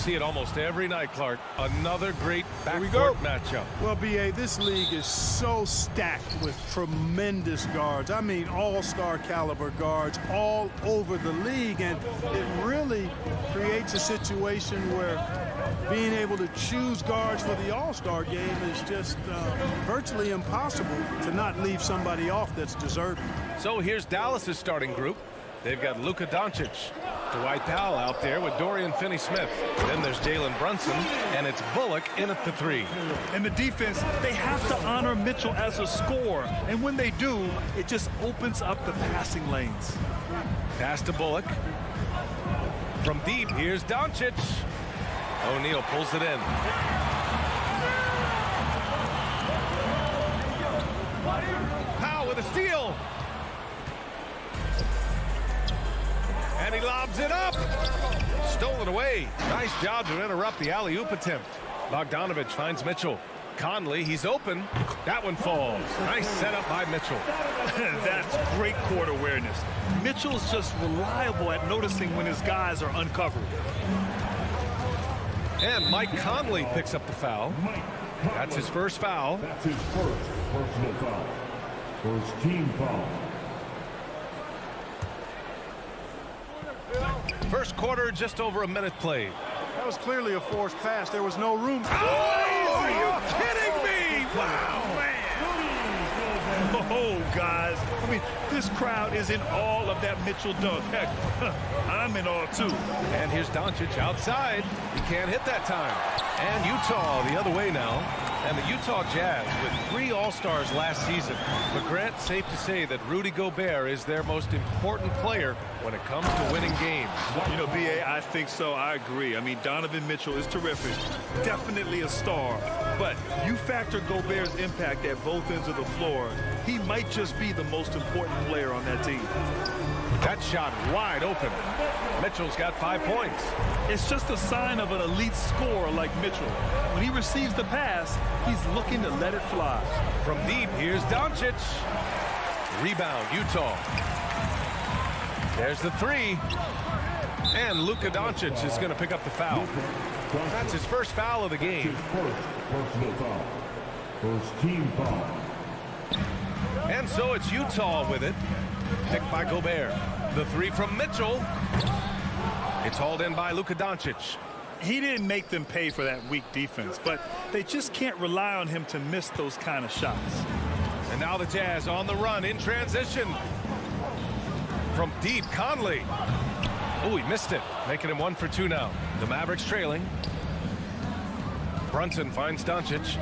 see it almost every night, Clark. Another great backcourt matchup. Well, B.A., this league is so stacked with tremendous guards. I mean, all-star caliber guards all over the league, and it really creates a situation where being able to choose guards for the all-star game is just virtually impossible to not leave somebody off that's deserving. So here's Dallas's starting group. They've got Luka Doncic, Dwight Powell out there with Dorian Finney-Smith. Then there's Jalen Brunson, and it's Bullock in at the 3. And the defense, they have to honor Mitchell as a scorer. And when they do, it just opens up the passing lanes. Pass to Bullock. From deep, here's Doncic. O'Neal pulls it in. Powell with a steal. And he lobs it up. Stolen away. Nice job to interrupt the alley-oop attempt. Bogdanovich finds Mitchell. Conley, he's open. That one falls. Nice setup by Mitchell. That's great court awareness. Mitchell's just reliable at noticing when his guys are uncovered. And Mike Conley picks up the foul. That's his first foul. That's his first personal foul. First team foul. First quarter, just over a minute played. That was clearly a forced pass. There was no room. Oh, are you kidding me? Wow, man. Oh, guys. I mean, this crowd is in awe of that Mitchell dunk. Heck, I'm in awe, too. And here's Doncic outside. He can't hit that time. And Utah the other way now. And the Utah Jazz with 3 All-Stars last season. But Grant, safe to say that Rudy Gobert is their most important player when it comes to winning games. You know, B.A., I think so. I agree. I mean, Donovan Mitchell is terrific. Definitely a star. But you factor Gobert's impact at both ends of the floor, he might just be the most important player on that team. That shot wide open. Mitchell's got 5 points. It's just a sign of an elite scorer like Mitchell. When he receives the pass, he's looking to let it fly. From deep, here's Doncic. Rebound, Utah. There's the 3. And Luka Doncic is going to pick up the foul. That's his first foul of the game. His first personal foul. First team foul. And so it's Utah with it. Picked by Gobert. The 3 from Mitchell. It's hauled in by Luka Doncic. He didn't make them pay for that weak defense, but they just can't rely on him to miss those kind of shots. And now the Jazz on the run in transition. From deep, Conley. Oh, he missed it. Making him 1 for 2 now. The Mavericks trailing. Brunson finds Doncic.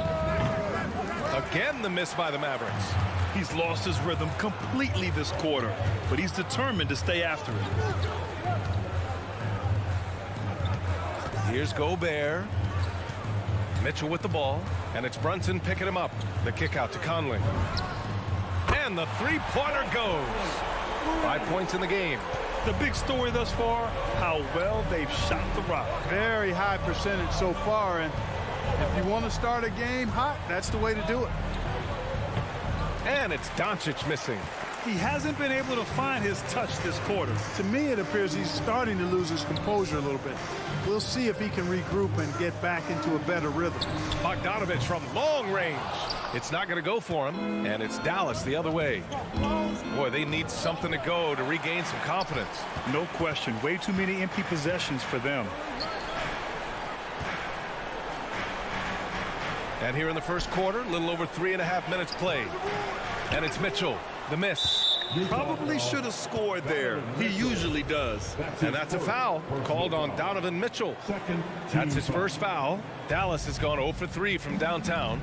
Again, the miss by the Mavericks. He's lost his rhythm completely this quarter, but he's determined to stay after it. Here's Gobert. Mitchell with the ball, and it's Brunson picking him up. The kick out to Conley. And the 3-pointer goes. 5 points in the game. The big story thus far, how well they've shot the rock. Very high percentage so far, and if you want to start a game hot, that's the way to do it. And it's Doncic missing. He hasn't been able to find his touch this quarter. To me, it appears he's starting to lose his composure a little bit. We'll see if he can regroup and get back into a better rhythm. Bogdanovich from long range. It's not going to go for him, and it's Dallas the other way. Boy, they need something to go to regain some confidence. No question. Way too many empty possessions for them. And here in the first quarter, a little over 3.5 minutes played. And it's Mitchell, the miss. Probably should have scored there. He usually does. And that's a foul called on Donovan Mitchell. That's his first foul. Dallas has gone 0 for 3 from downtown.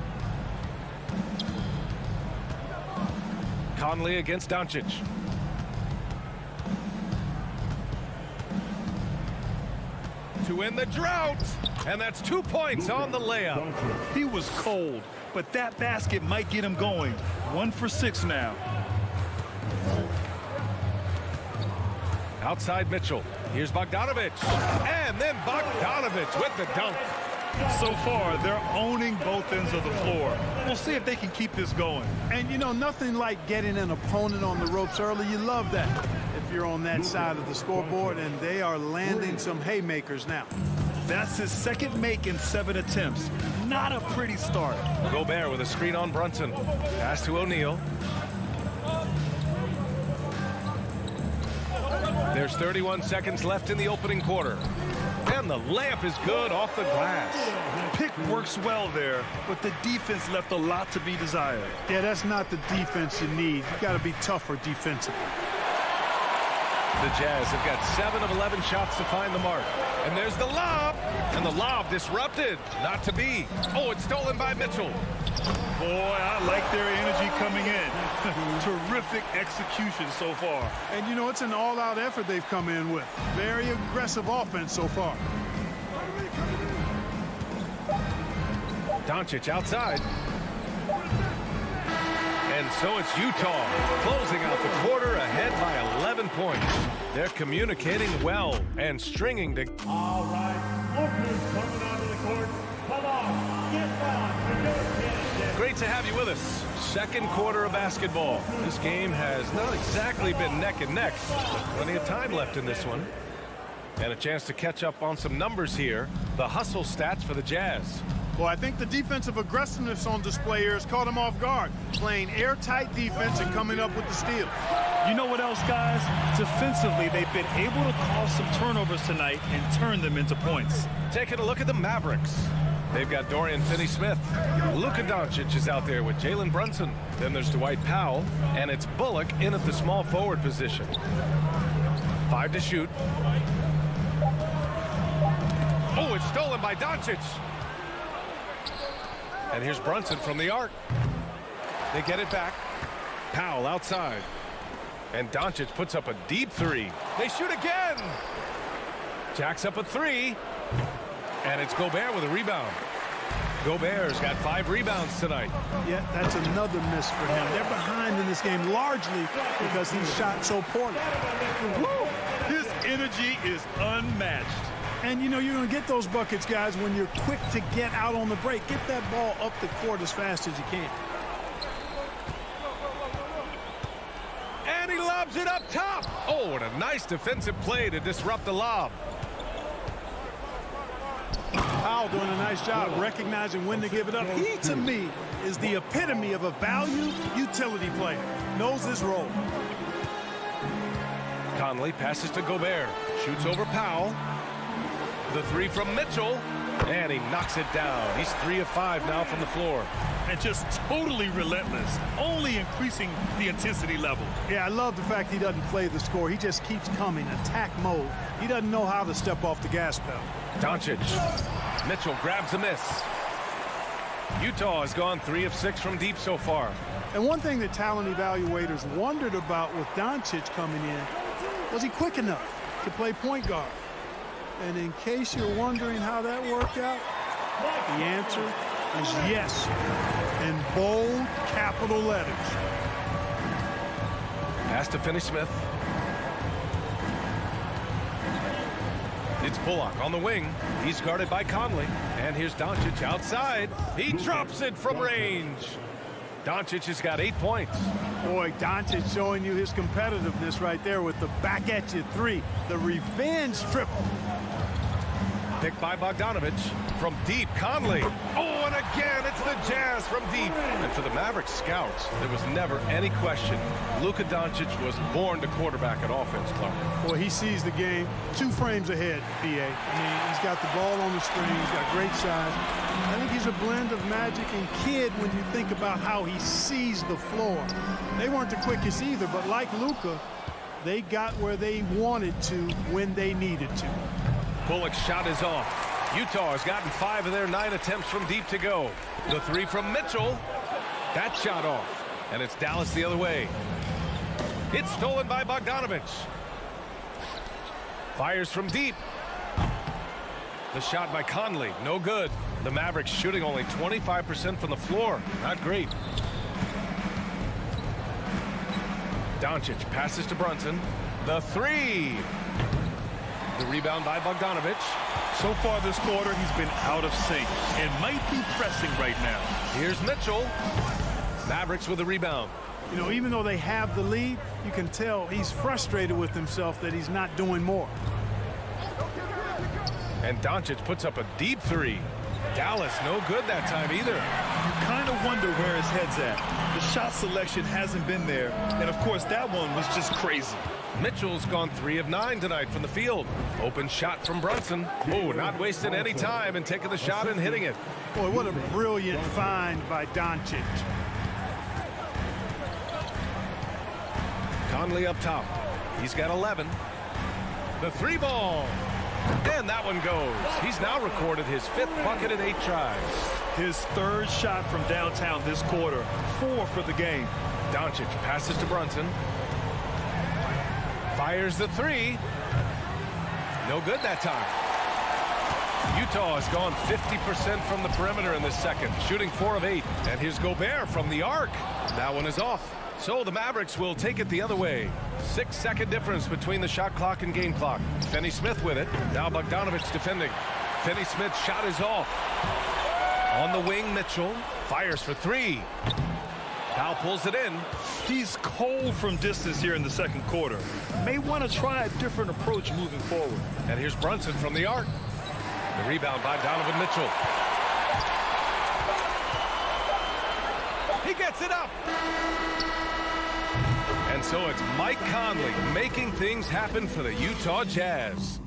Conley against Doncic. To end the drought. And that's 2 points on the layup. He was cold, but that basket might get him going. 1 for 6 now. Outside Mitchell. Here's Bogdanovich. And then Bogdanovich with the dunk. So far, they're owning both ends of the floor. We'll see if they can keep this going. And, you know, nothing like getting an opponent on the ropes early. You love that if you're on that side of the scoreboard, and they are landing some haymakers now. That's his second make in 7 attempts. Not a pretty start. Gobert with a screen on Brunson. Pass to O'Neal. There's 31 seconds left in the opening quarter. And the layup is good off the glass. Pick works well there, but the defense left a lot to be desired. Yeah, that's not the defense you need. You got to be tougher defensively. The Jazz have got 7 of 11 shots to find the mark. And there's the lob. And the lob disrupted. Not to be. Oh, it's stolen by Mitchell. Boy, I like their energy coming in. Terrific execution so far. And, you know, it's an all-out effort they've come in with. Very aggressive offense so far. Doncic outside. And so it's Utah closing out the quarter ahead by 11 points. They're communicating well and stringing to... All right, Oakland's coming onto the court. Come on, get down. Great to have you with us. Second quarter of basketball. This game has not exactly been neck and neck, but plenty of time left in this one. And a chance to catch up on some numbers here. The hustle stats for the Jazz. Well, I think the defensive aggressiveness on display here has caught them off guard, playing airtight defense and coming up with the steal. You know what else, guys? Defensively, they've been able to cause some turnovers tonight and turn them into points. Taking a look at the Mavericks. They've got Dorian Finney-Smith. Luka Doncic is out there with Jalen Brunson. Then there's Dwight Powell, and it's Bullock in at the small forward position. 5 to shoot. Oh, it's stolen by Doncic. And here's Brunson from the arc. They get it back. Powell outside. And Doncic puts up a deep three. They shoot again. Jacks up a three. And it's Gobert with a rebound. Gobert's got 5 rebounds tonight. Yeah, that's another miss for him. They're behind in this game largely because he shot so poorly. Woo! His energy is unmatched. And, you know, you're going to get those buckets, guys, when you're quick to get out on the break. Get that ball up the court as fast as you can. And he lobs it up top. Oh, and a nice defensive play to disrupt the lob. Powell doing a nice job recognizing when to give it up. He, to me, is the epitome of a value utility player. Knows his role. Conley passes to Gobert. Shoots over Powell. The three from Mitchell. And he knocks it down. He's 3 of 5 now from the floor. And just totally relentless, only increasing the intensity level. Yeah, I love the fact he doesn't play the score. He just keeps coming, attack mode. He doesn't know how to step off the gas pedal. Doncic. Mitchell grabs a miss. Utah has gone 3 of 6 from deep so far. And one thing that talent evaluators wondered about with Doncic coming in, was he quick enough to play point guard? And in case you're wondering how that worked out, the answer is yes, in bold capital letters. Pass to Finney-Smith. It's Bullock on the wing. He's guarded by Conley. And here's Doncic outside. He drops it from range. Doncic has got 8 points. Boy, Doncic showing you his competitiveness right there with the back-at-you three. The revenge triple. Picked by Bogdanovich. From deep, Conley. Oh, and again, it's the Jazz from deep. And for the Mavericks scouts, there was never any question. Luka Doncic was born to quarterback an offense, Clark. Boy, he sees the game 2 frames ahead, B.A. I mean, he's got the ball on the string. He's got great size. I think he's a blend of magic and kid when you think about how he sees the floor. They weren't the quickest either, but like Luka, they got where they wanted to when they needed to. Bullock's shot is off. Utah has gotten 5 of their 9 attempts from deep to go. The 3 from Mitchell. That shot off. And it's Dallas the other way. It's stolen by Bogdanovich. Fires from deep. The shot by Conley. No good. The Mavericks shooting only 25% from the floor. Not great. Doncic passes to Brunson. The 3. The rebound by Bogdanovich. So far this quarter, he's been out of sync and might be pressing right now. Here's Mitchell. Mavericks with the rebound. You know, even though they have the lead, you can tell he's frustrated with himself that he's not doing more. And Doncic puts up a deep three. Dallas no good that time either. You kind of wonder where his head's at. The shot selection hasn't been there. And, of course, that one was just crazy. Mitchell's gone 3 of 9 tonight from the field. Open shot from Brunson. Oh, not wasting any time and taking the shot and hitting it. Boy, what a brilliant find by Doncic. Conley up top. He's got 11. The 3 ball. And that one goes. He's now recorded his 5th bucket in 8 tries. His 3rd shot from downtown this quarter. 4 for the game. Doncic passes to Brunson. Fires the 3. No good that time. Utah has gone 50% from the perimeter in this second, shooting 4 of 8. And here's Gobert from the arc. That one is off. So the Mavericks will take it the other way. 6-second difference between the shot clock and game clock. Finney Smith with it. Now Bogdanovich defending. Finney Smith's shot is off. On the wing, Mitchell fires for 3. Powell pulls it in. He's cold from distance here in the second quarter. May want to try a different approach moving forward. And here's Brunson from the arc. The rebound by Donovan Mitchell. He gets it up. And so it's Mike Conley making things happen for the Utah Jazz.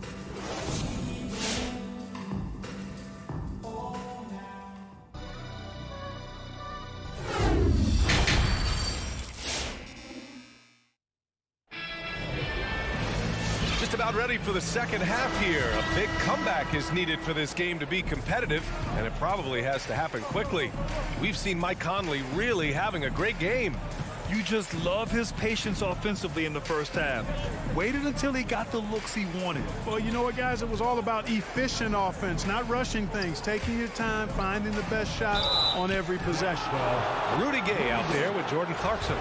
Just about ready for the second half here. A big comeback is needed for this game to be competitive, and it probably has to happen quickly. We've seen Mike Conley really having a great game. You just love his patience offensively in the first half. Waited until he got the looks he wanted. Well, you know what, guys? It was all about efficient offense, not rushing things, taking your time, finding the best shot on every possession. Rudy Gay out there with Jordan Clarkson.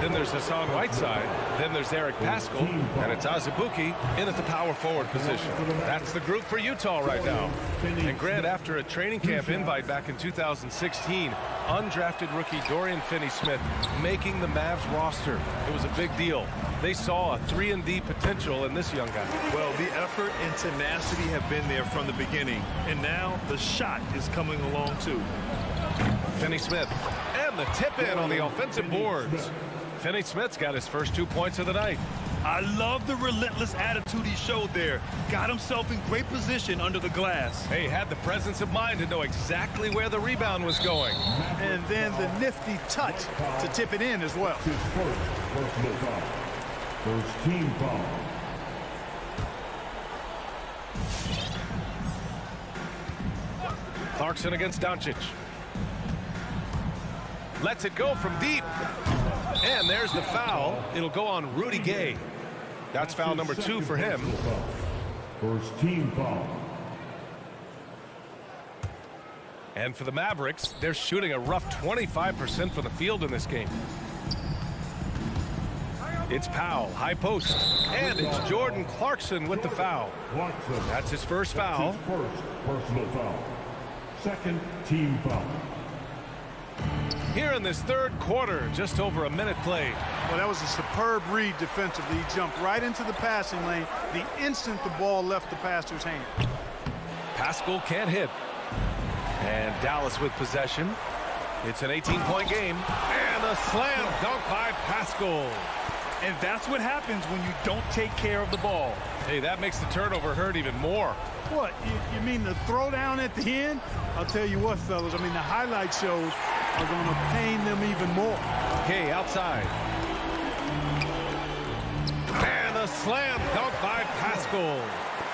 Then there's Hassan Whiteside. Then there's Eric Paschall. And it's Azubuike in at the power forward position. That's the group for Utah right now. And Grant, after a training camp invite back in 2016, undrafted rookie Dorian Finney-Smith making the Mavs roster. It was a big deal. They saw a 3-and-D potential in this young guy. Well, the effort and tenacity have been there from the beginning. And now the shot is coming along too. Finney-Smith and the tip in on the offensive boards. Finney-Smith's got his first 2 points of the night. I love the relentless attitude he showed there. Got himself in great position under the glass. He had the presence of mind to know exactly where the rebound was going. And then the nifty touch to tip it in as well. His first personal foul. First team foul. Clarkson against Doncic. Lets it go from deep. And there's the foul. It'll go on Rudy Gay. That's foul number 2 for him. First team foul. And for the Mavericks, they're shooting a rough 25% from the field in this game. It's Powell, high post. And it's Jordan Clarkson with the foul. That's his first foul. His first personal foul. Second team foul. Here in this third quarter, just over a minute played. Well, that was a superb read defensively. He jumped right into the passing lane the instant the ball left the passer's hand. Paschall can't hit. And Dallas with possession. It's an 18-point game. And a slam dunk by Paschall. And that's what happens when you don't take care of the ball. Hey, that makes the turnover hurt even more. What, you mean the throwdown at the end? I'll tell you what, fellas, I mean, the highlight shows are going to pain them even more. Okay, outside. And a slam dunk by Paschall.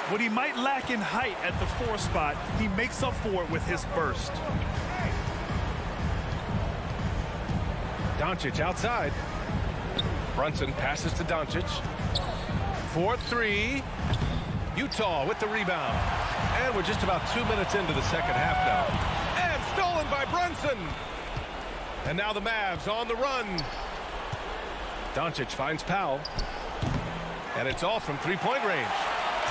What he might lack in height at the 4 spot, he makes up for it with his burst. Doncic outside. Brunson passes to Doncic. 4-3. Utah with the rebound. And we're just about 2 minutes into the second half now. And stolen by Brunson. And now the Mavs on the run. Doncic finds Powell. And it's off from three-point range.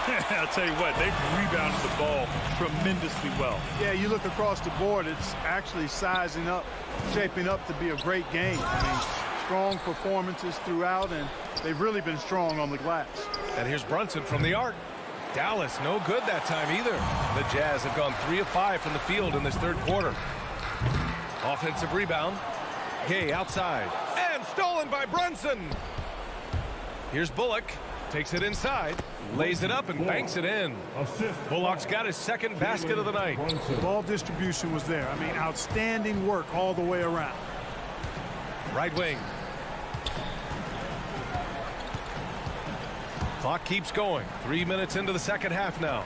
I'll tell you what, they've rebounded the ball tremendously well. Yeah, you look across the board, it's actually sizing up, shaping up to be a great game. I mean, strong performances throughout, and they've really been strong on the glass. And here's Brunson from the arc. Dallas, no good that time either. The Jazz have gone 3 of 5 from the field in this third quarter. Offensive rebound. Gay outside. And stolen by Brunson. Here's Bullock. Takes it inside. Lays it up and banks it in. Bullock's got his second basket of the night. The ball distribution was there. I mean, outstanding work all the way around. Right wing. Clock keeps going. 3 minutes into the second half now.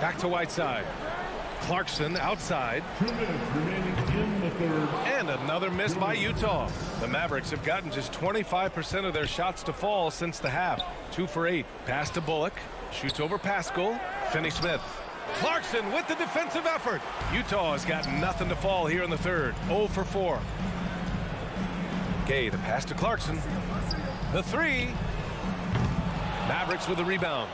Back to Whiteside. Clarkson outside. 2 minutes remaining in the third. And another miss by Utah. The Mavericks have gotten just 25% of their shots to fall since the half. 2 for 8. Pass to Bullock. Shoots over Pascal. Finney Smith. Clarkson with the defensive effort. Utah has got nothing to fall here in the third. 0 for 4. Gay, the pass to Clarkson. The three. Mavericks with a rebound.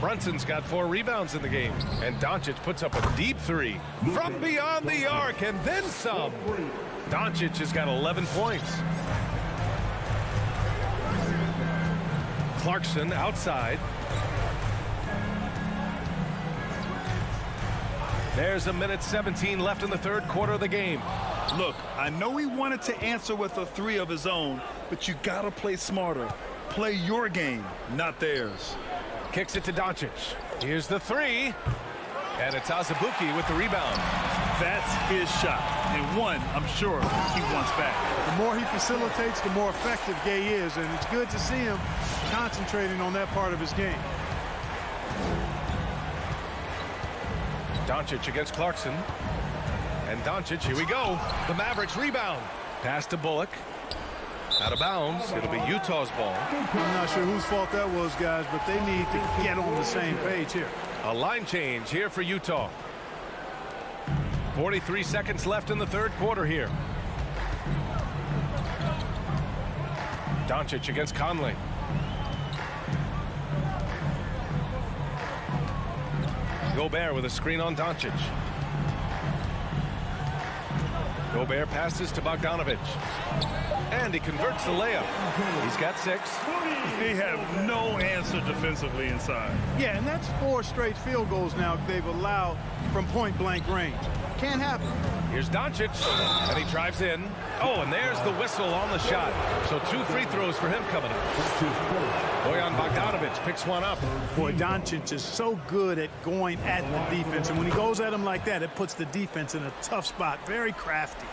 Brunson's got 4 rebounds in the game. And Doncic puts up a deep three from beyond the arc and then some. Doncic has got 11 points. Clarkson outside. There's 1:17 left in the third quarter of the game. Look, I know he wanted to answer with a 3 of his own, but you gotta play smarter. Play your game, not theirs. Kicks it to Doncic. Here's the 3. And it's Azubuike with the rebound. That's his shot. And one, I'm sure, he wants back. The more he facilitates, the more effective Gay is. And it's good to see him concentrating on that part of his game. Doncic against Clarkson. And Doncic, here we go. The Mavericks rebound. Pass to Bullock. Out of bounds. It'll be Utah's ball. I'm not sure whose fault that was, guys, but they need to get on the same page here. A line change here for Utah. 43 seconds left in the third quarter here. Doncic against Conley. Gobert with a screen on Doncic. Gobert passes to Bogdanovic. And he converts the layup. He's got 6. They have no answer defensively inside. Yeah, and that's 4 straight field goals now they've allowed from point-blank range. Can't happen. Here's Doncic, and he drives in. Oh, and there's the whistle on the shot. So 2 free throws for him coming up. Bojan Bogdanovic picks one up. Boy, Doncic is so good at going at the defense, and when he goes at him like that, it puts the defense in a tough spot. Very crafty.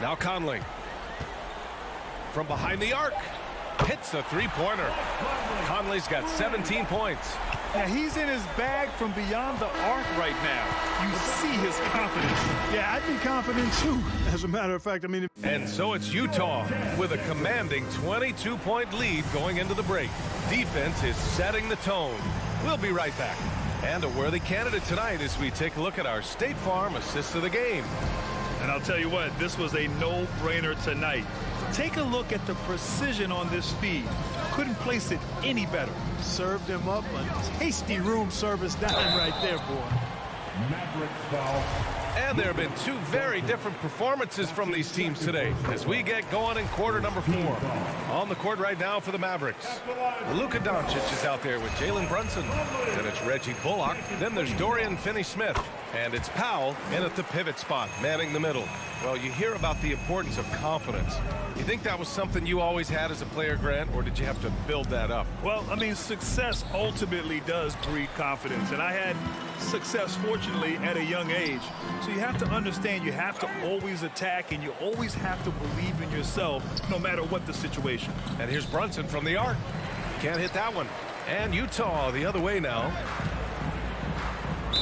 Now Conley. From behind the arc. Hits a three-pointer. Conley's got 17 points. Now he's in his bag from beyond the arc right now. You see his confidence. Yeah, I'd be confident too. As a matter of fact, I mean... And so it's Utah with a commanding 22-point lead going into the break. Defense is setting the tone. We'll be right back. And a worthy candidate tonight as we take a look at our State Farm assist of the game. And I'll tell you what, this was a no-brainer tonight. Take a look at the precision on this feed. Couldn't place it any better. Served him up a tasty room service dime right there, boy. Mavericks foul. And there have been 2 very different performances from these teams today as we get going in quarter number 4. On the court right now for the Mavericks. Luka Doncic is out there with Jalen Brunson. Then it's Reggie Bullock. Then there's Dorian Finney-Smith. And it's Powell in at the pivot spot, manning the middle. Well, you hear about the importance of confidence. You think that was something you always had as a player, Grant, or did you have to build that up? Well, I mean, success ultimately does breed confidence. And I had success, fortunately, at a young age. So you have to understand you have to always attack and you always have to believe in yourself no matter what the situation. And here's Brunson from the arc. Can't hit that one. And Utah the other way now.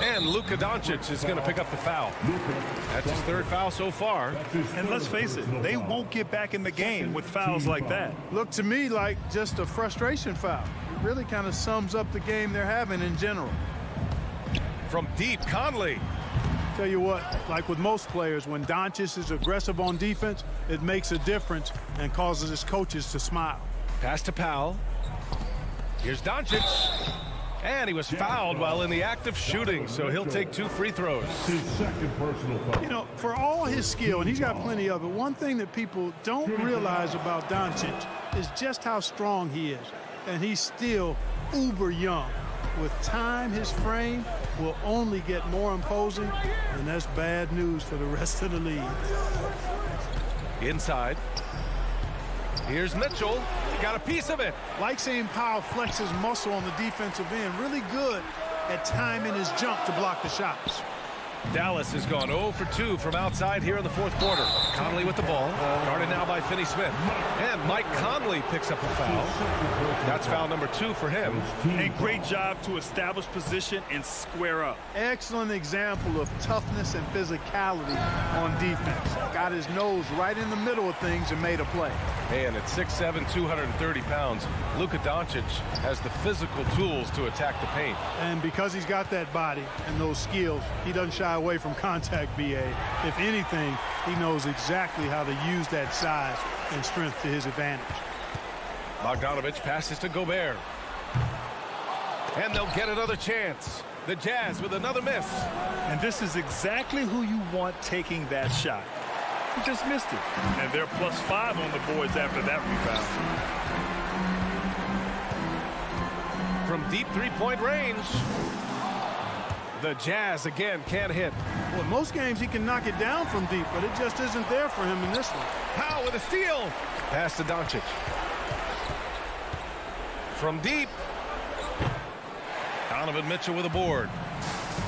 And Luka Doncic is going to pick up the foul. That's his 3rd foul so far. And let's face it, they won't get back in the game with fouls like that. Looked to me like just a frustration foul. It really kind of sums up the game they're having in general. From deep, Conley. Tell you what, like with most players, when Doncic is aggressive on defense, it makes a difference and causes his coaches to smile. Pass to Powell. Here's Doncic. And he was fouled while in the act of shooting, so he'll take 2 free throws. His second personal foul. You know, for all his skill, and he's got plenty of it, one thing that people don't realize about Doncic is just how strong he is. And he's still uber young. With time, his frame will only get more imposing, and that's bad news for the rest of the league. Inside. Here's Mitchell. Got a piece of it. Like seeing Powell flex his muscle on the defensive end. Really good at timing his jump to block the shots. Dallas has gone 0 for 2 from outside here in the 4th quarter. Conley with the ball. Guarded now by Finney Smith. And Mike Conley picks up the foul. That's foul number 2 for him. And great job to establish position and square up. Excellent example of toughness and physicality on defense. Got his nose right in the middle of things and made a play. And at 6'7", 230 pounds, Luka Doncic has the physical tools to attack the paint. And because he's got that body and those skills, he doesn't shy away from contact, BA. If anything, he knows exactly how to use that size and strength to his advantage. Bogdanovich passes to Gobert. And they'll get another chance. The Jazz with another miss. And this is exactly who you want taking that shot. He just missed it. And they're +5 on the boards after that rebound. From deep three-point range, the Jazz again can't hit. Well, in most games he can knock it down from deep, but it just isn't there for him in this one. Powell with a steal. Pass to Doncic. From deep, Donovan Mitchell with a board.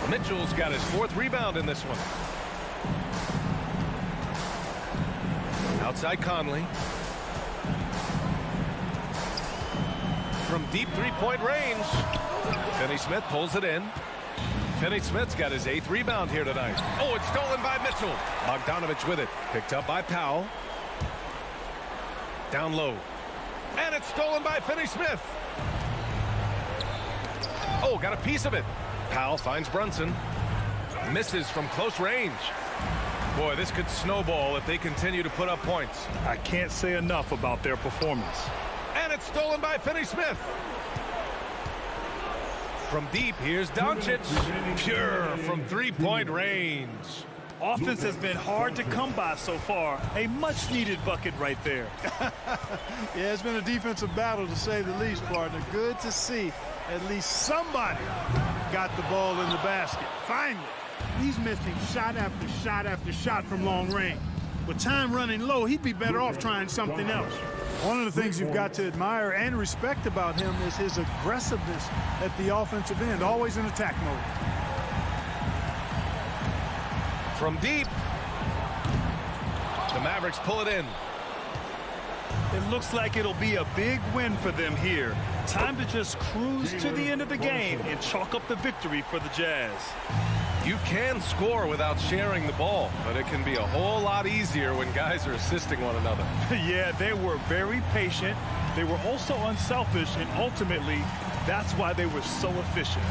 Mitchell's got his 4th rebound in this one. Outside Conley. From deep three-point range, Finney Smith pulls it in. Finney Smith's got his 8th rebound here tonight. Oh, it's stolen by Mitchell. Bogdanovich with it. Picked up by Powell. Down low. And it's stolen by Finney Smith. Oh, got a piece of it. Powell finds Brunson. Misses from close range. Boy, this could snowball if they continue to put up points. I can't say enough about their performance. And it's stolen by Finney Smith. From deep, here's Doncic. Pure from three-point range. Offense has been hard to come by so far. A much-needed bucket right there. Yeah, it's been a defensive battle to say the least, partner. Good to see at least somebody got the ball in the basket. Finally, he's missing shot after shot after shot from long range. With time running low, he'd be better off trying something else. One of the things you've got to admire and respect about him is his aggressiveness at the offensive end, always in attack mode. From deep, the Mavericks pull it in. It looks like it'll be a big win for them here. Time to just cruise to the end of the game and chalk up the victory for the Jazz. You can score without sharing the ball, but it can be a whole lot easier when guys are assisting one another. Yeah, they were very patient. They were also unselfish, and ultimately, that's why they were so efficient.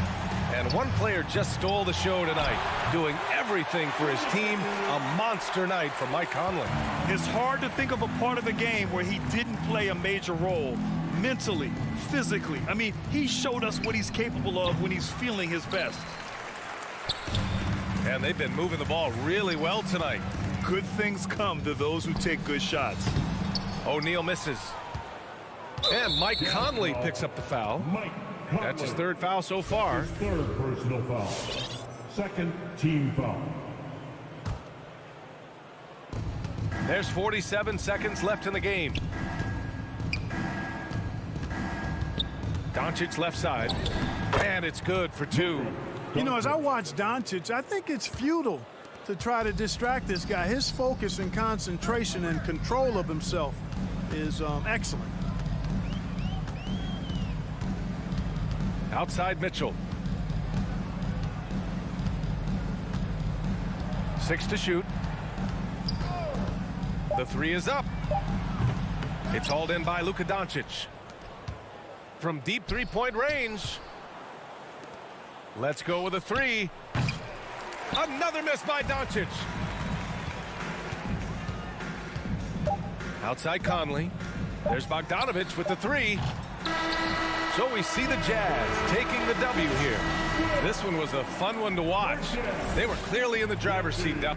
And one player just stole the show tonight, doing everything for his team. A monster night for Mike Conley. It's hard to think of a part of the game where he didn't play a major role. Mentally, physically. I mean, he showed us what he's capable of when he's feeling his best. And they've been moving the ball really well tonight. Good things come to those who take good shots. O'Neal misses. And Mike Conley picks up the foul. That's his 3rd foul so far. His 3rd personal foul. 2nd team foul. There's 47 seconds left in the game. Doncic left side. And it's good for 2. You know, as I watch Doncic, I think it's futile to try to distract this guy. His focus and concentration and control of himself is excellent. Outside Mitchell. 6 to shoot. The 3 is up. It's hauled in by Luka Doncic. From deep three-point range. Let's go with a 3. Another miss by Doncic. Outside Conley. There's Bogdanovich with the 3. So we see the Jazz taking the W here. This one was a fun one to watch. They were clearly in the driver's seat now.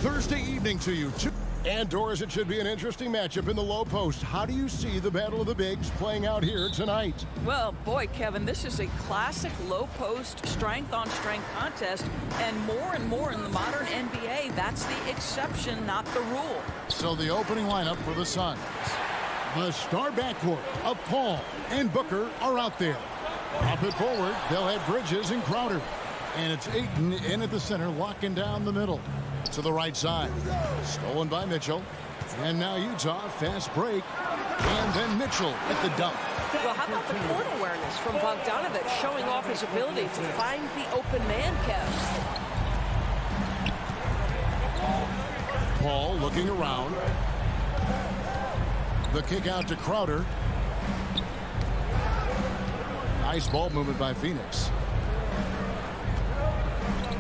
Thursday evening to you. And Doris, it should be an interesting matchup in the low post. How do you see the Battle of the Bigs playing out here tonight? Well, boy, Kevin, this is a classic low post strength-on-strength contest, and more in the modern NBA, that's the exception, not the rule. So the opening lineup for the Suns. The star backcourt of Paul and Booker are out there. Up it forward, they'll have Bridges and Crowder. And it's Ayton in at the center, locking down the middle. To the right side. Stolen by Mitchell. And now Utah, fast break. And then Mitchell at the dunk. Well, how about the court awareness from Bogdanovic, showing off his ability to find the open man, Kev? Paul looking around. The kick out to Crowder. Nice ball movement by Phoenix.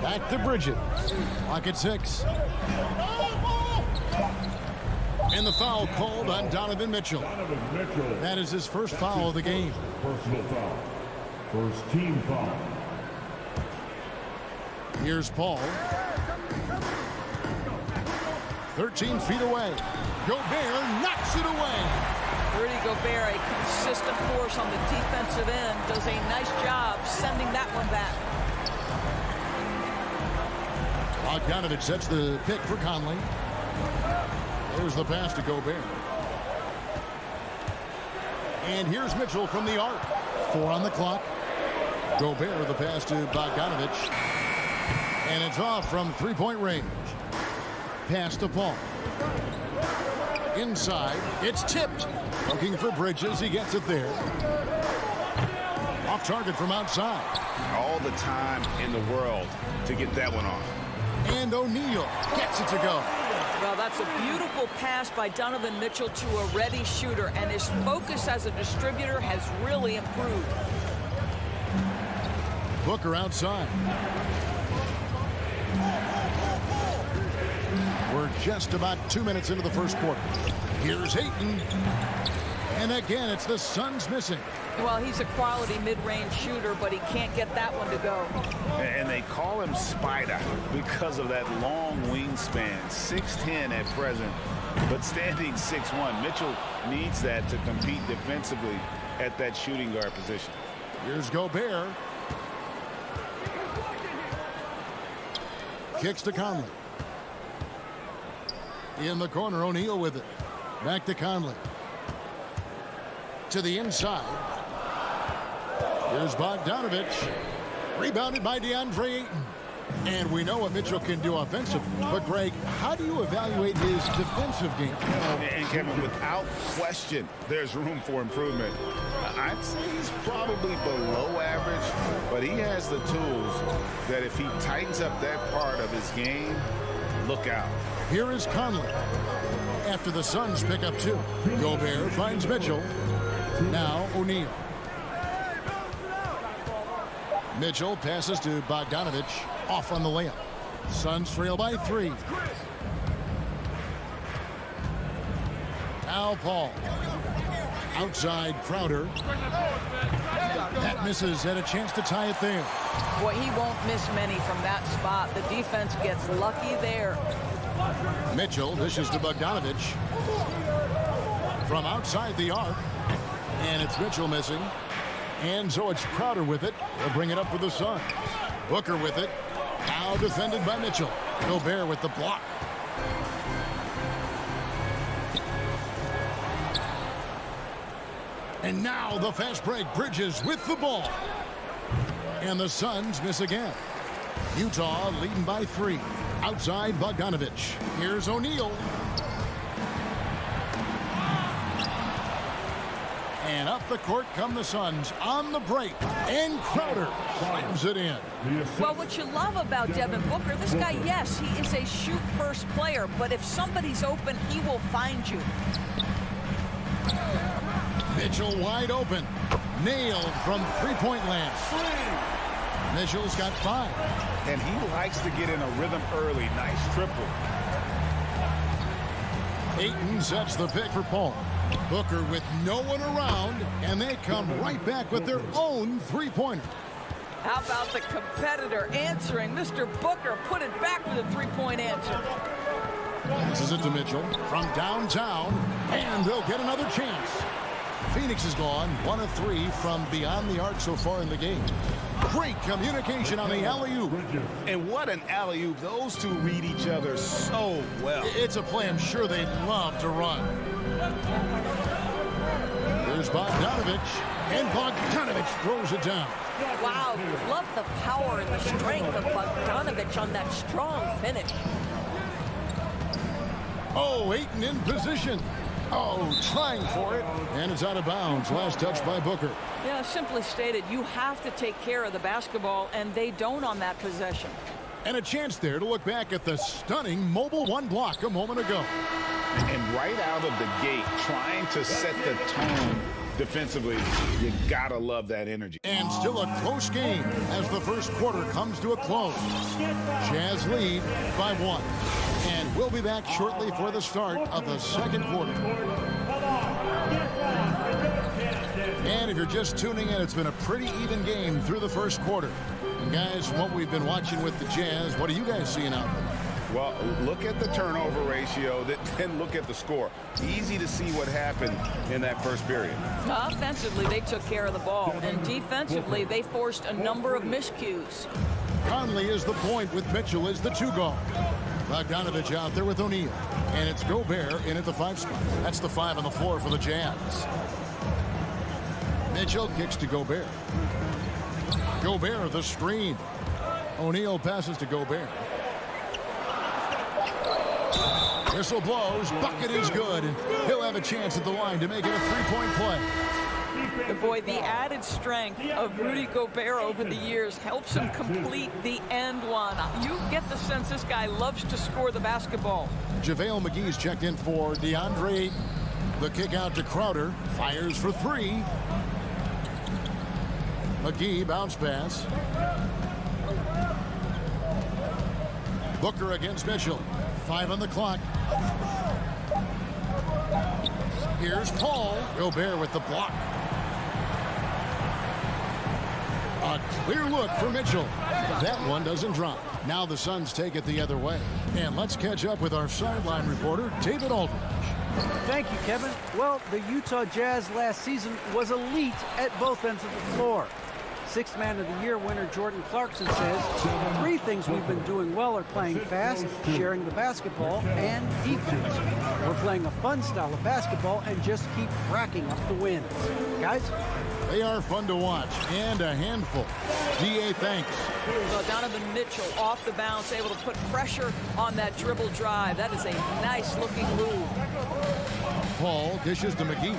Back to Bridges. Lock at 6. And the foul called on Donovan Mitchell. That is his first foul of the game. Personal foul. First team foul. Here's Paul. 13 feet away. Gobert knocks it away. Rudy Gobert, a consistent force on the defensive end, does a nice job sending that one back. Bogdanovic sets the pick for Conley. There's the pass to Gobert. And here's Mitchell from the arc. 4 on the clock. Gobert, the pass to Bogdanovic. And it's off from three-point range. Pass to Paul. Inside, it's tipped. Looking for Bridges, he gets it there. Off target from outside. All the time in the world to get that one off. And O'Neal gets it to go. Well, that's a beautiful pass by Donovan Mitchell to a ready shooter, and his focus as a distributor has really improved. Booker outside. We're just about 2 minutes into the first quarter. Here's Ayton. And again, it's the Suns missing. Well, he's a quality mid-range shooter, but he can't get that one to go. And they call him Spider because of that long wingspan, 6'10" at present, but standing 6'1". Mitchell needs that to compete defensively at that shooting guard position. Here's Gobert. Kicks to Conley. In the corner, O'Neal with it. Back to Conley. To the inside. Here's Bogdanovic. Rebounded by Deandre Ayton. And we know what Mitchell can do offensively. But, Greg, how do you evaluate his defensive game? And, Kevin, without question, there's room for improvement. I'd say he's probably below average, but he has the tools that if he tightens up that part of his game, look out. Here is Conley. After the Suns pick up 2. Gobert finds Mitchell. Now O'Neal. Mitchell passes to Bogdanovic. Off on the layup. Suns trail by 3. Now Paul. Outside Crowder. That misses. Had a chance to tie it there. Boy, he won't miss many from that spot. The defense gets lucky there. Mitchell dishes to Bogdanovic. From outside the arc. And it's Mitchell missing. And so it's Crowder with it. They'll bring it up for the Suns. Booker with it. Now defended by Mitchell. Gobert with the block. And now the fast break. Bridges with the ball. And the Suns miss again. Utah leading by 3. Outside Bogdanovic. Here's O'Neal. And up the court come the Suns on the break. And Crowder slams it in. Well, what you love about Devin Booker, this guy, yes, he is a shoot-first player, but if somebody's open, he will find you. Mitchell wide open. Nailed from three-point land. Mitchell's got 5. And he likes to get in a rhythm early. Nice triple. Ayton sets the pick for Paul. Booker with no one around, and they come right back with their own three-pointer. How about the competitor answering? Mr. Booker put it back with a three-point answer. This is it to Mitchell from downtown, and they'll get another chance. Phoenix is gone 1 of 3 from beyond the arc so far in the game. Great communication on the alley-oop. And what an alley-oop. Those two read each other so well. It's a play I'm sure they'd love to run. Here's Bogdanovich, and Bogdanovich throws it down. Wow, love the power and the strength of Bogdanovich on that strong finish. Oh, Ayton in position. Oh, trying for it. And it's out of bounds. Last touch by Booker. Yeah, simply stated, you have to take care of the basketball, and they don't on that possession. And a chance there to look back at the stunning mobile one block a moment ago. And right out of the gate, trying to set the tone defensively, you gotta love that energy. And still a close game as the first quarter comes to a close. Jazz lead by 1. And we'll be back shortly for the start of the second quarter. And if you're just tuning in, it's been a pretty even game through the first quarter. And guys, from what we've been watching with the Jazz, what are you guys seeing out there? Well, look at the turnover ratio, then look at the score. Easy to see what happened in that first period. Offensively, they took care of the ball, and defensively, they forced a number of miscues. Conley is the point with Mitchell as the 2 guard. Bogdanovich out there with O'Neal. And it's Gobert in at the 5 spot. That's the 5 on the floor for the Jazz. Mitchell kicks to Gobert. Gobert the screen. O'Neal passes to Gobert. Whistle blows. Bucket is good. And he'll have a chance at the line to make it a 3-point play. Boy, the added strength of Rudy Gobert over the years helps him complete the end one. You get the sense this guy loves to score the basketball. JaVale McGee's checked in for Deandre Ayton. The kick out to Crowder. Fires for 3. McGee bounce pass. Booker against Mitchell. 5 on the clock. Here's Paul. Gobert with the block. A clear look for Mitchell. That one doesn't drop. Now the Suns take it the other way. And let's catch up with our sideline reporter, David Aldridge. Thank you, Kevin. Well, the Utah Jazz last season was elite at both ends of the floor. Sixth Man of the Year winner Jordan Clarkson says 3 things we've been doing well are playing fast, sharing the basketball, and defense. We're playing a fun style of basketball and just keep racking up the wins. Guys? They are fun to watch and a handful. DA thanks. Well, Donovan Mitchell off the bounce, able to put pressure on that dribble drive. That is a nice-looking move. Paul dishes to McGee.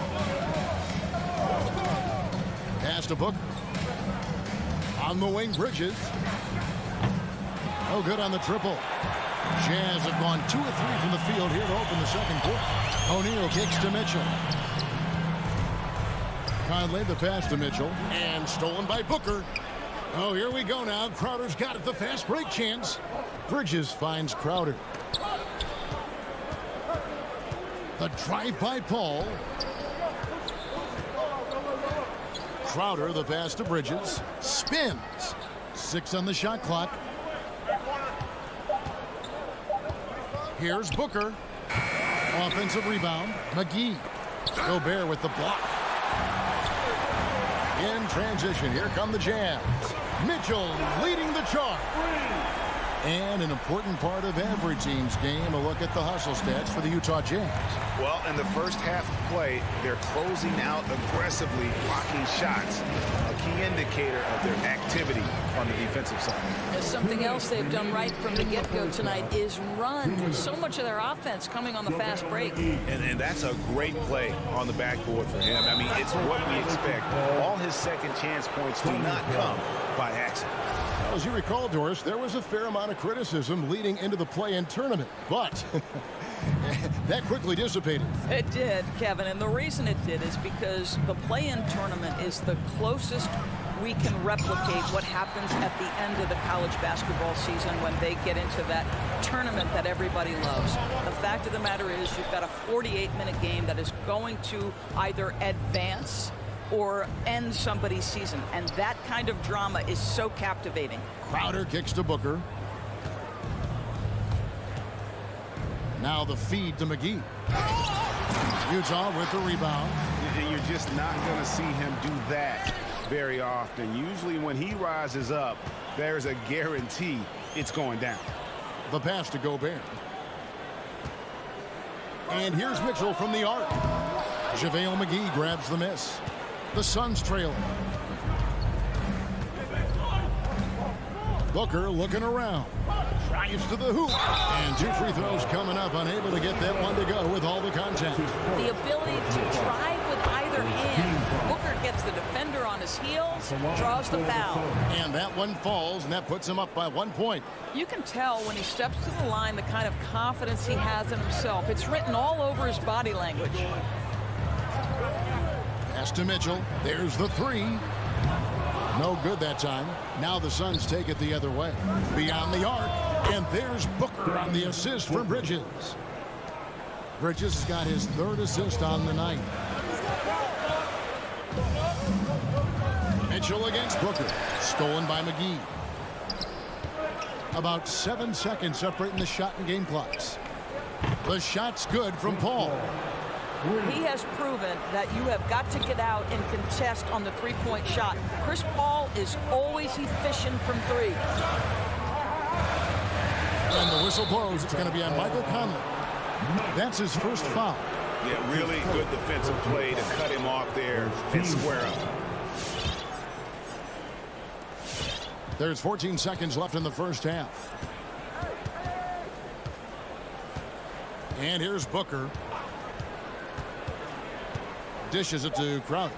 Pass to Booker. On the wing, Bridges. No good on the triple. Jazz have gone 2 of 3 from the field here to open the second quarter. O'Neal kicks to Mitchell. Conley the pass to Mitchell. And stolen by Booker. Oh, here we go now. Crowder's got it, the fast break chance. Bridges finds Crowder. The drive by Paul. Crowder, the pass to Bridges. Spins. 6 on the shot clock. Here's Booker. Offensive rebound. McGee. Gobert with the block. In transition, here come the Jazz. Mitchell leading the charge. And an important part of every team's game, a look at the hustle stats for the Utah Jazz. Well, in the first half of play, they're closing out aggressively, blocking shots, a key indicator of their activity on the defensive side. Something else they've done right from the get-go tonight is run. So much of their offense coming on the fast break. And that's a great play on the backboard for him. I mean, it's what we expect. All his second chance points do not come by accident. As you recall, Doris, there was a fair amount of criticism leading into the play-in tournament, but that quickly dissipated. It did, Kevin, and the reason it did is because the play-in tournament is the closest we can replicate what happens at the end of the college basketball season when they get into that tournament that everybody loves. The fact of the matter is you've got a 48-minute game that is going to either advance or end somebody's season, and that kind of drama is so captivating. Crowder kicks to Booker. Now the feed to McGee. Utah with the rebound. And you're just not going to see him do that very often. Usually when he rises up, there's a guarantee it's going down. The pass to Gobert. And here's Mitchell from the arc. JaVale McGee grabs the miss. The Suns trailing. Booker looking around. Drives to the hoop. And 2 free throws coming up. Unable to get that one to go with all the contact. The ability to drive with either hand. Booker gets the defender on his heels, draws the foul. And that one falls, and that puts him up by 1 point. You can tell when he steps to the line the kind of confidence he has in himself. It's written all over his body language. Pass to Mitchell. There's the 3. No good that time. Now the Suns take it the other way. Beyond the arc. And there's Booker on the assist from Bridges. Bridges has got his 3rd assist on the night. Mitchell against Booker. Stolen by McGee. About 7 seconds separating the shot and game clocks. The shot's good from Paul. He has proven that you have got to get out and contest on the three-point shot. Chris Paul is always efficient from 3. And the whistle blows. It's going to be on Michael Conley. That's his first foul. Yeah, really good defensive play to cut him off there and square up. There's 14 seconds left in the first half. And here's Booker. Dishes it to Crowder.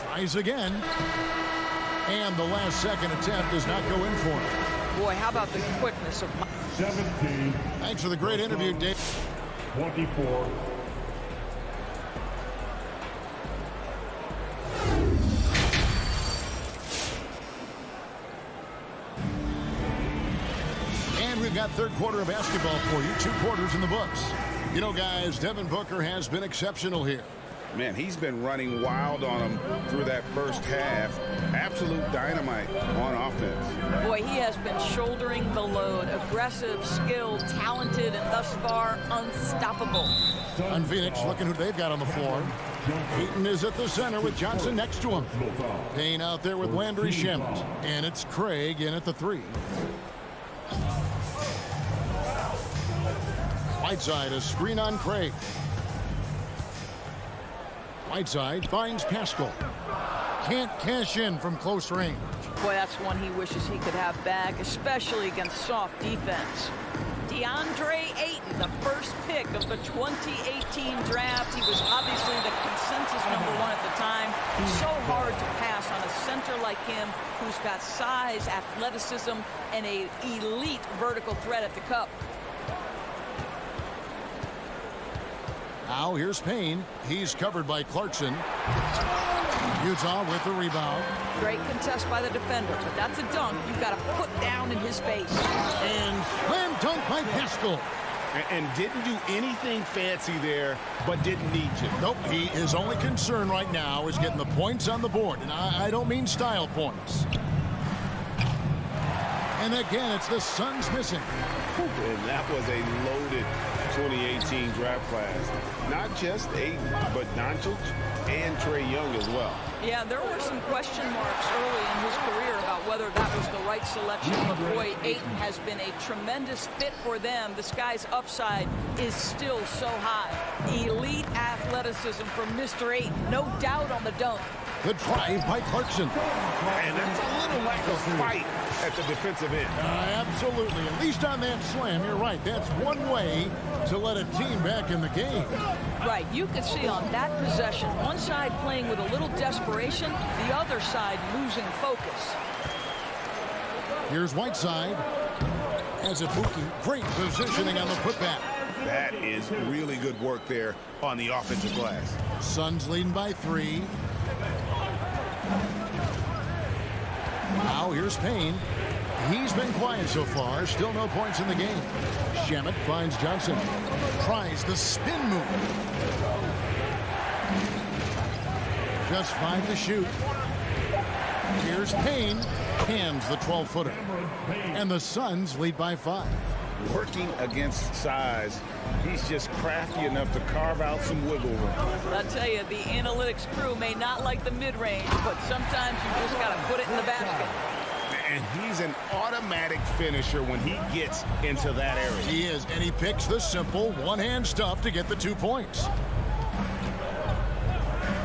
Tries again. And the last second attempt does not go in for him. Boy, how about the quickness of 17. Thanks for the great interview, Dave. 24. And we've got third quarter of basketball for you. 2 quarters in the books. You know, guys, Devin Booker has been exceptional here. Man, he's been running wild on him through that first half. Absolute dynamite on offense. Boy, he has been shouldering the load. Aggressive, skilled, talented, and thus far unstoppable. On Phoenix, looking who they've got on the floor. Ayton is at the center with Johnson next to him. Payne out there with Landry Shamet. And it's Craig in at the 3. Whiteside, a screen on Craig. Whiteside finds Pascal. Can't cash in from close range. Boy, that's one he wishes he could have back, especially against soft defense. Deandre Ayton, the first pick of the 2018 draft. He was obviously the consensus #1 at the time. So hard to pass on a center like him who's got size, athleticism, and an elite vertical threat at the cup. Now here's Payne. He's covered by Clarkson. Utah with the rebound. Great contest by the defender, but that's a dunk you've got to put down in his face. And slam dunk by Pascal. And didn't do anything fancy there, but didn't need to. Nope, his only concern right now is getting the points on the board. And I don't mean style points. And again, it's the Suns missing. And that was a loaded 2018 draft class. Not just Ayton, but Doncic and Trae Young as well. Yeah, there were some question marks early in his career about whether that was the right selection. But boy, Ayton has been a tremendous fit for them. This guy's upside is still so high. Elite athleticism from Mr. Ayton. No doubt on the dunk. The drive by Clarkson. And that's a little lack of fight at the defensive end. Absolutely. At least on that slam, you're right. That's one way to let a team back in the game. Right. You could see on that possession, one side playing with a little desperation, the other side losing focus. Here's Whiteside. As a bookie, great positioning on the putback. That is really good work there on the offensive glass. Suns leading by 3. Now here's Payne. He's been quiet so far. Still no points in the game. Shamet finds Johnson. Tries the spin move. Just 5 to shoot. Here's Payne. Cams the 12-footer. And the Suns lead by 5. working against size, he's just crafty enough to carve out some wiggle room. I'll tell you, the analytics crew may not like the mid-range, but sometimes you just got to put it in the basket. And he's an automatic finisher when he gets into that area. He is, and he picks the simple one-hand stuff to get the 2 points.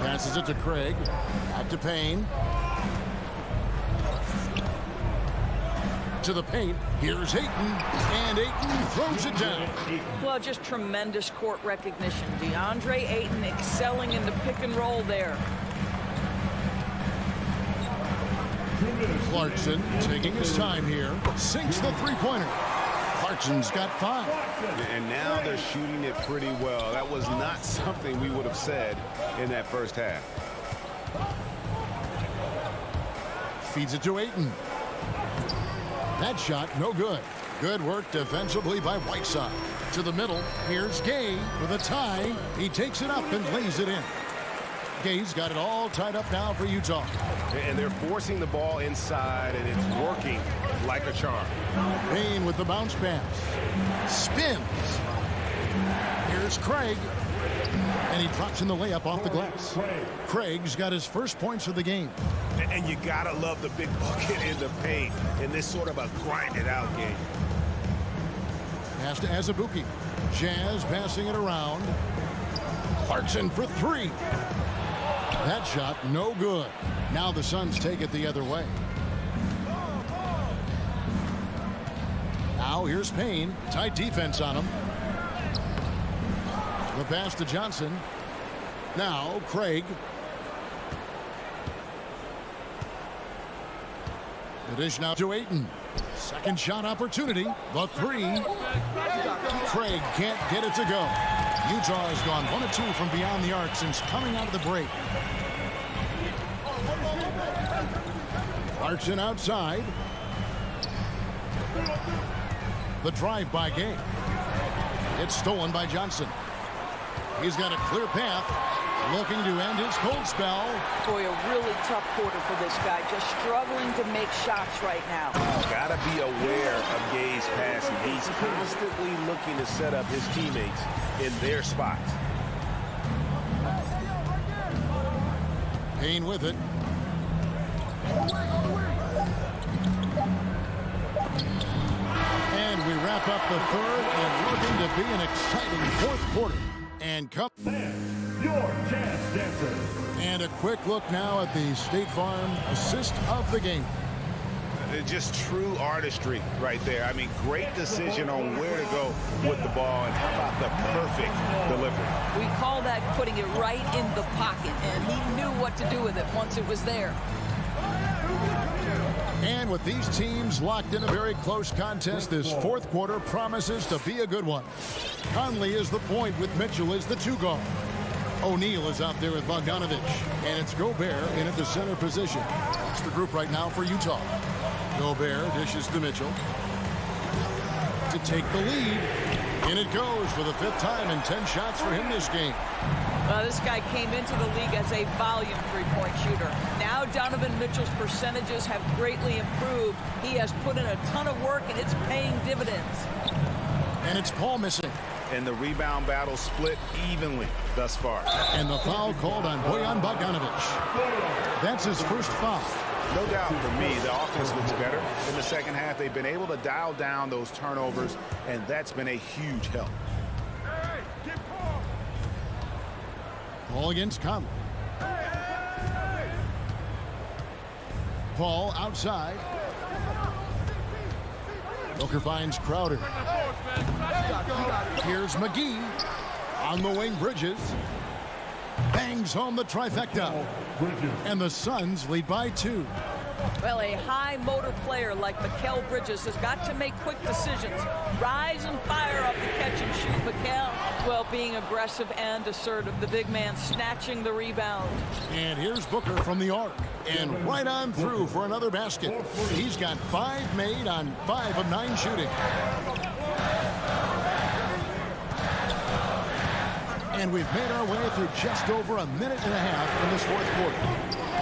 Passes it to Craig. Back to Payne. To the paint. Here's Ayton. And Ayton throws it down. Well, just tremendous court recognition. Deandre Ayton excelling in the pick and roll there. Clarkson taking his time here. Sinks the three-pointer. Clarkson's got 5. And now they're shooting it pretty well. That was not something we would have said in that first half. Feeds it to Ayton. That shot, no good. Good work defensively by Whiteside. To the middle, here's Gay with a tie. He takes it up and lays it in. Gay's got it all tied up now for Utah. And they're forcing the ball inside, and it's working like a charm. Payne with the bounce pass. Spins. Here's Craig. And he drops in the layup off the glass. Craig's got his first points of the game. And you gotta love the big bucket in the paint in this sort of a grind-it-out game. Pass to Azubuike. Jazz passing it around. Clarkson for 3. That shot, no good. Now the Suns take it the other way. Now here's Payne. Tight defense on him. The pass to Johnson. Now Craig. The dish now to Ayton. Second shot opportunity. The 3. Craig can't get it to go. Utah has gone 1 of 2 from beyond the arc since coming out of the break. Clarkson outside. The drive by Gay. It's stolen by Johnson. He's got a clear path. Looking to end his cold spell. Boy, a really tough quarter for this guy. Just struggling to make shots right now. Gotta be aware of Gay's passing. He's constantly looking to set up his teammates in their spots. Payne with it. And we wrap up the third and looking to be an exciting fourth quarter. And come. Your Jazz Dancer. And a quick look now at the State Farm assist of the game. Just true artistry right there. I mean, great decision on where to go with the ball, and how about the perfect delivery. We call that putting it right in the pocket, and he knew what to do with it once it was there. And with these teams locked in a very close contest, this fourth quarter promises to be a good one. Conley is the point with Mitchell as the 2 guard. O'Neal is out there with Bogdanovich, and it's Gobert in at the center position. It's the group right now for Utah. Gobert dishes to Mitchell to take the lead. In it goes for the 5th time, and 10 shots for him this game. This guy came into the league as a volume three-point shooter. Now Donovan Mitchell's percentages have greatly improved. He has put in a ton of work, and it's paying dividends. And it's Paul missing. And the rebound battle split evenly thus far. And the foul called on Bojan Bogdanovich. That's his first foul. No doubt for me, the offense looks better in the second half. They've been able to dial down those turnovers, and that's been a huge help. Paul against Conley. Paul outside. Booker finds Crowder. Here's McGee. On the wing, Bridges. Bangs home the trifecta. And the Suns lead by 2. Well, a high motor player like Mikal Bridges has got to make quick decisions. Rise and fire off the catch and shoot. Mikal, well, being aggressive and assertive. The big man snatching the rebound. And here's Booker from the arc. And right on through for another basket. He's got 5 made on 5 of 9 shooting. And we've made our way through just over a minute and a half in this fourth quarter.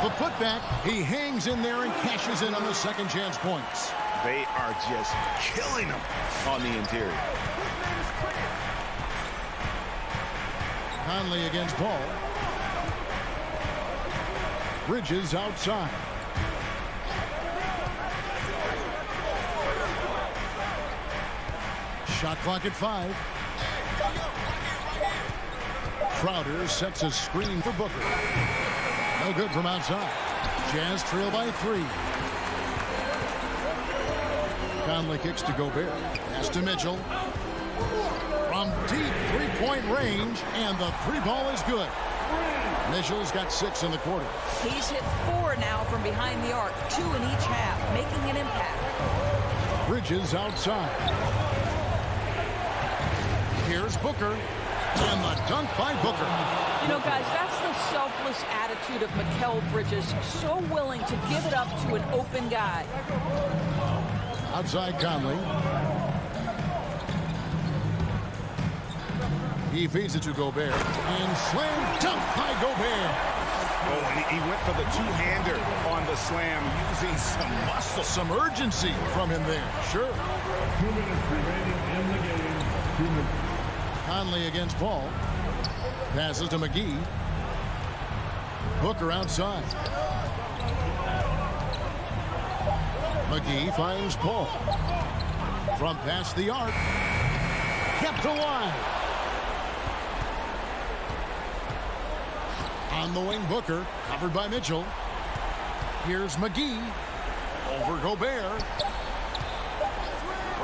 The putback, he hangs in there and cashes in on the second chance points. They are just killing them on the interior. Conley against Paul. Bridges outside. Shot clock at 5. Crowder sets a screen for Booker. No good from outside. Jazz trail by 3. Conley kicks to Gobert. Pass to Mitchell. From deep three-point range, and the 3 ball is good. Mitchell's got 6 in the quarter. He's hit 4 now from behind the arc, 2 in each half, making an impact. Bridges outside. Here's Booker, and the dunk by Booker. You know, guys, that's the selfless attitude of Mikal Bridges, so willing to give it up to an open guy. Outside Conley. He feeds it to Gobert, and slam dunk by Gobert. Oh, and he went for the two-hander on the slam, using some muscle. Some urgency from him there, sure. 2 minutes remaining in the game. 2 minutes. Conley against Paul. Passes to McGee. Booker outside. McGee finds Paul. From past the arc. Kept alive. On the wing, Booker. Covered by Mitchell. Here's McGee. Over Gobert.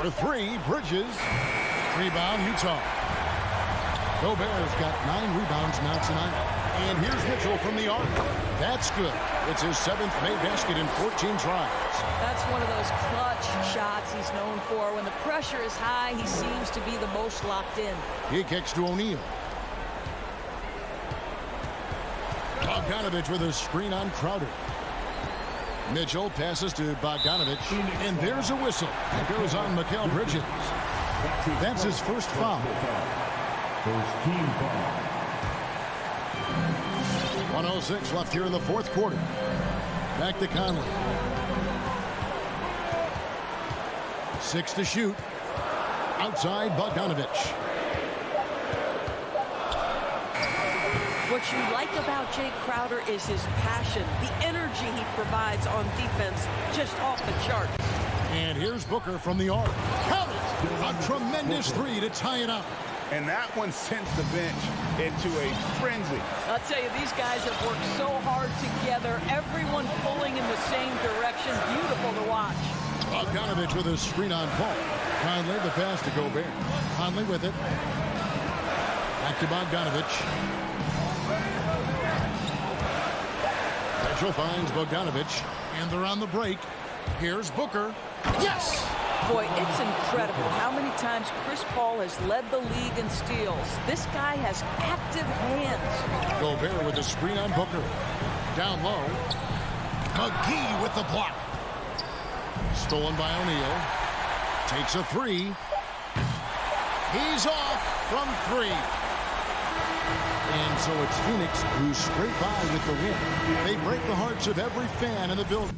For 3, Bridges. Rebound, Utah. Gobert's got 9 rebounds now tonight. And here's Mitchell from the arc. That's good. It's his 7th made basket in 14 tries. That's one of those clutch shots he's known for. When the pressure is high, he seems to be the most locked in. He kicks to O'Neal. Bogdanovich with a screen on Crowder. Mitchell passes to Bogdanovich, and there's a whistle. It goes on Mikal Bridges. That's his first foul. First team foul. 1:06 left here in the 4th quarter. Back to Conley. 6 to shoot. Outside Bogdanovich. What you like about Jay Crowder is his passion, the energy he provides on defense, just off the charts. And here's Booker from the arc. Count it! A tremendous 3 to tie it up. And that one sends the bench into a frenzy. I'll tell you, these guys have worked so hard together, everyone pulling in the same direction. Beautiful to watch. Bogdanovich with a screen on Paul. Conley the pass to Gobert. Conley with it. Back to Bogdanovich. Mitchell finds Bogdanovich, and they're on the break. Here's Booker. Yes! Boy, it's incredible how many times Chris Paul has led the league in steals. This guy has active hands. Gobert with a screen on Booker. Down low. McGee with the block. Stolen by O'Neal. Takes a 3. He's off from 3. And so it's Phoenix who scrape by with the win. They break the hearts of every fan in the building.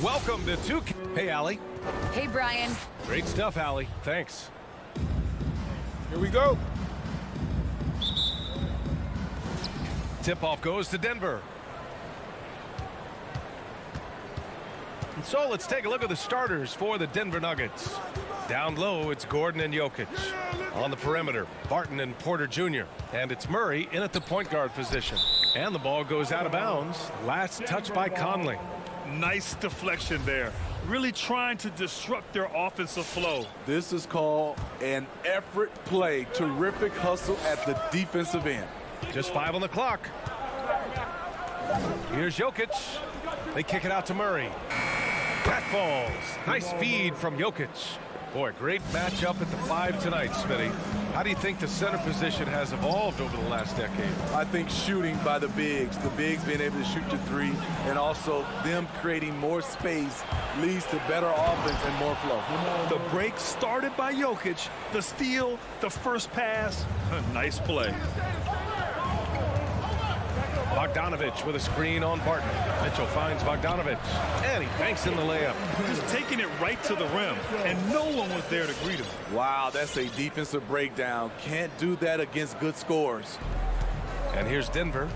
Welcome to 2K. Hey, Allie. Hey, Brian. Great stuff, Allie. Thanks. Here we go. Tip-off goes to Denver. And so let's take a look at the starters for the Denver Nuggets. Down low, it's Gordon and Jokic. On the perimeter, Barton and Porter Jr. And it's Murray in at the point guard position. And the ball goes out of bounds. Last touch by Conley. Nice deflection there. Really trying to disrupt their offensive flow. This is called an effort play. Terrific hustle at the defensive end. Just 5 on the clock. Here's Jokic. They kick it out to Murray. That falls. Nice feed from Jokic. Boy, great matchup at the 5 tonight, Smitty. How do you think the center position has evolved over the last decade? I think shooting by the bigs being able to shoot the 3, and also them creating more space leads to better offense and more flow. The break started by Jokic. The steal, the first pass. A nice play. Bogdanovich with a screen on Barton. Mitchell finds Bogdanovich, and he banks in the layup. Just taking it right to the rim, and no one was there to greet him. Wow, that's a defensive breakdown. Can't do that against good scores. And here's Denver.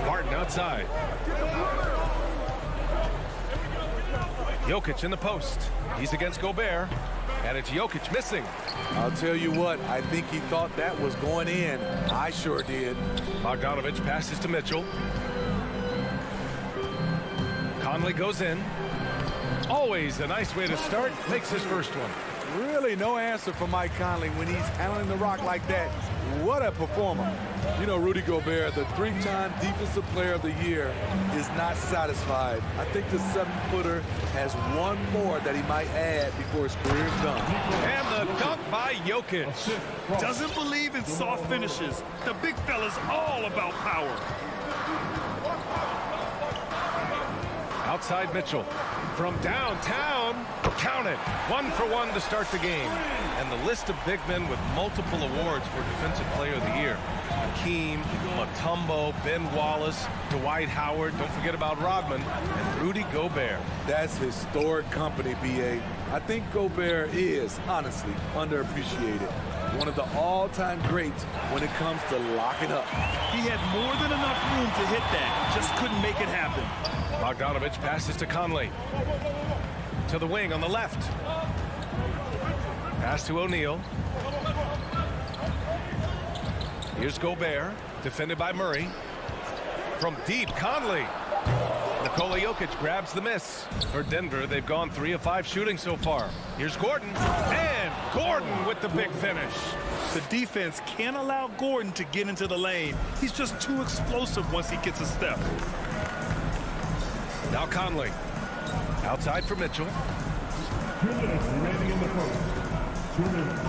Barton outside. Jokic in the post. He's against Gobert. And it's Jokic missing. I'll tell you what, I think he thought that was going in. I sure did. Bogdanovich passes to Mitchell. Conley goes in. Always a nice way to start. Makes his first one. Really no answer for Mike Conley when he's handling the rock like that. What a performer. You know, Rudy Gobert, the 3-time Defensive Player of the Year, is not satisfied. I think the 7-footer has one more that he might add before his career is done. And the dunk by Jokic. Doesn't believe in soft finishes. The big fella's all about power. Outside Mitchell. From downtown, count it. 1 for 1 to start the game. And the list of big men with multiple awards for Defensive Player of the Year. Hakeem, Mutombo, Ben Wallace, Dwight Howard, don't forget about Rodman, and Rudy Gobert. That's historic company, B.A. I think Gobert is, honestly, underappreciated. One of the all-time greats when it comes to locking up. He had more than enough room to hit that. Just couldn't make it happen. Bogdanovich passes to Conley. To the wing on the left. Pass to O'Neal. Here's Gobert, defended by Murray. From deep, Conley. Nikola Jokic grabs the miss. For Denver, they've gone 3 of 5 shooting so far. Here's Gordon. And Gordon with the big finish. The defense can't allow Gordon to get into the lane. He's just too explosive once he gets a step. Now Conley. Outside for Mitchell. 2 minutes remaining in the first. 2 minutes.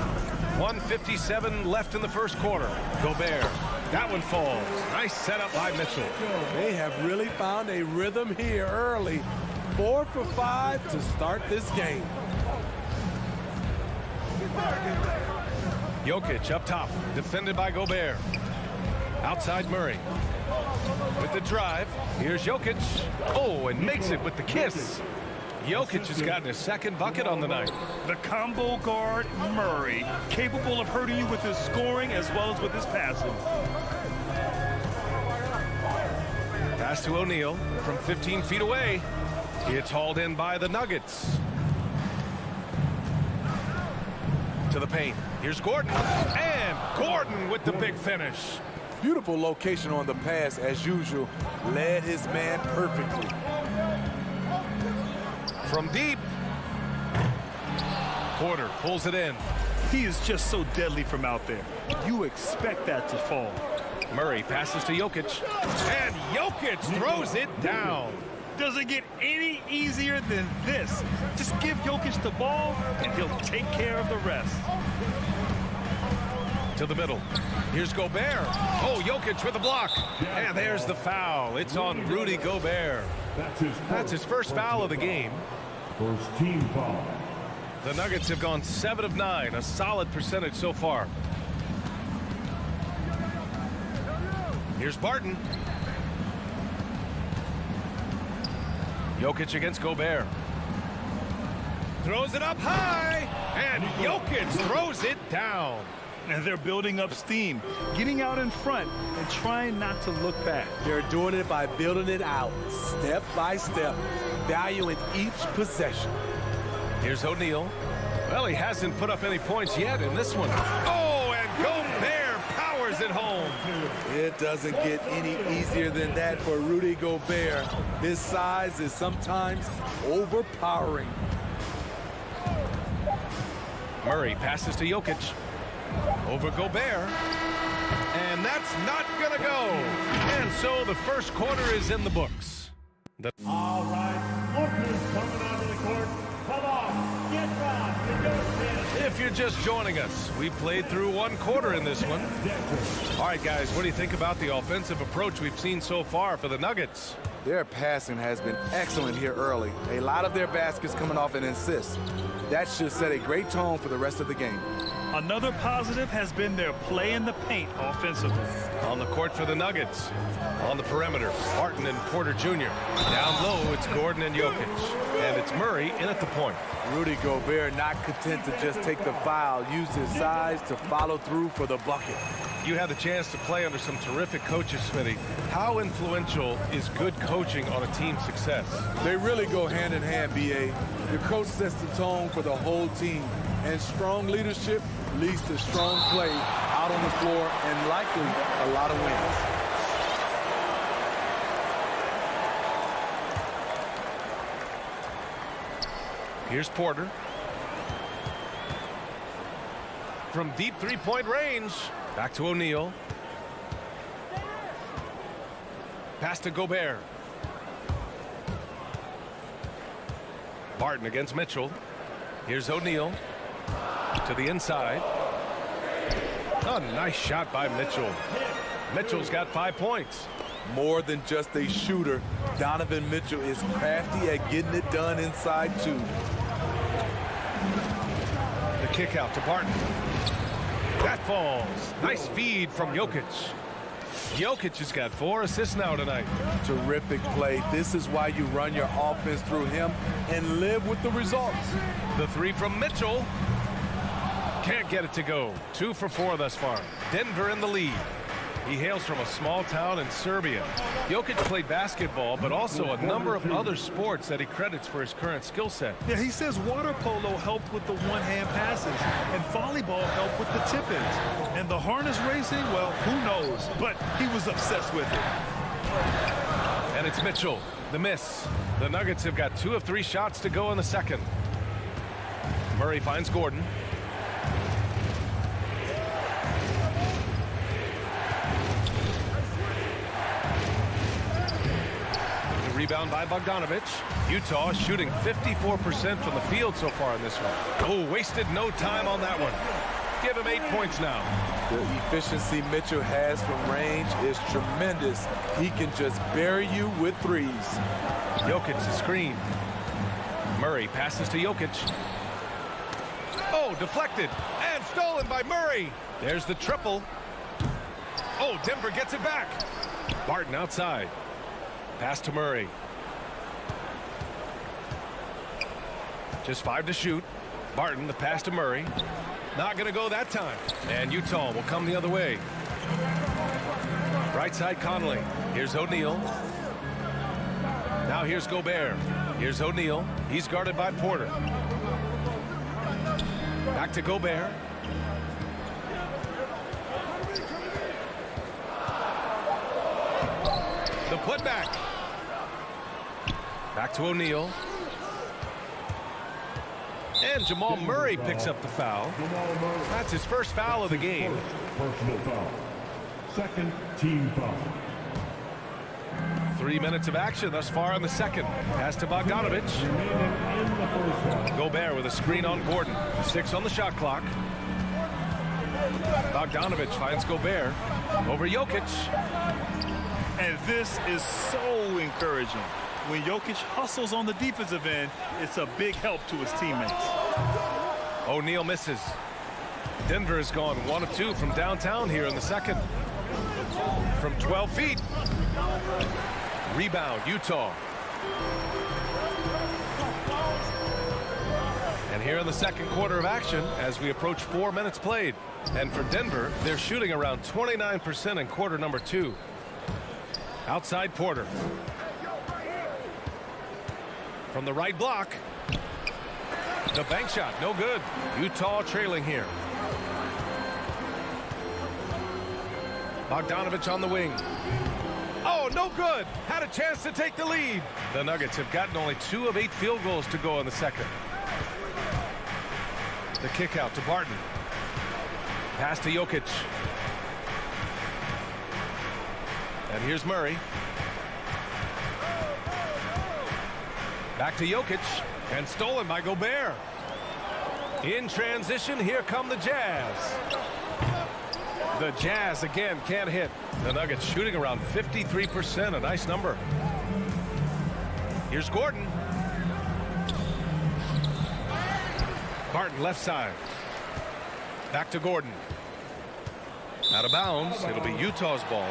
1:57 left in the first quarter. Gobert. That one falls. Nice setup by Mitchell. They have really found a rhythm here early. 4 for 5 to start this game. Jokic up top, defended by Gobert. Outside Murray. With the drive, here's Jokic. Oh, and makes it with the kiss. Jokic has gotten his second bucket on the night. The combo guard, Murray, capable of hurting you with his scoring as well as with his passing. Pass to O'Neal from 15 feet away. It's hauled in by the Nuggets. To the paint. Here's Gordon. And Gordon with the big finish. Beautiful location on the pass as usual. Led his man perfectly. From deep. Porter pulls it in. He is just so deadly from out there. You expect that to fall. Murray passes to Jokic. And Jokic throws it down. Does it get any easier than this? Just give Jokic the ball, and he'll take care of the rest. To the middle. Here's Gobert. Oh, Jokic with a block. And there's the foul. It's on Rudy Gobert. That's his first foul of the game. First team foul. The Nuggets have gone 7 of 9, a solid percentage so far. Here's Barton. Jokic against Gobert. Throws it up high, and Jokic throws it down. And they're building up steam, getting out in front and trying not to look back. They're doing it by building it out, step by step, valuing each possession. Here's O'Neal. Well, he hasn't put up any points yet in this one. Oh, and Gobert powers it home. It doesn't get any easier than that for Rudy Gobert. His size is sometimes overpowering. Murray passes to Jokic. Over Gobert. And that's not going to go. And so the first quarter is in the books. All right. Workers coming onto the court. Come on. Get down. If you're just joining us, we played through one quarter in this one. All right, guys, what do you think about the offensive approach we've seen so far for the Nuggets? Their passing has been excellent here early. A lot of their baskets coming off an assist. That should set a great tone for the rest of the game. Another positive has been their play in the paint offensively. On the court for the Nuggets. On the perimeter, Barton and Porter Jr. Down low, it's Gordon and Jokic. And it's Murray in at the point. Rudy Gobert not content to just take the foul, used his size to follow through for the bucket. You had the chance to play under some terrific coaches, Finney. How influential is good coaching on a team's success? They really go hand in hand, B.A. The coach sets the tone for the whole team, and strong leadership leads to strong play out on the floor and likely a lot of wins. Here's Porter. From deep three-point range. Back to O'Neal. Pass to Gobert. Barton against Mitchell. Here's O'Neal. To the inside. A nice shot by Mitchell. Mitchell's got 5 points. More than just a shooter, Donovan Mitchell is crafty at getting it done inside too. The kick out to Barton. That falls. Nice feed from Jokic. Jokic has got 4 assists now tonight. Terrific play. This is why you run your offense through him and live with the results. The 3 from Mitchell. Can't get it to go. 2 for 4 thus far. Denver in the lead. He hails from a small town in Serbia. Jokic played basketball, but also a number of other sports that he credits for his current skill set. Yeah, he says water polo helped with the one-hand passes, and volleyball helped with the tip-ins. And the harness racing, well, who knows? But he was obsessed with it. And it's Mitchell. The miss. The Nuggets have got 2 of 3 shots to go in the second. Murray finds Gordon. The rebound by Bogdanovich. Utah shooting 54% from the field so far in this one. Oh, wasted no time on that one. Give him 8 points now. The efficiency Mitchell has from range is tremendous. He can just bury you with threes. Jokic the screen. Murray passes to Jokic. Oh, deflected and stolen by Murray. There's the triple. Oh, Denver gets it back. Barton outside. Pass to Murray. Just 5 to shoot. Barton, the pass to Murray. Not going to go that time. And Utah will come the other way. Right side Conley. Here's O'Neal. Now here's Gobert. Here's O'Neal. He's guarded by Porter. Back to Gobert. The putback. Back to O'Neal. And Jamal Murray picks up the foul. That's his first foul of the game. Personal foul. Second team foul. 3 minutes of action thus far in the second. Pass to Bogdanovich. Gobert with a screen on Gordon. 6 on the shot clock. Bogdanovich finds Gobert over Jokic. And this is so encouraging. When Jokic hustles on the defensive end, it's a big help to his teammates. O'Neal misses. Denver has gone 1 of 2 from downtown here in the second. From 12 feet. Rebound, Utah. And here in the second quarter of action as we approach 4 minutes played. And for Denver, they're shooting around 29% in quarter number 2. Outside Porter. From the right block. The bank shot, no good. Utah trailing here. Bogdanovich on the wing. Oh, no good. Had a chance to take the lead. The Nuggets have gotten only 2 of 8 field goals to go in the second. The kick out to Barton. Pass to Jokic. And here's Murray. Back to Jokic. And stolen by Gobert. In transition, here come the Jazz. The Jazz again can't hit. The Nuggets shooting around 53%, a nice number. Here's Gordon. Barton left side. Back to Gordon. Out of bounds. It'll be Utah's ball.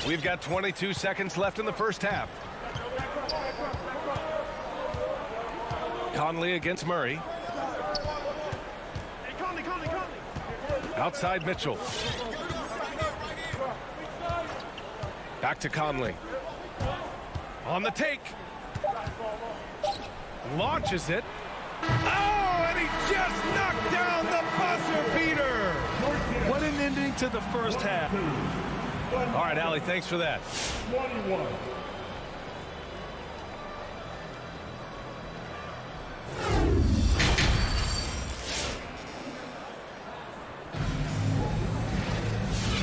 We've got 22 seconds left in the first half. Conley against Murray. Outside Mitchell. Back to Conley. On the take. Launches it. Oh, and he just knocked down the buzzer beater. What an ending to the first half. All right, Allie, thanks for that. 21.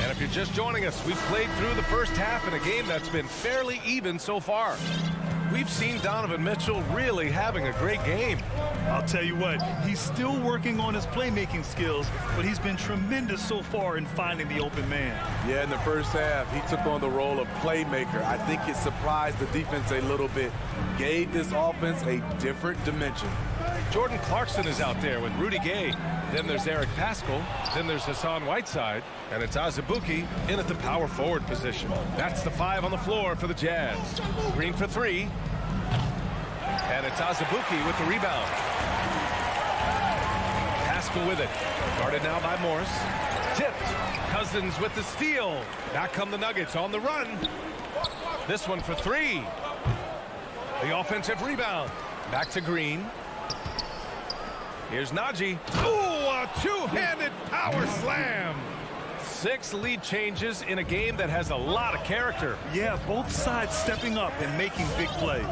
And if you're just joining us, we've played through the first half in a game that's been fairly even so far. We've seen Donovan Mitchell really having a great game. I'll tell you what, he's still working on his playmaking skills, but he's been tremendous so far in finding the open man. Yeah, in the first half, he took on the role of playmaker. I think it surprised the defense a little bit, gave this offense a different dimension. Jordan Clarkson is out there with Rudy Gay. Then there's Eric Paschall. Then there's Hassan Whiteside. And it's Azubuike in at the power forward position. That's the 5 on the floor for the Jazz. Green for 3. And it's Azubuike with the rebound. Paschall with it. Guarded now by Morris. Tipped. Cousins with the steal. Back come the Nuggets on the run. This one for 3. The offensive rebound. Back to Green. Here's Najee. Ooh, a Two-handed power slam. 6 lead changes in a game that has a lot of character. Yeah, both sides stepping up and making big plays.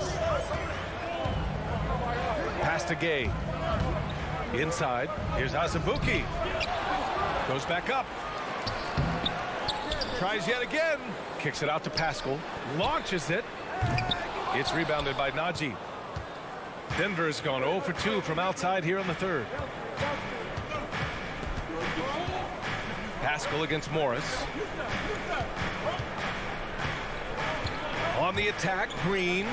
Pass to Gay. Inside. Here's Azubuike. Goes back up. Tries yet again. Kicks it out to Pascal. Launches it. It's rebounded by Najee. Denver's gone 0 for 2 from outside here in the third. Pascal against Morris. On the attack, Green.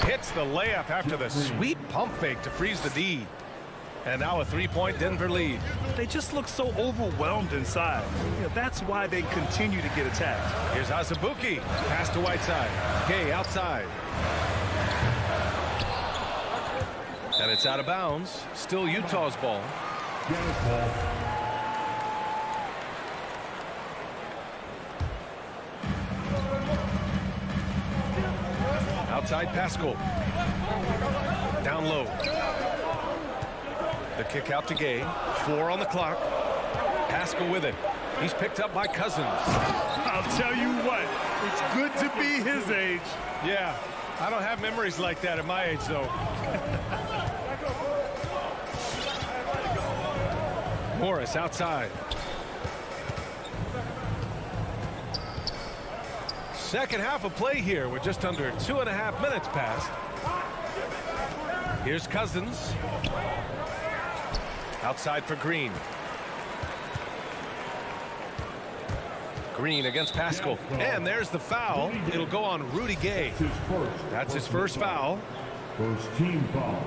Hits the layup after the sweet pump fake to freeze the D. And now a 3-point Denver lead. They just look so overwhelmed inside. That's why they continue to get attacked. Here's Azubuike. Pass to Whiteside. Gay outside. And it's out of bounds. Still Utah's ball. Outside Pascal. Down low. The kick out to Gay. 4 on the clock. Pascal with it. He's picked up by Cousins. I'll tell you what, it's good to be his age. Yeah, I don't have memories like that at my age, though. Morris outside. Second half of play here with just under 2.5 minutes passed. Here's Cousins. Outside for Green. Green against Pascal. And there's the foul. It'll go on Rudy Gay. That's his first foul. First team foul.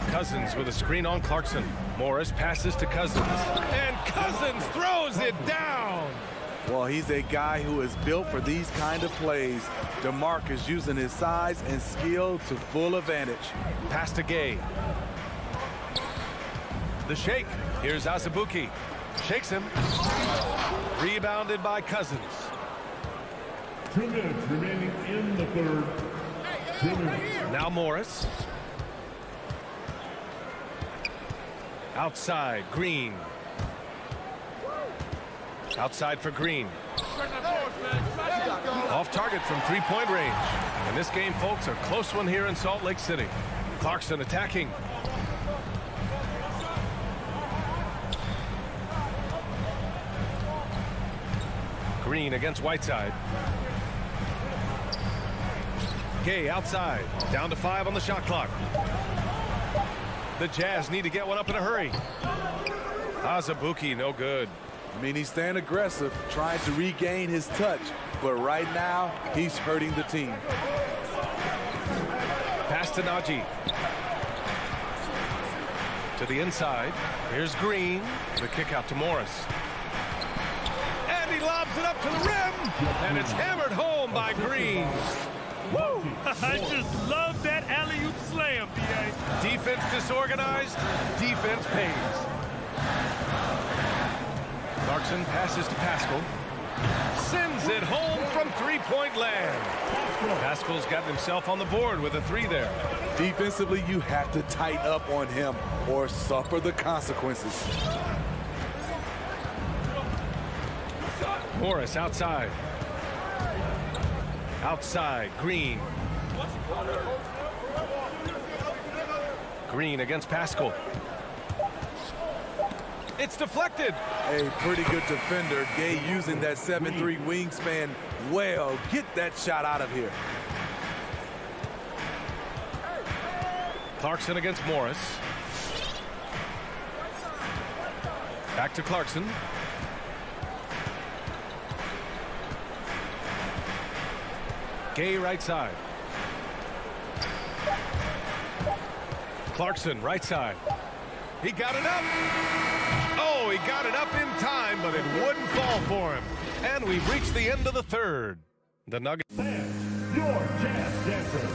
Cousins with a screen on Clarkson. Morris passes to Cousins. And Cousins throws it down. Well, he's a guy who is built for these kind of plays. DeMarcus using his size and skill to full advantage. Pass to Gay. The shake. Here's Azubuike. Shakes him. Rebounded by Cousins. 2 minutes remaining in the third. 2 minutes. Now Morris. Outside, Green. Outside for Green. Off target from 3-point range. And this game, folks, a close one here in Salt Lake City. Clarkson attacking. Green against Whiteside. Gay outside. Down to 5 on the shot clock. The Jazz need to get one up in a hurry. Azubuike, no good. I mean, he's staying aggressive, trying to regain his touch. But right now, he's hurting the team. Pass to Najee. To the inside. Here's Green. The kick out to Morris. And he lobs it up to the rim. And it's hammered home by Green. Woo! I just love that alley-oop slam, B.A. Defense disorganized. Defense pays. Clarkson passes to Pascal. Sends it home from 3-point land. Pascal's got himself on the board with a 3 there. Defensively, you have to tighten up on him or suffer the consequences. Morris outside. Outside, Green. Green against Pascal. It's deflected. A pretty good defender. Gay using that 7'3" wingspan well. Get that shot out of here. Clarkson against Morris. Back to Clarkson. Gay right side. Clarkson right side. He got it up. Oh, he got it up in time, but it wouldn't fall for him. And we've reached the end of the third. The Nuggets. Your Jazz dancers.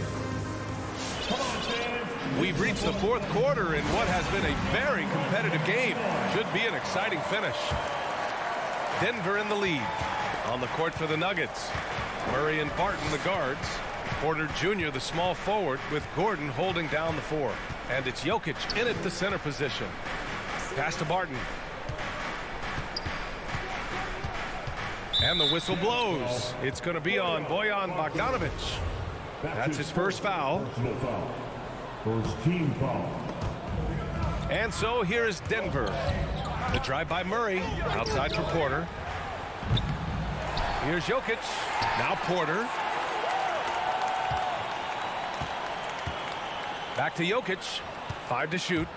Come on, fans. We've reached the fourth quarter in what has been a very competitive game. Should be an exciting finish. Denver in the lead. On the court for the Nuggets. Murray and Barton, the guards. Porter Jr., the small forward, with Gordon holding down the 4. And it's Jokic in at the center position. Pass to Barton. And the whistle blows. It's going to be on Bojan Bogdanovic. That's his first foul. First team foul. And so here is Denver. The drive by Murray. Outside for Porter. Here's Jokic. Now Porter. Back to Jokic. 5 to shoot.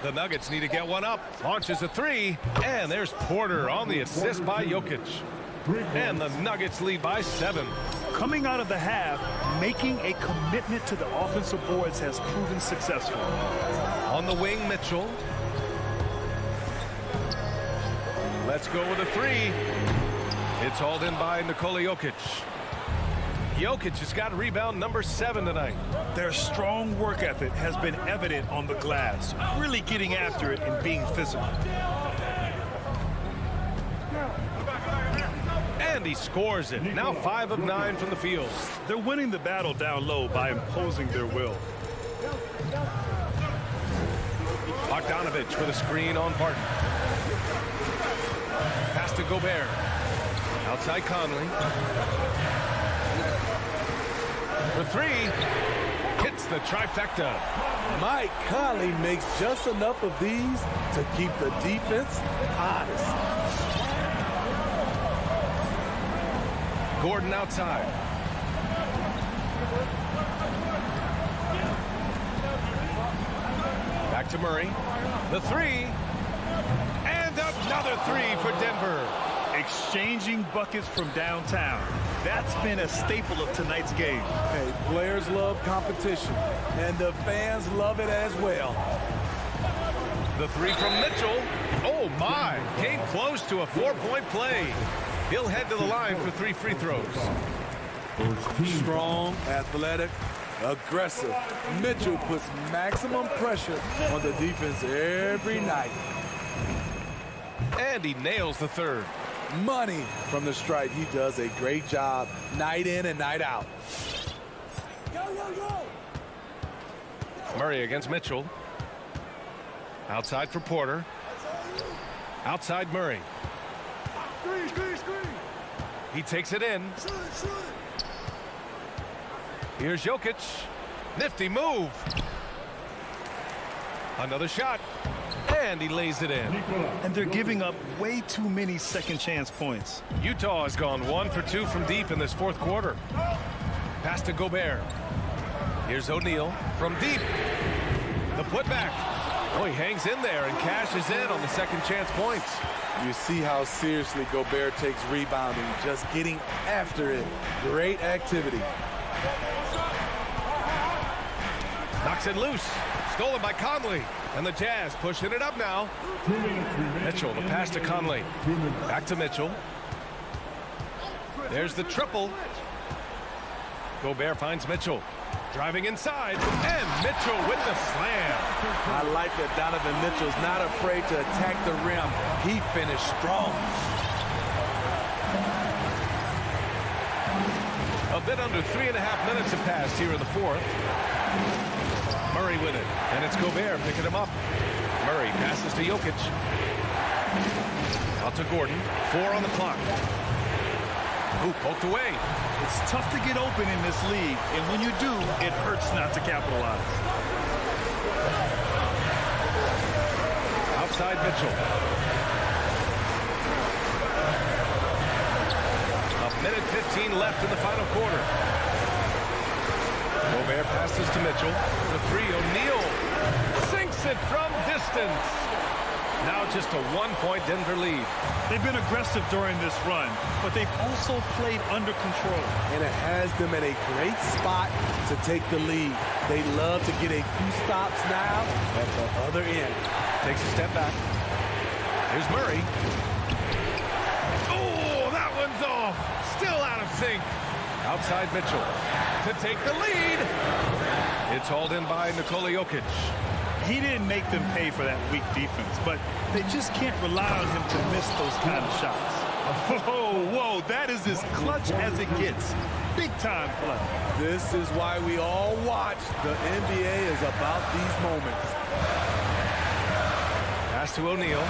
The Nuggets need to get one up. Launches a 3. And there's Porter on the assist by Jokic. And the Nuggets lead by 7. Coming out of the half, making a commitment to the offensive boards has proven successful. On the wing, Mitchell. Let's go with a 3. It's hauled in by Nikola Jokic. Jokic has got rebound number 7 tonight. Their strong work ethic has been evident on the glass, really getting after it and being physical. And he scores it. Now 5 of 9 from the field. They're winning the battle down low by imposing their will. Bogdanovic with a screen on Barton. Pass to Gobert. Outside Conley. For 3. Hits the trifecta. Mike Conley makes just enough of these to keep the defense honest. Gordon outside. Back to Murray. The 3. And another 3 for Denver. Exchanging buckets from downtown. That's been a staple of tonight's game. Hey, players love competition, and the fans love it as well. The 3 from Mitchell. Oh, my. Came close to a 4-point play. He'll head to the line for 3 free throws. Strong, athletic, aggressive. Mitchell puts maximum pressure on the defense every night. And he nails the 3rd. Money from the stripe. He does a great job night in and night out. Murray against Mitchell. Outside for Porter. Outside Murray. He takes it in. Here's Jokic. Nifty move. Another shot. And he lays it in. And they're giving up way too many second chance points. Utah has gone 1 for 2 from deep in this 4th quarter. Pass to Gobert. Here's O'Neal from deep. The putback. Oh, he hangs in there and cashes in on the second chance points. You see how seriously Gobert takes rebounding, just getting after it. Great activity. Knocks it loose. Stolen by Conley. And the Jazz pushing it up now. Mitchell, the pass to Conley. Back to Mitchell. There's the triple. Gobert finds Mitchell. Driving inside. And Mitchell with the slam. I like that Donovan Mitchell's not afraid to attack the rim. He finished strong. A bit under 3.5 minutes have passed here in the 4th. Murray with it, and it's Gobert picking him up. Murray passes to Jokic. Out to Gordon. 4 on the clock. Ooh, poked away. It's tough to get open in this league, and when you do, it hurts not to capitalize. Outside Mitchell. A minute 15 left in the final quarter. Gobert passes to Mitchell. The 3, O'Neal sinks it from distance. Now just a 1-point Denver lead. They've been aggressive during this run, but they've also played under control. And it has them in a great spot to take the lead. They love to get a few stops now at the other end. Takes a step back. Here's Murray. Oh, that one's off. Still out of sync. Outside Mitchell to take the lead. It's hauled in by Nikola Jokic. He didn't make them pay for that weak defense, but they just can't rely on him to miss those kind of shots. Oh, whoa, that is as clutch as it gets. Big time play. This is why we all watch. The NBA is about these moments. Pass to O'Neal.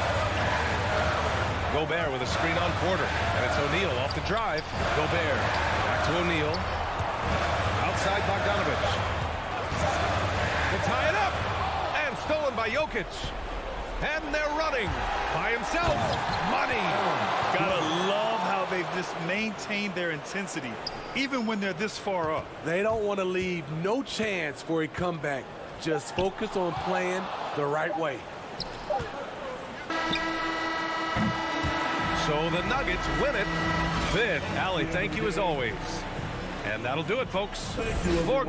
Gobert with a screen on Porter. And it's O'Neal off the drive. Gobert back to O'Neal. Outside Bogdanovich. To tie it up. And stolen by Jokic. And they're running by himself. Money. Gotta love how they've just maintained their intensity, even when they're this far up. They don't want to leave no chance for a comeback. Just focus on playing the right way. So the Nuggets win it. Finn, Allie, thank you as always. And that'll do it, folks. For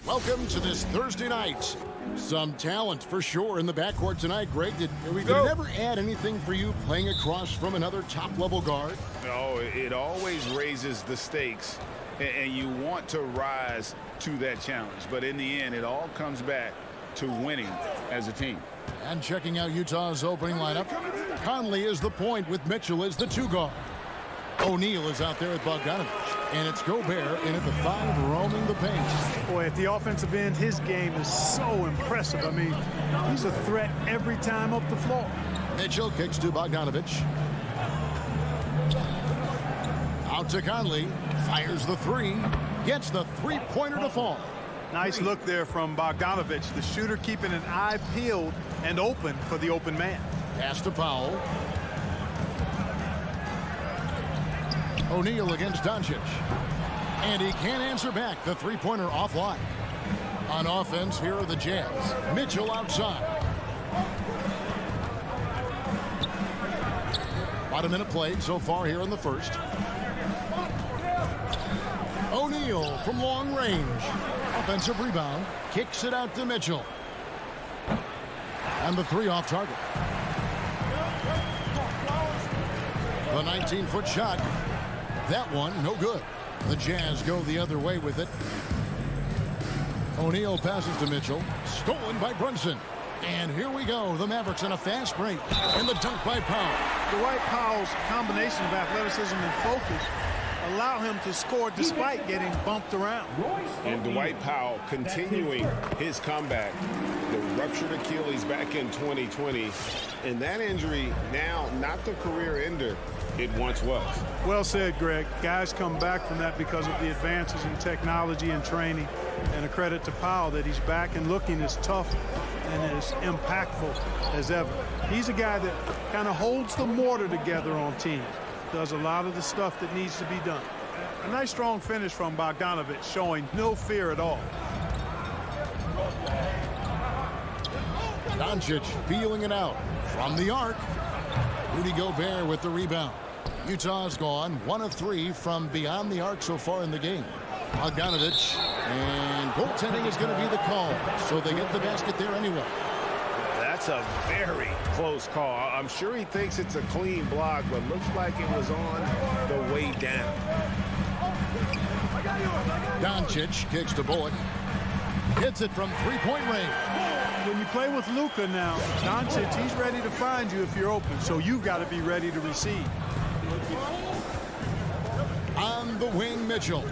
Welcome to this Thursday night. Some talent for sure in the backcourt tonight, Greg. Did it ever add anything for you playing across from another top-level guard? No, it always raises the stakes, and you want to rise to that challenge. But in the end, it all comes back to winning as a team. And checking out Utah's opening lineup, Conley is the point with Mitchell as the 2 guard. O'Neal is out there at Bogdanovich, and it's Gobert in at the 5 roaming the paint. Boy, at the offensive end, his game is so impressive. I mean, he's a threat every time up the floor. Mitchell kicks to Bogdanovich. Out to Conley, fires the 3, gets the 3-pointer to fall. Nice look there from Bogdanovich, the shooter keeping an eye peeled and open for the open man. Pass to Powell. O'Neal against Doncic. And he can't answer back. The 3-pointer offline. On offense, here are the Jazz. Mitchell outside. About a minute played so far here in the first. O'Neal from long range. Offensive rebound. Kicks it out to Mitchell. And the 3 off target. The 19-foot shot. That one, no good. The Jazz go the other way with it. O'Neal passes to Mitchell. Stolen by Brunson. And here we go. The Mavericks on a fast break. And the dunk by Powell. Dwight Powell's combination of athleticism and focus allow him to score despite getting bumped around. And Dwight Powell continuing his comeback. The ruptured Achilles back in 2020. And that injury now not the career ender it once was. Well said, Greg. Guys come back from that because of the advances in technology and training. And a credit to Powell that he's back and looking as tough and as impactful as ever. He's a guy that kind of holds the mortar together on teams. Does a lot of the stuff that needs to be done. A nice strong finish from Bogdanovich, showing no fear at all. Doncic feeling it out from the arc. Rudy Gobert with the rebound. Utah's gone 1 of 3 from beyond the arc so far in the game. Bogdanovich, and goaltending is going to be the call, so they get the basket there anyway. That's a very close call. I'm sure he thinks it's a clean block, but looks like it was on the way down. Doncic kicks to Bullock. Hits it from 3-point range. When you play with Luka now, Doncic, he's ready to find you if you're open, so you've got to be ready to receive. On the wing, Mitchell.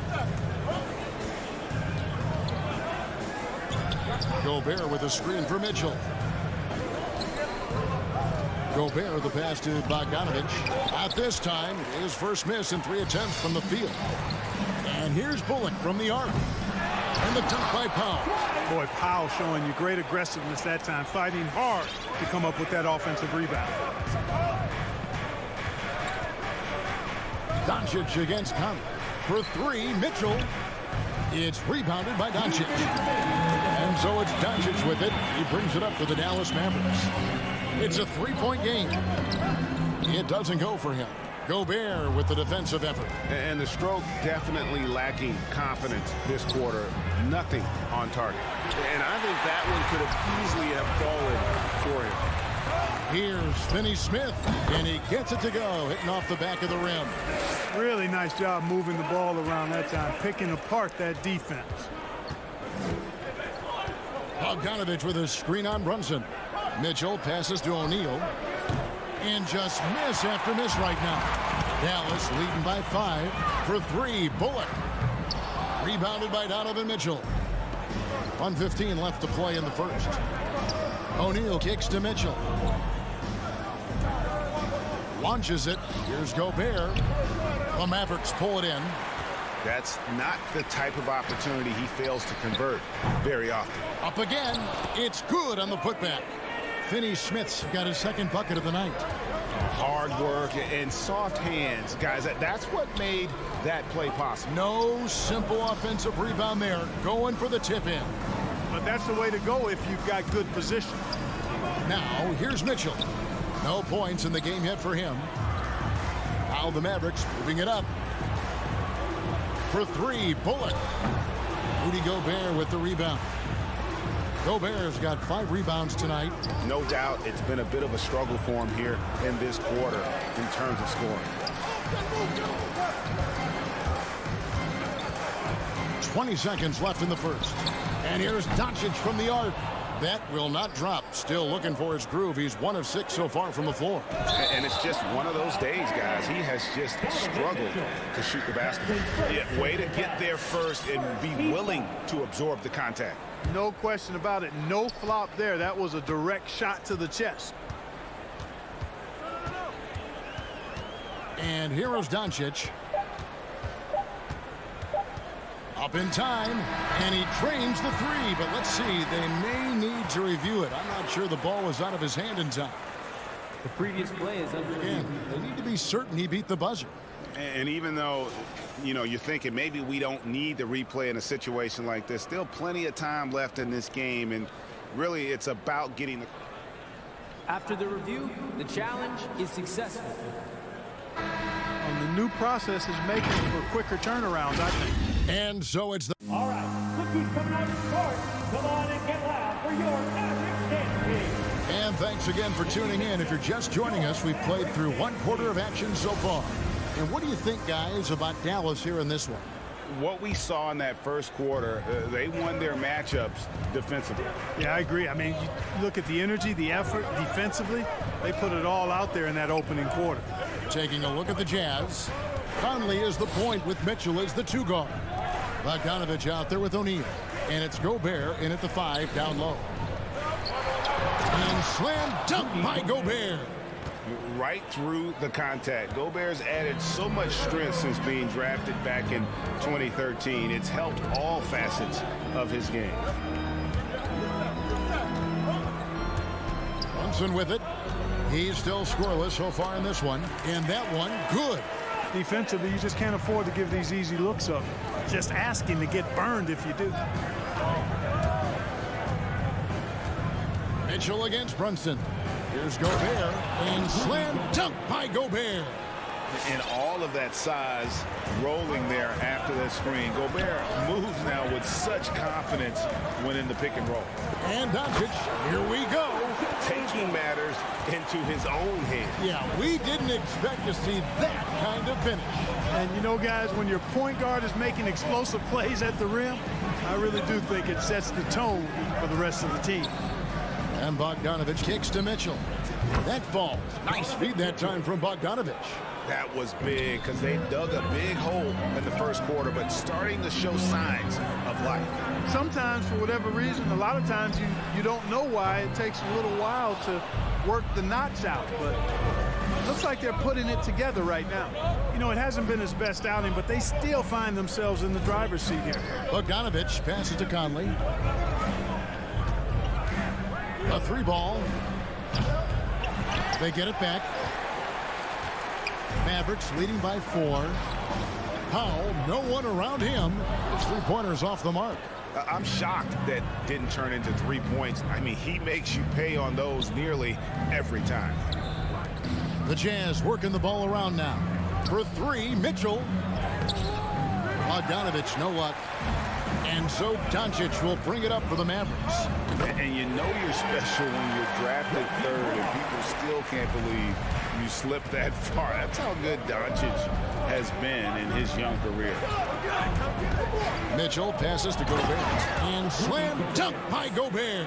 Gobert with a screen for Mitchell. Gobert the pass to Bogdanovich. At this time, his first miss in 3 attempts from the field. And here's Bullock from the arc. And the dunk by Powell. Boy, Powell showing you great aggressiveness that time, fighting hard to come up with that offensive rebound. Doncic against Conley. For 3, Mitchell. It's rebounded by Doncic. And so it's Doncic with it. He brings it up for the Dallas Mavericks. It's a 3-point game. It doesn't go for him. Gobert with the defensive effort. And the stroke definitely lacking confidence this quarter. Nothing on target. And I think that one could have easily have fallen for him. Here's Finney Smith, and he gets it to go, hitting off the back of the rim. Really nice job moving the ball around that time, picking apart that defense. Bogdanovich with a screen on Brunson. Mitchell passes to O'Neal. And just miss after miss right now. Dallas leading by 5 for 3. Bullock. Rebounded by Donovan Mitchell. 1:15 left to play in the first. O'Neal kicks to Mitchell. Launches it. Here's Gobert. The Mavericks pull it in. That's not the type of opportunity he fails to convert very often. Up again. It's good on the putback. Finney Smith's got his second bucket of the night. Hard work and soft hands, guys. That's what made that play possible. No simple offensive rebound there. Going for the tip in. But that's the way to go if you've got good position. Now, here's Mitchell. No points in the game yet for him. Now the Mavericks moving it up. For 3, Bullock. Rudy Gobert with the rebound. Gobert's got 5 rebounds tonight. No doubt it's been a bit of a struggle for him here in this quarter in terms of scoring. 20 seconds left in the first. And here's Doncic from the arc. That will not drop. Still looking for his groove. He's 1 of 6 so far from the floor. And it's just one of those days, guys. He has just struggled to shoot the basketball. Yeah, way to get there first and be willing to absorb the contact. No question about it. No flop there. That was a direct shot to the chest. And here's Doncic. Up in time, and he trains the 3, but let's see, they may need to review it. I'm not sure the ball was out of his hand in time. The previous play is under review. They need to be certain he beat the buzzer. And even though, you know, you're thinking maybe we don't need the replay in a situation like this, still plenty of time left in this game, and really it's about getting the... After the review, the challenge is successful. And the new process is making for quicker turnarounds, I think. And so it's the... All right, look who's coming out to court. Come on and get loud for your Magic Dance Team. And thanks again for tuning in. If you're just joining us, we've played through 1 quarter of action so far. And what do you think, guys, about Dallas here in this one? What we saw in that first quarter, they won their matchups defensively. Yeah, I agree. I mean, you look at the energy, the effort defensively. They put it all out there in that opening quarter. Taking a look at the Jazz. Conley is the point with Mitchell as the 2 guard. Bogdanovich out there with O'Neal. And it's Gobert in at the 5 down low. And slam dunk by Gobert. Right through the contact. Gobert's added so much strength since being drafted back in 2013. It's helped all facets of his game. Brunson with it. He's still scoreless so far in this one. And that one, good. Defensively, you just can't afford to give these easy looks up. Just asking to get burned if you do. Mitchell against Brunson. Here's Gobert, and slam dunk by Gobert. And all of that size rolling there after that screen. Gobert moves now with such confidence when in the pick and roll. And Doncic, here we go. Taking matters into his own hands. Yeah, we didn't expect to see that kind of finish. And you know, guys, when your point guard is making explosive plays at the rim, I really do think it sets the tone for the rest of the team. And Bogdanovich kicks to Mitchell. That falls. Nice feed that time from Bogdanovich. That was big because they dug a big hole in the first quarter, but starting to show signs of life. Sometimes, for whatever reason, a lot of times you don't know why. It takes a little while to work the knots out, but it looks like they're putting it together right now. You know, it hasn't been his best outing, but they still find themselves in the driver's seat here. Bogdanovich passes to Conley. A 3 ball. They get it back. Mavericks leading by 4. Powell, no one around him. His 3-pointers off the mark. I'm shocked that didn't turn into 3 points. I mean, he makes you pay on those nearly every time. The Jazz working the ball around now. For 3, Mitchell. Bogdanovich, no luck. And so Doncic will bring it up for the Mavericks. And you know you're special when you're drafted 3rd and people still can't believe you slipped that far. That's how good Doncic has been in his young career. Mitchell passes to Gobert. And slam dunk by Gobert.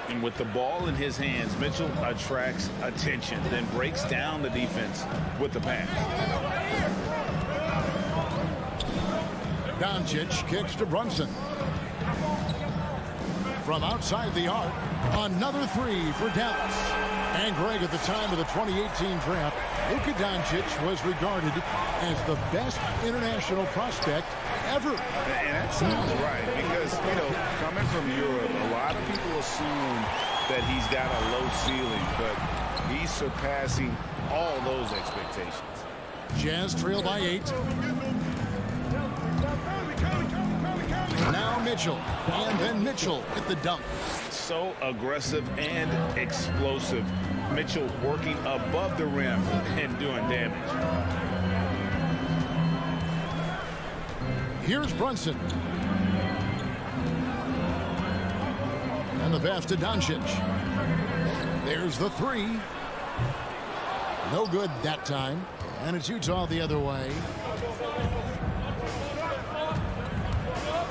And with the ball in his hands, Mitchell attracts attention, then breaks down the defense with the pass. Doncic kicks to Brunson. From outside the arc, another 3 for Dallas. And Greg, at the time of the 2018 draft, Luka Doncic was regarded as the best international prospect ever. And that sounds right, because, you know, coming from Europe, a lot of people assume that he's got a low ceiling, but he's surpassing all those expectations. Jazz trail by 8. Now Mitchell, and then Mitchell at the dunk. So aggressive and explosive. Mitchell working above the rim and doing damage. Here's Brunson. And the pass to Doncic. There's the three. No good that time. And it's Utah the other way.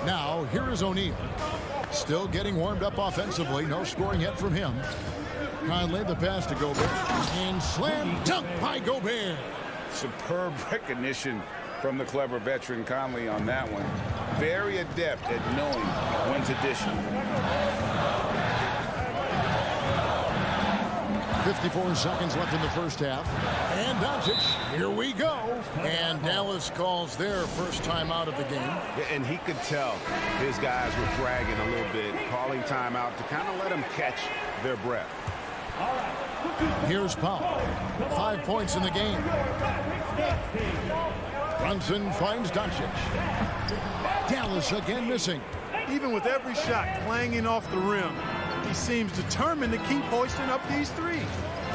Now, here is O'Neal. Still getting warmed up offensively. No scoring yet from him. Conley, the pass to Gobert. And slam dunk by Gobert. Superb recognition from the clever veteran Conley on that one. Very adept at knowing when to dish it. 54 seconds left in the first half. And Doncic, here we go. And Dallas calls their first time out of the game. Yeah, and he could tell his guys were dragging a little bit, calling timeout to kind of let them catch their breath. Here's Powell. 5 points in the game. Brunson finds Doncic. Dallas again missing. Even with every shot clanging off the rim, he seems determined to keep hoisting up these threes.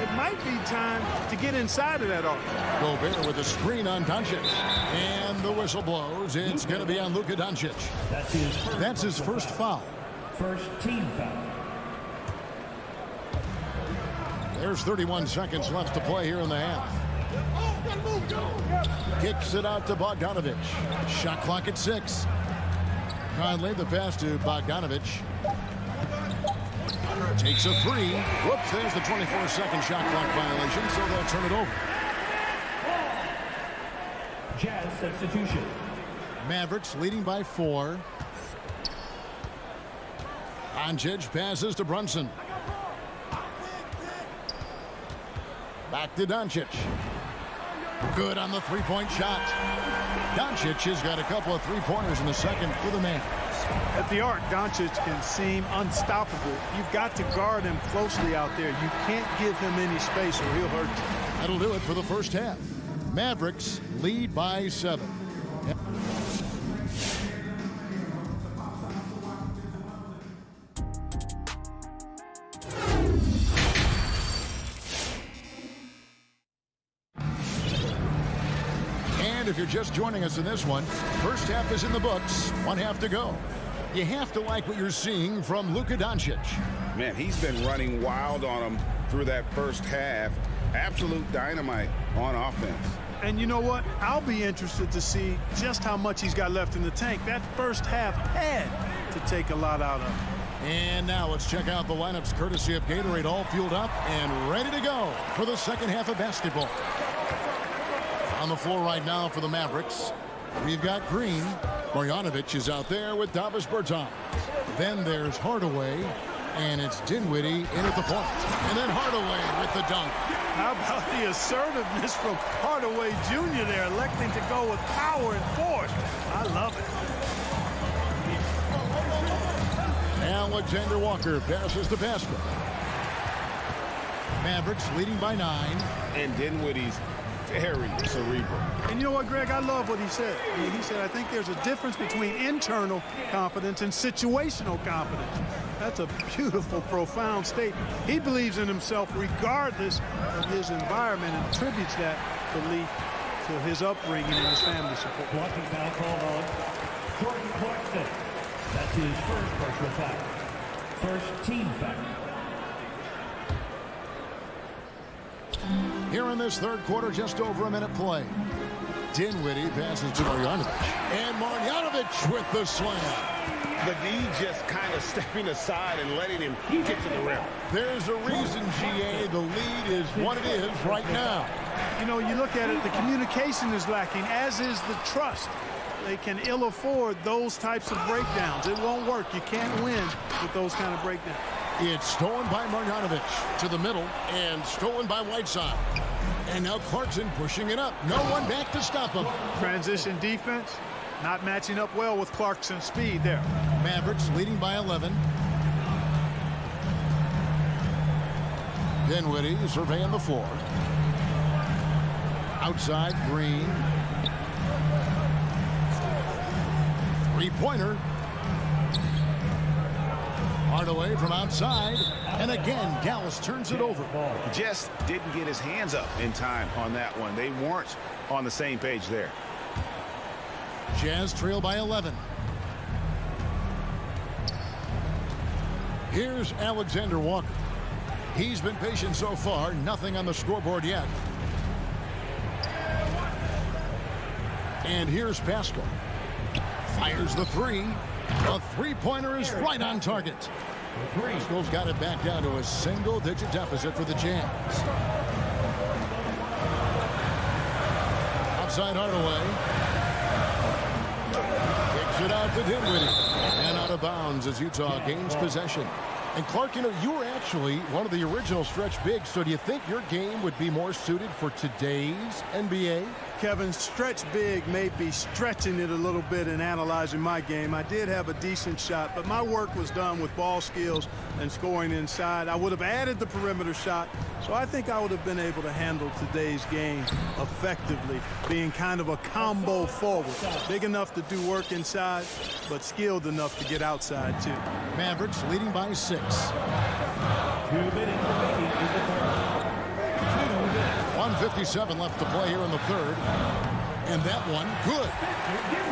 It might be time to get inside of that arc. Gobert with a screen on Doncic. And the whistle blows. It's going to be on Luka Doncic. That's his first foul. First team foul. There's 31 seconds left to play here in the half. Kicks it out to Bogdanovic. Shot clock at 6. Conley, the pass to Bogdanovic. Takes a three. Whoops, there's the 24-second shot clock violation, so they'll turn it over. Jazz substitution. Mavericks leading by 4. Doncic passes to Brunson. Back to Doncic. Good on the three-point shot. Doncic has got a couple of three-pointers in the second for the Mavs. At the arc, Doncic can seem unstoppable. You've got to guard him closely out there. You can't give him any space or he'll hurt you. That'll do it for the first half. Mavericks lead by 7. And if you're just joining us in this one, first half is in the books. 1 half to go. You have to like what you're seeing from Luka Doncic. Man, he's been running wild on them through that first half. Absolute dynamite on offense. And you know what? I'll be interested to see just how much he's got left in the tank. That first half had to take a lot out of him. And now let's check out the lineups courtesy of Gatorade, all fueled up and ready to go for the second half of basketball. On the floor right now for the Mavericks, we've got Green. Marjanovic is out there with Davis Bertans. Then there's Hardaway, and it's Dinwiddie in at the point. And then Hardaway with the dunk. How about the assertiveness from Hardaway Jr. there, electing to go with power and force. I love it. Alexander Walker passes the basket. Mavericks leading by 9. And Dinwiddie's very cerebral. And you know what, Greg? I love what he said. I mean, he said, I think there's a difference between internal confidence and situational confidence. That's a beautiful, profound statement. He believes in himself regardless of his environment and attributes that belief to his upbringing and his family support. Blocking foul called on Jordan Clarkson. That's his first personal foul. First team foul. Here in this third quarter, just over a minute play. Dinwiddie passes to Marjanovic. And Marjanovic with the slam. The D just kind of stepping aside and letting him get to the rim. There's a reason, GA, the lead is what it is right now. You know, you look at it, the communication is lacking, as is the trust. They can ill afford those types of breakdowns. It won't work. You can't win with those kind of breakdowns. It's stolen by Marjanovic to the middle and stolen by Whiteside. And now Clarkson pushing it up. No one back to stop him. Transition defense, not matching up well with Clarkson's speed there. Mavericks leading by 11. Dinwiddie surveying the floor. Outside, Green. Three-pointer. Hardaway from outside. And again, Dallas turns it over. Just didn't get his hands up in time on that one. They weren't on the same page there. Jazz trail by 11. Here's Alexander Walker. He's been patient so far. Nothing on the scoreboard yet. And here's Pascal. Fires the three. The three-pointer is right on target. Pascal's got it back down to a single-digit deficit for the Jazz. Outside Hardaway. Kicks it out to Dinwiddie. And out of bounds as Utah gains possession. And Clark, you know, you were actually one of the original stretch bigs, so do you think your game would be more suited for today's NBA? Kevin, stretch big may be stretching it a little bit in analyzing my game. I did have a decent shot, but my work was done with ball skills and scoring inside. I would have added the perimeter shot, so I think I would have been able to handle today's game effectively, being kind of a combo forward. Big enough to do work inside, but skilled enough to get outside, too. Mavericks leading by 6. 2 minutes remaining in the third. 1:57 left to play here in the third. And that one, good.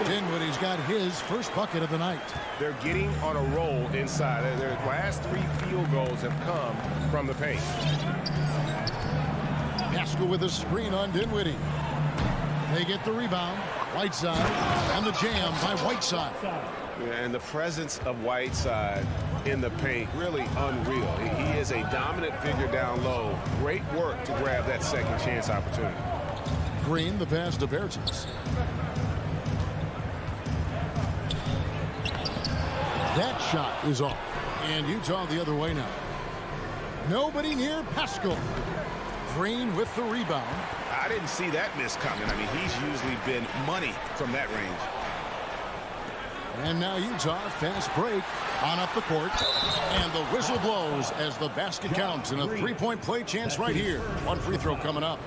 Dinwiddie's got his first bucket of the night. They're getting on a roll inside. Their last 3 field goals have come from the paint. Pascal with a screen on Dinwiddie. They get the rebound. Whiteside and the jam by Whiteside. And the presence of Whiteside in the paint, really unreal. He is a dominant figure down low. Great work to grab that second chance opportunity. Green, the pass to Bertens. That shot is off. And Utah the other way now. Nobody near Pascal. Green with the rebound. I didn't see that miss coming. I mean, he's usually been money from that range. And now Utah, fast break on up the court. And the whistle blows as the basket counts. And a three-point play chance right here. One free throw coming up.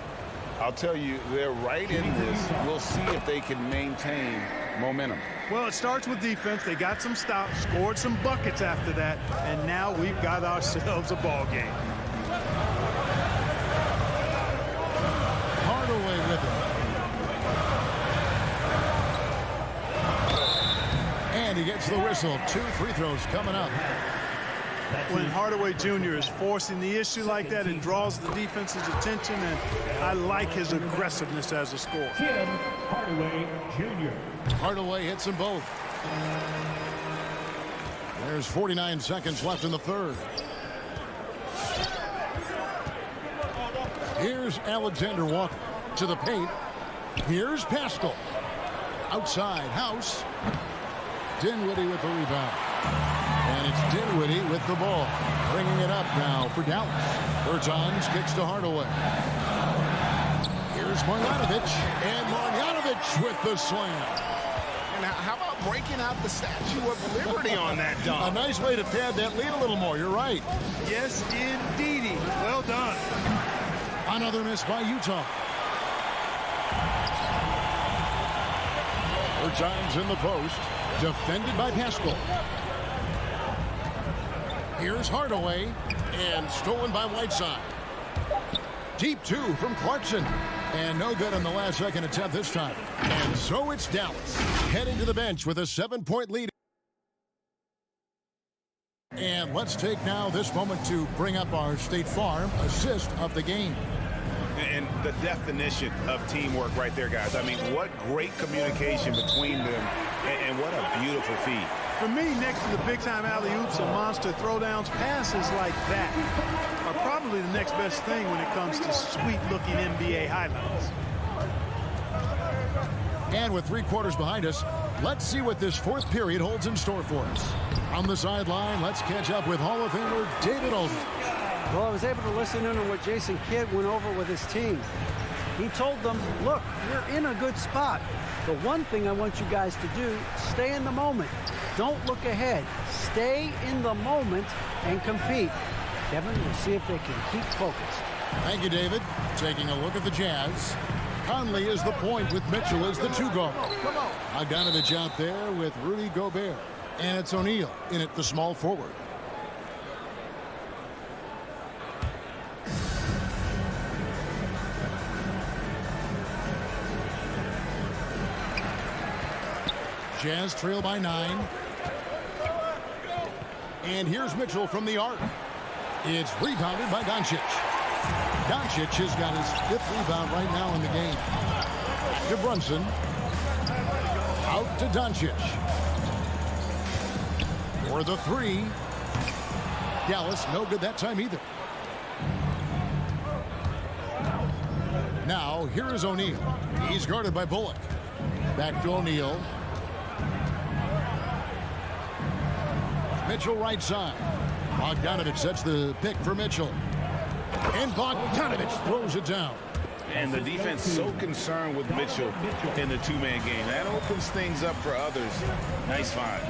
I'll tell you, they're right in this. We'll see if they can maintain momentum. Well, it starts with defense. They got some stops, scored some buckets after that, and now we've got ourselves a ball game. Hardaway with it. And he gets the whistle. 2 free throws coming up. When Hardaway Jr. is forcing the issue like that, it draws the defense's attention, and I like his aggressiveness as a scorer. Tim Hardaway Jr. Hardaway hits them both. There's 49 seconds left in the third. Here's Alexander Walker to the paint. Here's Pascal. Outside, House. Dinwiddie with the rebound. And it's Dinwiddie with the ball. Bringing it up now for Dallas. Bertans kicks to Hardaway. Here's Marjanovic. And Marjanovic with the slam. And how about breaking out the Statue of Liberty on that dunk? A nice way to pad that lead a little more. You're right. Yes, indeedy. Well done. Another miss by Utah. Bertans in the post. Defended by Pascal. Here's Hardaway. And stolen by Whiteside. Deep 2 from Clarkson. And no good on the last second attempt this time. And so it's Dallas heading to the bench with a 7-point lead. And let's take now this moment to bring up our State Farm assist of the game. And the definition of teamwork right there, guys. I mean, what great communication between them, and what a beautiful feed. For me, next to the big-time alley-oops and monster throwdowns, passes like that are probably the next best thing when it comes to sweet-looking NBA highlights. And with 3 quarters behind us, let's see what this fourth period holds in store for us. On the sideline, let's catch up with Hall of Famer David Olden. Well, I was able to listen in on what Jason Kidd went over with his team. He told them, look, you're in a good spot. The one thing I want you guys to do, stay in the moment. Don't look ahead. Stay in the moment and compete. Kevin, we'll see if they can keep focused. Thank you, David. Taking a look at the Jazz. Conley is the point with Mitchell as the 2-guard. Bogdanovich out there with Rudy Gobert. And it's O'Neal in at the small forward. Jazz trail by 9. And here's Mitchell from the arc. It's rebounded by Doncic. Doncic has got his 5th rebound right now in the game. To Brunson. Out to Doncic. For the 3. Dallas, no good that time either. Now, here is O'Neal. He's guarded by Bullock. Back to O'Neal. Mitchell right side. Bogdanovich sets the pick for Mitchell. And Bogdanovich throws it down. And the defense so concerned with Mitchell in the two-man game. That opens things up for others. Nice find.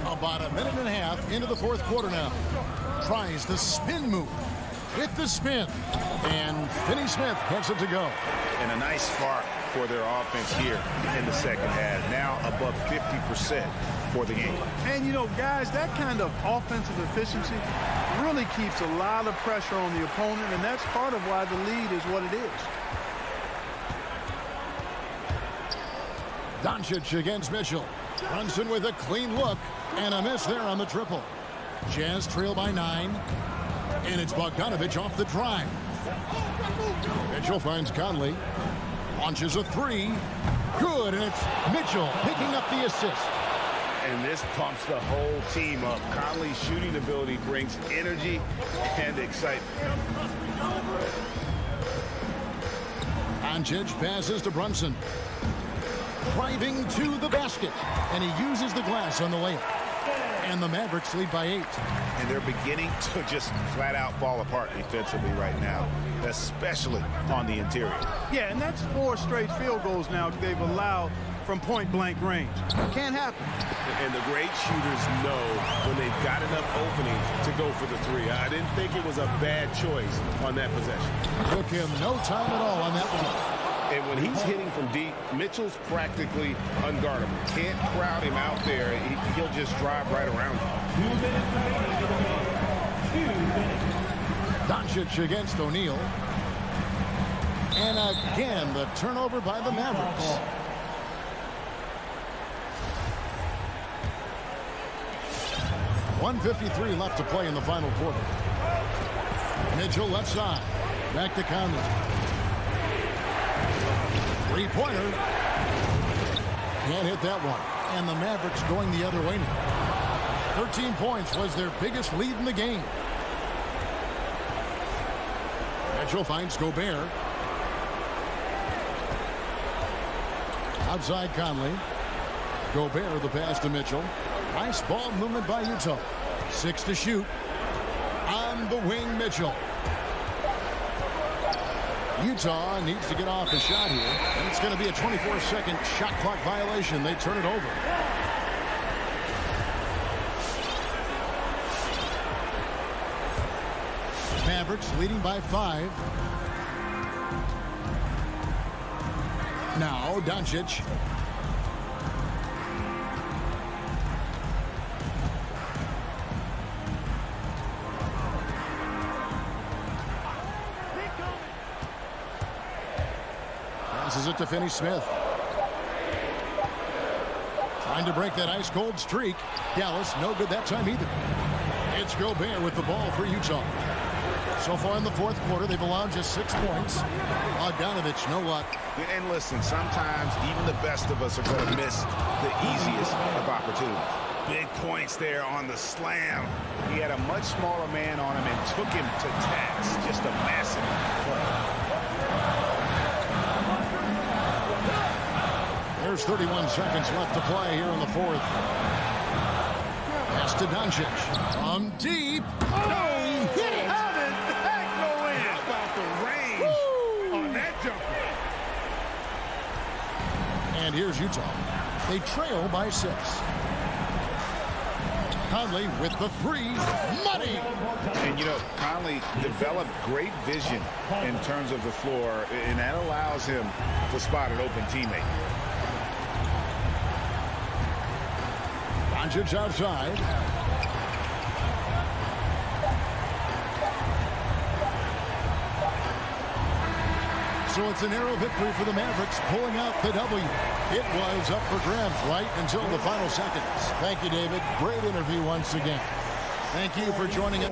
About a minute and a half into the 4th quarter now. Tries the spin move. With the spin. And Finney Smith gets it to go. And a nice spark for their offense here in the second half. Now above 50% for the game. And, you know, guys, that kind of offensive efficiency really keeps a lot of pressure on the opponent, and that's part of why the lead is what it is. Doncic against Mitchell. Brunson with a clean look and a miss there on the triple. Jazz trail by 9. And it's Bogdanovich off the drive. Mitchell finds Conley. Launches a 3. Good, and it's Mitchell picking up the assist. And this pumps the whole team up. Conley's shooting ability brings energy and excitement. Doncic passes to Brunson. Driving to the basket. And he uses the glass on the layup. And the Mavericks lead by 8. And they're beginning to just flat out fall apart defensively right now, especially on the interior. Yeah, and that's 4 straight field goals now they've allowed from point-blank range. Can't happen. And the great shooters know when they've got enough opening to go for the 3. I didn't think it was a bad choice on that possession. Took him no time at all on that one. And when he's hitting from deep, Mitchell's practically unguardable. Can't crowd him out there. He'll just drive right around him. 2 minutes. Doncic against O'Neal. And again, the turnover by the Mavericks. .153 left to play in the final quarter. Mitchell left side. Back to Conley. 3-pointer. Can't hit that one. And the Mavericks going the other way now. 13 points was their biggest lead in the game. Mitchell finds Gobert. Outside Conley. Gobert the pass to Mitchell. Nice ball movement by Utah. 6 to shoot. On the wing, Mitchell. Utah needs to get off a shot here. And it's going to be a 24-second shot clock violation. They turn it over. Mavericks leading by 5. Now Doncic. Passes it to Finney Smith. Trying to break that ice-cold streak. Dallas, no good that time either. It's Gobert with the ball for Utah. So far in the 4th quarter, they've allowed just 6 points. Bogdanovich, no luck. And listen, sometimes even the best of us are going to miss the easiest of opportunities. Big points there on the slam. He had a much smaller man on him and took him to task. Just a massive play. There's 31 seconds left to play here in the 4th. Pass to Doncic. From deep. Oh, he hit it! How did that go in? How about the range on that jumper? And here's Utah. They trail by 6. Conley with the 3. Money! And, you know, Conley developed great vision in terms of the floor, and that allows him to spot an open teammate. Doncic outside. So it's a narrow victory for the Mavericks, pulling out the W. It was up for grabs right until the final seconds. Thank you, David. Great interview once again. Thank you for joining us.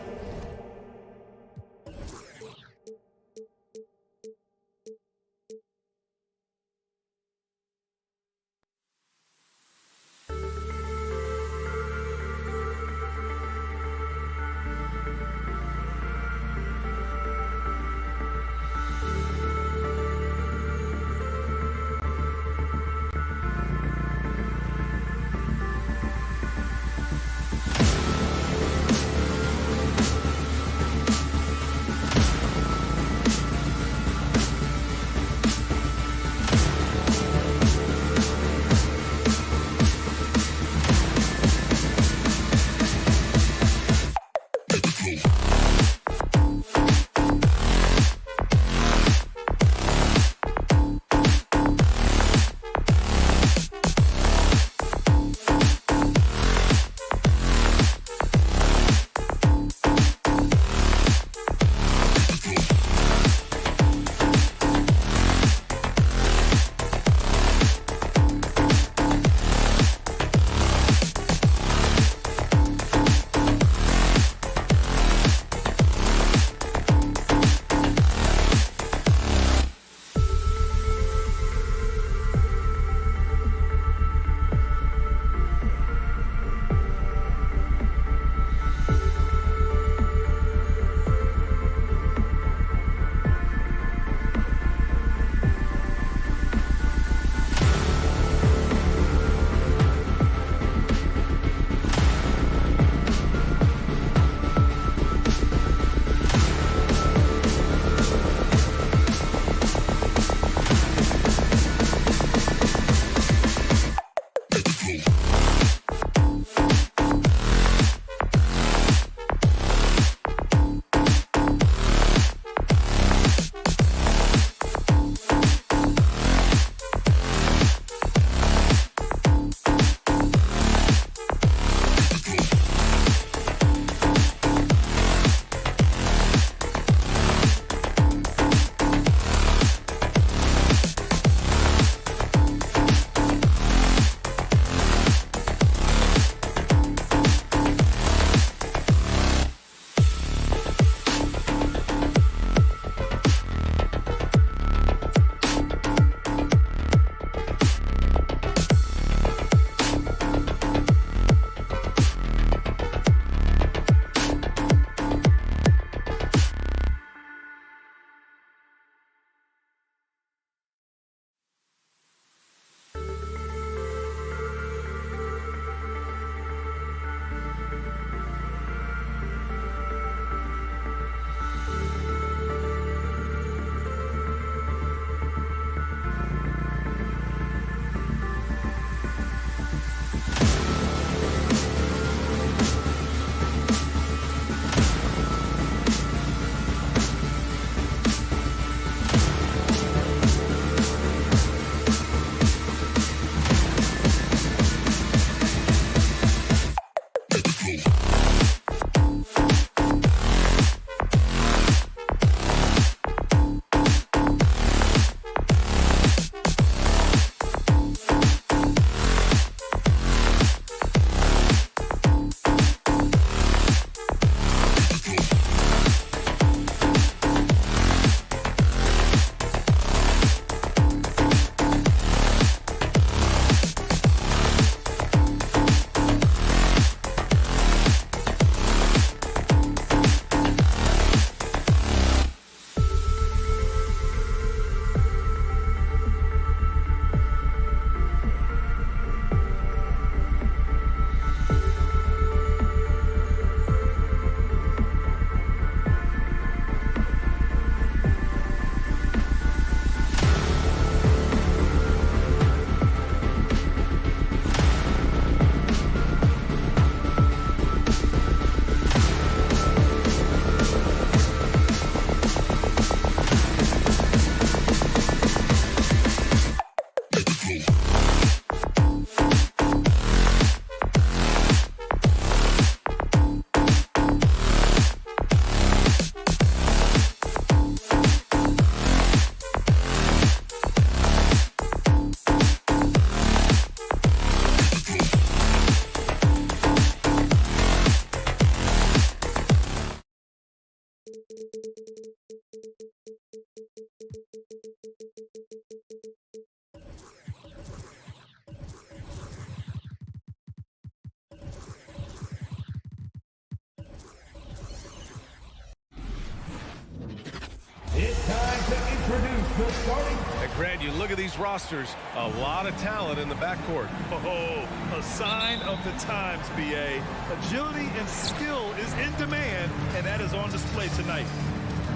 And Grant, you look at these rosters, a lot of talent in the backcourt. Oh, a sign of the times, B.A. Agility and skill is in demand, and that is on display tonight.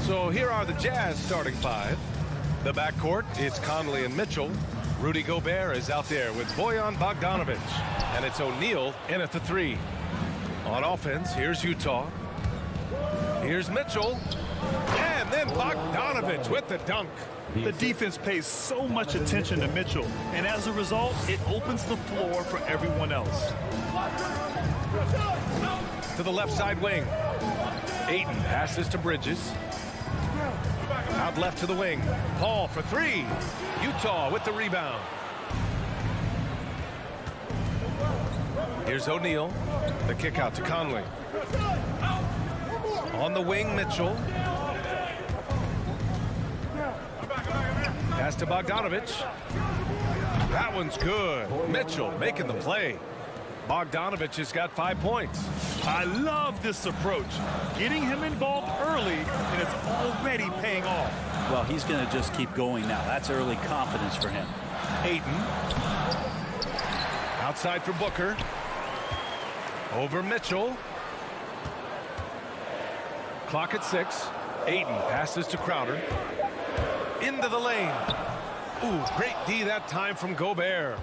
So here are the Jazz starting five. The backcourt, it's Conley and Mitchell. Rudy Gobert is out there with Bojan Bogdanovic. And it's O'Neal in at the three. On offense, here's Utah. Here's Mitchell. And then Bogdanovic with the dunk. The defense pays so much attention to Mitchell, and as a result, it opens the floor for everyone else. To the left side wing. Ayton passes to Bridges. Out left to the wing. Paul for three. Utah with the rebound. Here's O'Neal. The kick out to Conley. On the wing, Mitchell. Pass to Bogdanovic. That one's good. Mitchell making the play. Bogdanovic has got 5 points. I love this approach. Getting him involved early, and it's already paying off. Well, he's going to just keep going now. That's early confidence for him. Ayton. Outside for Booker. Over Mitchell. Clock at 6. Ayton passes to Crowder. Into the lane. Ooh, great D that time from Gobert.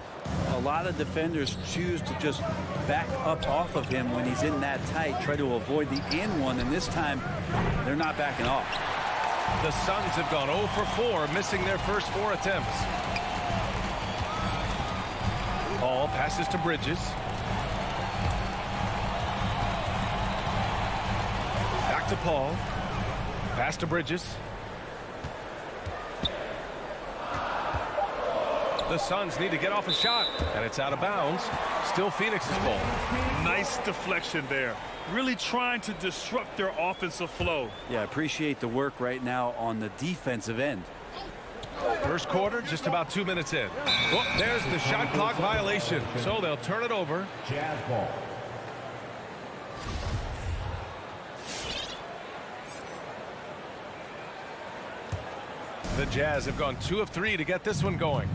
A lot of defenders choose to just back up off of him when he's in that tight, try to avoid the in one, and this time they're not backing off. The Suns have gone 0 for 4, missing their first 4 attempts. Paul passes to Bridges. Back to Paul. Pass to Bridges. The Suns need to get off a shot, and it's out of bounds. Still Phoenix's ball. Nice deflection there. Really trying to disrupt their offensive flow. Yeah, appreciate the work right now on the defensive end. First quarter, just about 2 minutes in. Oh, there's the shot clock violation, so they'll turn it over. Jazz ball. The Jazz have gone 2 of 3 to get this one going.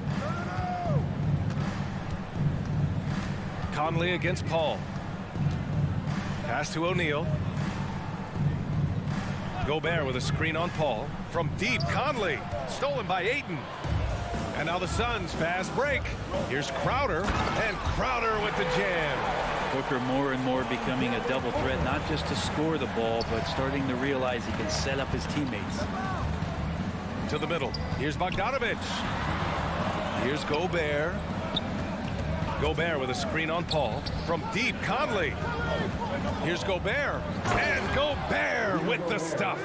Conley against Paul. Pass to O'Neal. Gobert with a screen on Paul. From deep, Conley. Stolen by Ayton. And now the Suns fast break. Here's Crowder. And Crowder with the jam. Booker more and more becoming a double threat, not just to score the ball, but starting to realize he can set up his teammates. To the middle. Here's Bogdanovic. Here's Gobert. Gobert with a screen on Paul. From deep, Conley. Here's Gobert. And Gobert with the stuff.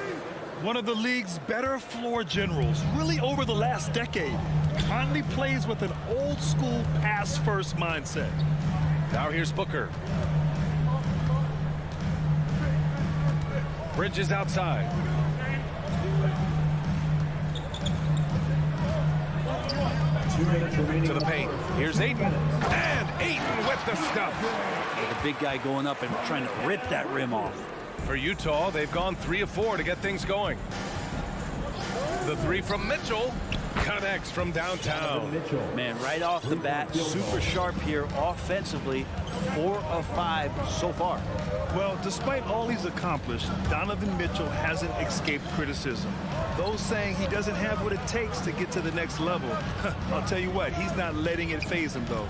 One of the league's better floor generals, really over the last decade. Conley plays with an old-school pass-first mindset. Now here's Booker. Bridges outside. To the paint. Here's Ayton. And Ayton with the stuff. The big guy going up and trying to rip that rim off. For Utah, they've gone 3 of 4 to get things going. The three from Mitchell. Connects from downtown. Man, right off the bat, super sharp here offensively. 4 of 5 so far. Well, despite all he's accomplished, Donovan Mitchell hasn't escaped criticism. Those saying he doesn't have what it takes to get to the next level. I'll tell you what, he's not letting it faze him, though.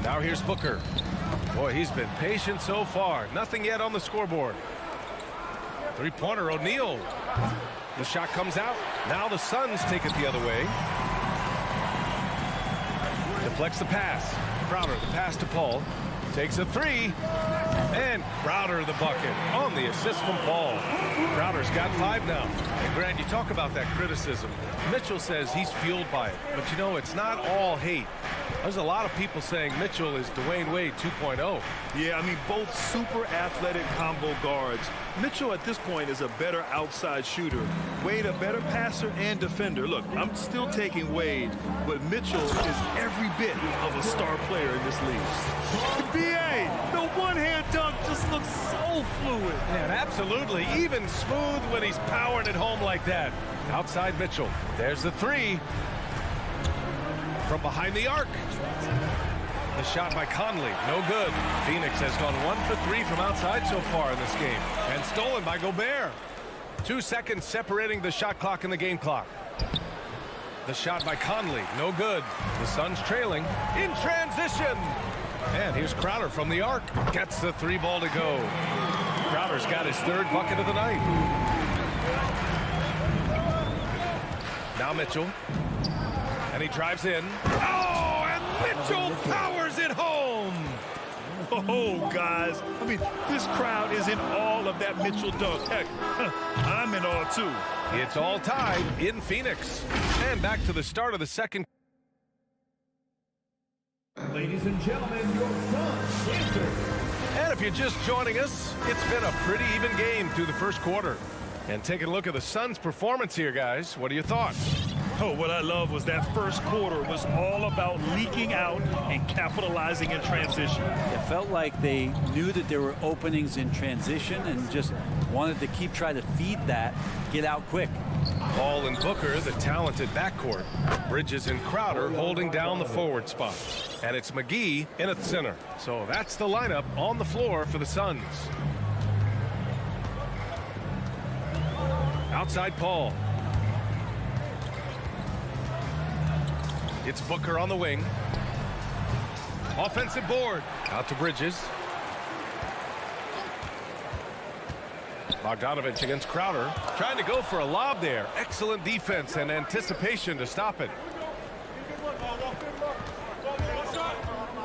Now here's Booker. Boy, he's been patient so far. Nothing yet on the scoreboard. Three-pointer, O'Neal. The shot comes out. Now the Suns take it the other way. Deflects the pass. Crowder, the pass to Paul. Takes a three. And Crowder the bucket on the assist from Paul. Crowder's got 5 now. And Grant, you talk about that criticism. Mitchell says he's fueled by it. But you know, it's not all hate. There's a lot of people saying Mitchell is Dwayne Wade 2.0. Yeah, I mean, both super athletic combo guards. Mitchell at this point is a better outside shooter. Wade a better passer and defender. Look, I'm still taking Wade, but Mitchell is every bit of a star player in this league. BA! way. The one-hand dunk just looks so fluid. And absolutely even smooth when he's powering it home like that. Outside Mitchell. There's the three. From behind the arc. The shot by Conley. No good. Phoenix has gone 1 for 3 from outside so far in this game. And stolen by Gobert. 2 seconds separating the shot clock and the game clock. The shot by Conley. No good. The Suns trailing in transition. And here's Crowder from the arc. Gets the 3 ball to go. Crowder's got his 3rd bucket of the night. Now Mitchell. And he drives in. Oh, and Mitchell powers it home. Oh, guys. I mean, this crowd is in awe of that Mitchell dunk. Heck, I'm in awe, too. It's all tied in Phoenix. And back to the start of the second. Ladies and gentlemen, your Suns answer. And if you're just joining us, it's been a pretty even game through the first quarter. And taking a look at the Suns' performance here, guys. What are your thoughts? Oh, what I love was that first quarter was all about leaking out and capitalizing in transition. It felt like they knew that there were openings in transition and just wanted to keep trying to feed that, get out quick. Paul and Booker, the talented backcourt. Bridges and Crowder holding down the forward spot. And it's McGee in at center. So that's the lineup on the floor for the Suns. Outside Paul. It's Booker on the wing. Offensive board. Out to Bridges. Bogdanovich against Crowder. Trying to go for a lob there. Excellent defense and anticipation to stop it.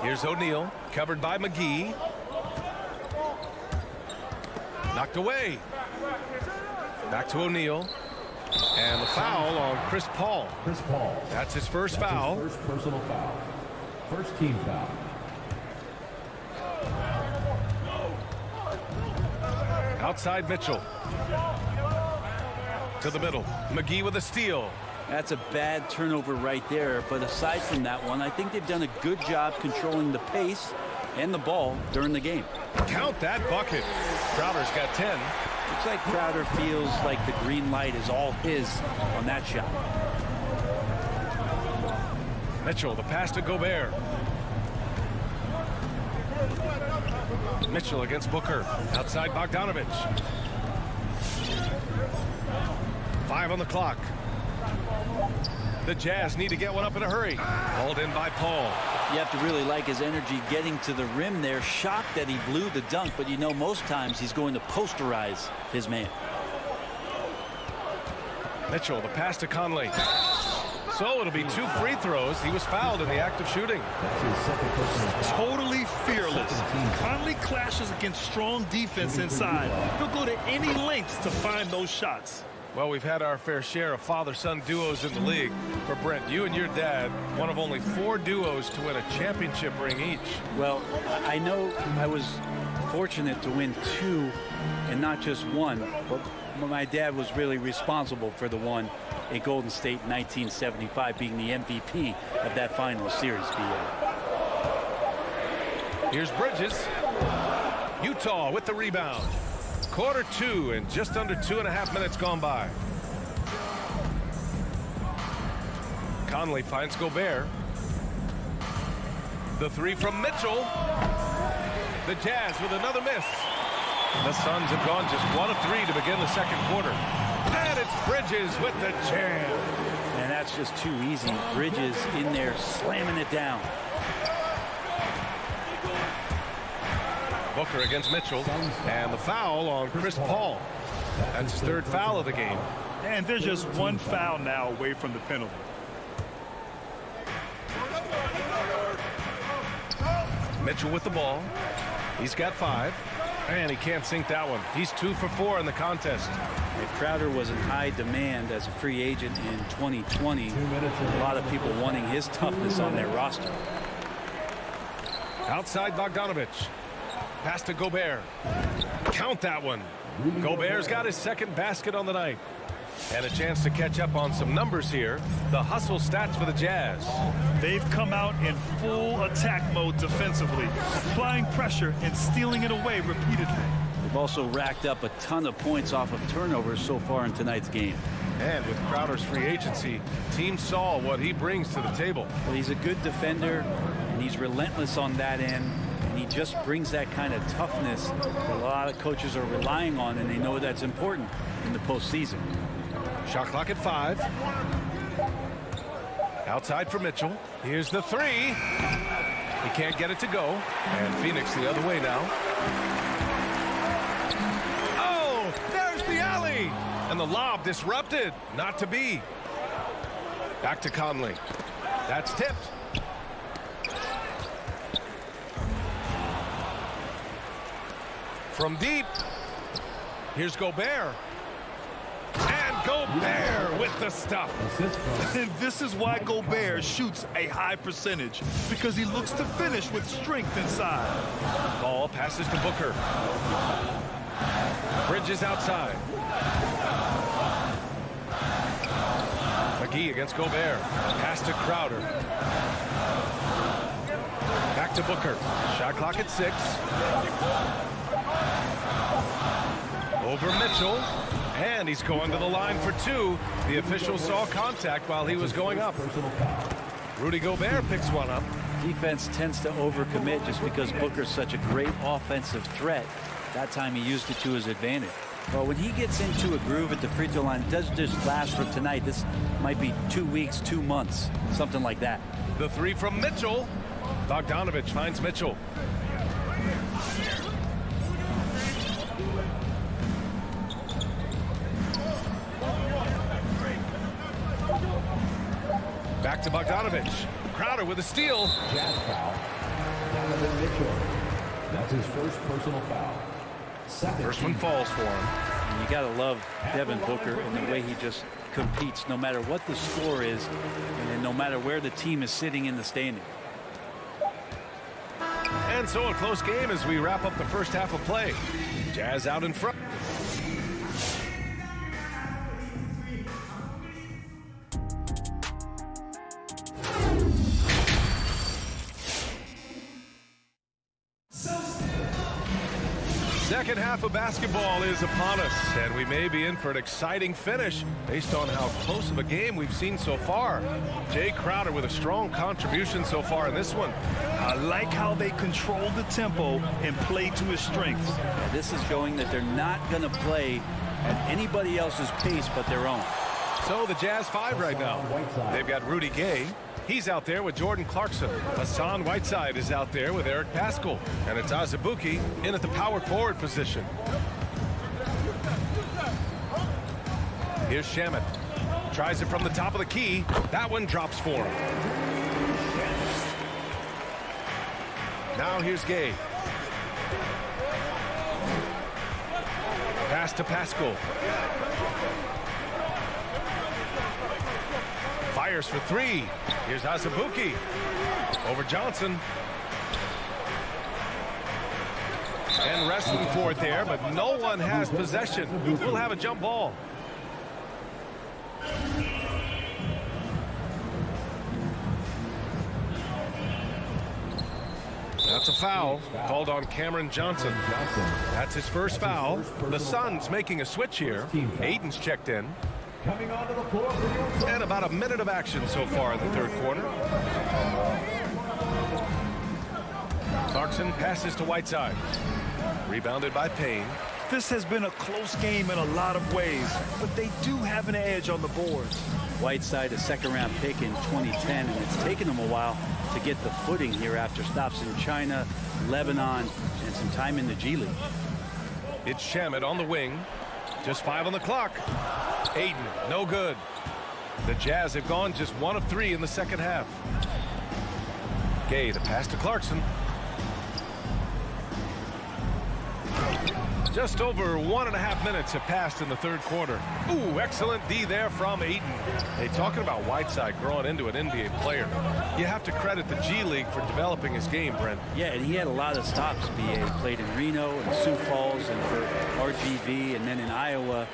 Here's O'Neal. Covered by McGee. Knocked away. Back to O'Neal. And the foul on Chris Paul. Chris Paul. That's his first foul. His first personal foul. First team foul. Outside Mitchell. To the middle. McGee with a steal. That's a bad turnover right there. But aside from that one, I think they've done a good job controlling the pace and the ball during the game. Count that bucket. Crowder's got 10. Looks like Crowder feels like the green light is all his on that shot. Mitchell, the pass to Gobert. Mitchell against Booker. Outside Bogdanovich. 5 on the clock. The Jazz need to get one up in a hurry. Hauled in by Paul. You have to really like his energy getting to the rim there. Shocked that he blew the dunk, but you know most times he's going to posterize his man. Mitchell, the pass to Conley. So it'll be 2 free throws. He was fouled in the act of shooting. Totally fearless. Conley clashes against strong defense inside. He'll go to any lengths to find those shots. Well, we've had our fair share of father-son duos in the league. For Brent, you and your dad, one of only 4 duos to win a championship ring each. Well, I know I was fortunate to win 2 and not just 1, but my dad was really responsible for the one in Golden State in 1975, being the MVP of that final series. Here's Bridges. Utah with the rebound. Quarter 2 and just under 2.5 minutes gone by. Conley finds Gobert. The 3 from Mitchell. The Jazz with another miss. The Suns have gone just 1 of 3 to begin the second quarter. And it's Bridges with the jam. And that's just too easy. Bridges in there slamming it down. Booker against Mitchell. And the foul on Chris Paul. That's his 3rd foul of the game. And there's just 1 foul now away from the penalty. Mitchell with the ball. He's got 5. And he can't sink that one. He's 2 for 4 in the contest. If Crowder was in high demand as a free agent in 2020, a lot of people wanting his toughness on their roster. Outside Bogdanovich. Pass to Gobert. Count that one. Gobert's got his 2nd basket on the night. And a chance to catch up on some numbers here. The hustle stats for the Jazz. They've come out in full attack mode defensively, applying pressure and stealing it away repeatedly. They've also racked up a ton of points off of turnovers so far in tonight's game. And with Crowder's free agency, teams saw what he brings to the table. But he's a good defender, and he's relentless on that end. And he just brings that kind of toughness that a lot of coaches are relying on, and they know that's important in the postseason. Shot clock at 5. Outside for Mitchell. Here's the 3. He can't get it to go. And Phoenix the other way now. Oh, there's the alley. And the lob disrupted. Not to be. Back to Conley. That's tipped. From deep. Here's Gobert. And Gobert with the stuff. And this is why Gobert shoots a high percentage, because he looks to finish with strength inside. Ball passes to Booker. Bridges outside. McGee against Gobert. Pass to Crowder. Back to Booker. Shot clock at 6. Over Mitchell. And he's going to the line for 2. The official saw contact while he was going up. Rudy Gobert picks one up. Defense tends to overcommit just because Booker's such a great offensive threat. That time he used it to his advantage. Well, when he gets into a groove at the free throw line, it doesn't just last for tonight. This might be 2 weeks, 2 months, something like that. The 3 from Mitchell. Bogdanovich finds Mitchell. Back to Bogdanovich. Crowder with a steal. Jazz foul. Donovan Mitchell. That's his first personal foul. First one falls for him. And you got to love Devin Booker and the way he just competes no matter what the score is and no matter where the team is sitting in the standing. And so a close game as we wrap up the first half of play. Jazz out in front. Second half of basketball is upon us, and we may be in for an exciting finish based on how close of a game we've seen so far. Jay Crowder with a strong contribution so far in this one. I like how they control the tempo and play to his strengths. Yeah, this is showing that they're not going to play at anybody else's pace but their own. So the Jazz 5 right now. They've got Rudy Gay. He's out there with Jordan Clarkson. Hassan Whiteside is out there with Eric Paschall. And it's Azubuike in at the power forward position. Here's Shamet. Tries it from the top of the key. That one drops for him. Now here's Gay. Pass to Paschall. Fires for 3. Here's Azubuike. Over Johnson. And wrestling for it there, but no one has possession. We'll have a jump ball. That's a foul called on Cameron Johnson. That's his first foul. The Suns making a switch here. Ayton's checked in. Coming onto the floor for your And about a minute of action so far in the third quarter. Clarkson passes to Whiteside. Rebounded by Payne. This has been a close game in a lot of ways, but they do have an edge on the boards. Whiteside, a second-round pick in 2010, and it's taken him a while to get the footing here after stops in China, Lebanon, and some time in the G League. It's Shamet on the wing. Just 5 on the clock. Ayton, no good. The Jazz have gone just 1 of 3 in the second half. Gay, the pass to Clarkson. Just over 1.5 minutes have passed in the third quarter. Ooh, excellent D there from Ayton. Hey, talking about Whiteside growing into an NBA player, you have to credit the G League for developing his game, Brent. Yeah, and he had a lot of stops. He played in Reno and Sioux Falls and for RGV and then in Iowa.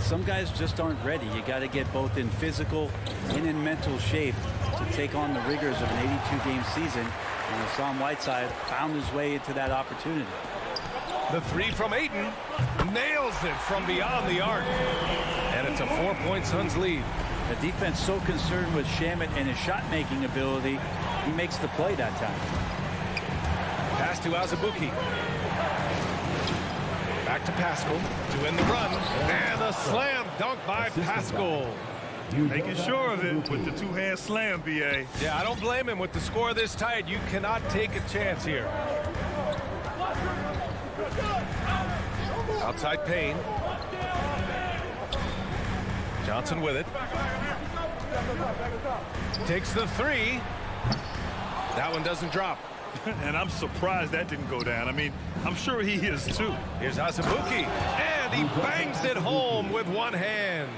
some guys just aren't ready. You got to get both in physical and in mental shape to take on the rigors of an 82-game season. And Hassan Whiteside found his way into that opportunity. The three from Ayton nails it from beyond the arc. And it's a 4-point Suns lead. The defense so concerned with Shamet and his shot-making ability, he makes the play that time. Pass to Azubuike. Back to Pascal to end the run. And a slam dunk by Pascal. Making sure of it with the two-hand slam, B.A. Yeah, I don't blame him. With the score this tight, you cannot take a chance here. Outside Payne. Johnson with it. Takes the three. That one doesn't drop. And I'm surprised that didn't go down. I mean, I'm sure he is too. Here's Azubuike. And he bangs it home with one hand.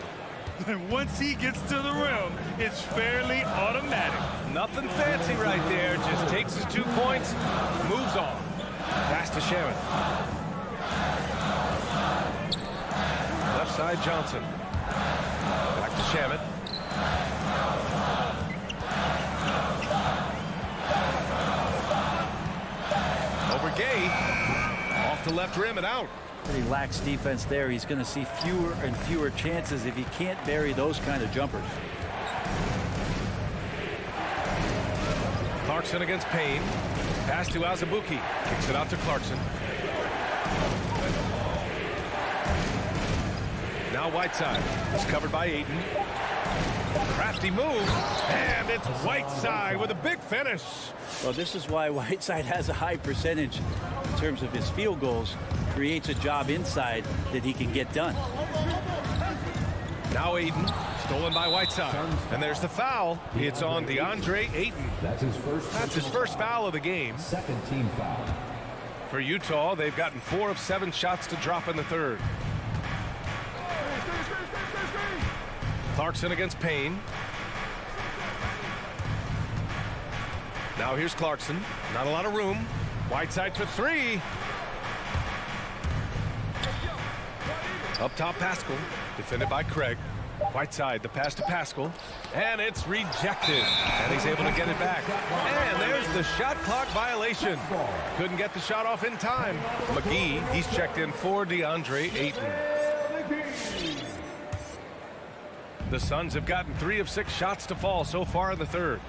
And once he gets to the rim, it's fairly automatic. Nothing fancy right there. Just takes his 2 points, moves on. Pass to Shamet. Left side Johnson. Back to Shamet. Over Gay. Off the left rim and out. Pretty lax defense there. He's going to see fewer and fewer chances if he can't bury those kind of jumpers. Clarkson against Payne. Pass to Azubuike. Kicks it out to Clarkson. Now Whiteside. It's covered by Ayton. Crafty move. And it's Whiteside with a big finish. Well, this is why Whiteside has a high percentage in terms of his field goals. Creates a job inside that he can get done. Now Ayton, stolen by Whiteside. And there's the foul. It's on Deandre Ayton. That's his first foul of the game. Second team foul. For Utah, they've gotten 4 of 7 shots to drop in the third. Clarkson against Payne. Now here's Clarkson. Not a lot of room. Whiteside for three. Up top, Pascal. Defended by Craig. Whiteside, the pass to Pascal. And it's rejected. And he's able to get it back. And there's the shot clock violation. Couldn't get the shot off in time. McGee, he's checked in for Deandre Ayton. The Suns have gotten 3 of 6 shots to fall so far in the third.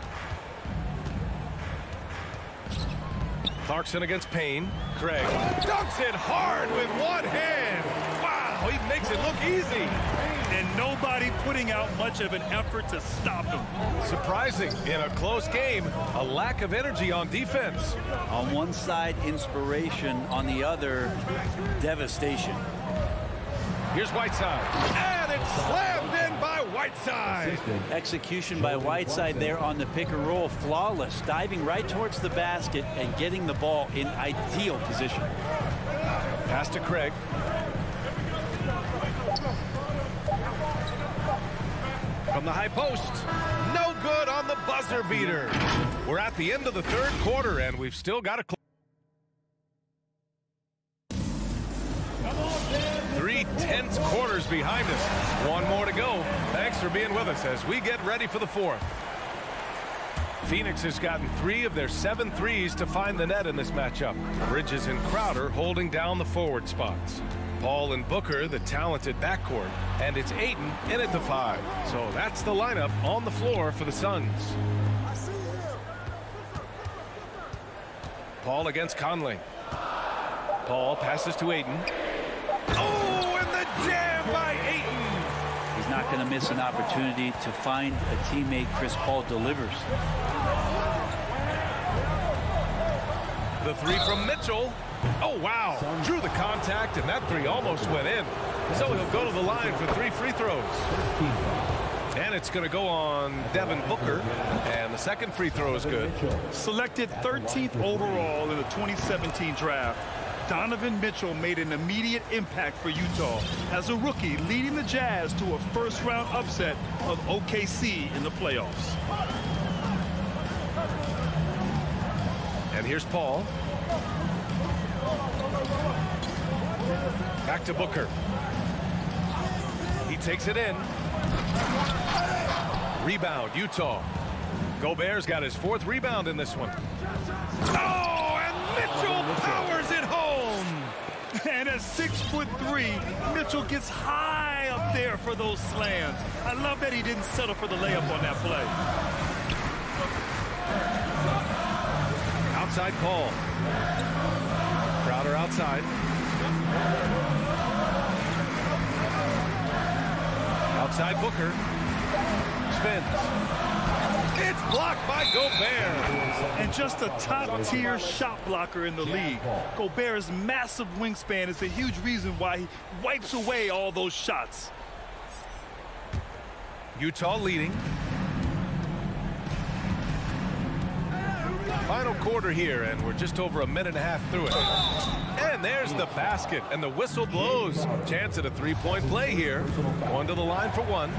Clarkson against Payne. Craig dunks it hard with one hand. Wow, he makes it look easy. And nobody putting out much of an effort to stop him. Surprising in a close game, a lack of energy on defense. On one side, inspiration. On the other, devastation. Here's Whiteside. And it's slammed in by Whiteside. Execution by Whiteside there on the pick and roll. Flawless. Diving right towards the basket and getting the ball in ideal position. Pass to Craig. From the high post. No good on the buzzer beater. We're at the end of the third quarter, and we've still got a 3 tense quarters behind us. One more to go. Thanks for being with us as we get ready for the fourth. Phoenix has gotten 3 of their 7 threes to find the net in this matchup. Bridges and Crowder holding down the forward spots. Paul and Booker, the talented backcourt, and it's Ayton in at the 5. So that's the lineup on the floor for the Suns. Paul against Conley. Paul passes to Ayton. Oh, and the jam by Ayton. He's not going to miss an opportunity to find a teammate. Chris Paul delivers. The 3 from Mitchell. Oh, wow. Drew the contact, and that 3 almost went in. So he'll go to the line for 3 free throws. And it's going to go on Devin Booker, and the second free throw is good. Selected 13th overall in the 2017 draft, Donovan Mitchell made an immediate impact for Utah as a rookie, leading the Jazz to a first-round upset of OKC in the playoffs. And here's Paul. Back to Booker. takes it in. Rebound, Utah. Gobert's got his 4th rebound in this one. Oh, and Mitchell powers it home. And at 6'3", Mitchell gets high up there for those slams. I love that he didn't settle for the layup on that play. Outside Paul. Crowder outside. Outside Booker. Spins. It's blocked by Gobert. And just a top-tier shot blocker in the league. Gobert's massive wingspan is a huge reason why he wipes away all those shots. Utah leading. Final quarter here, and we're just over a minute and a half through it. And there's the basket, and the whistle blows. Chance at a 3-point play here. Going to the line for one.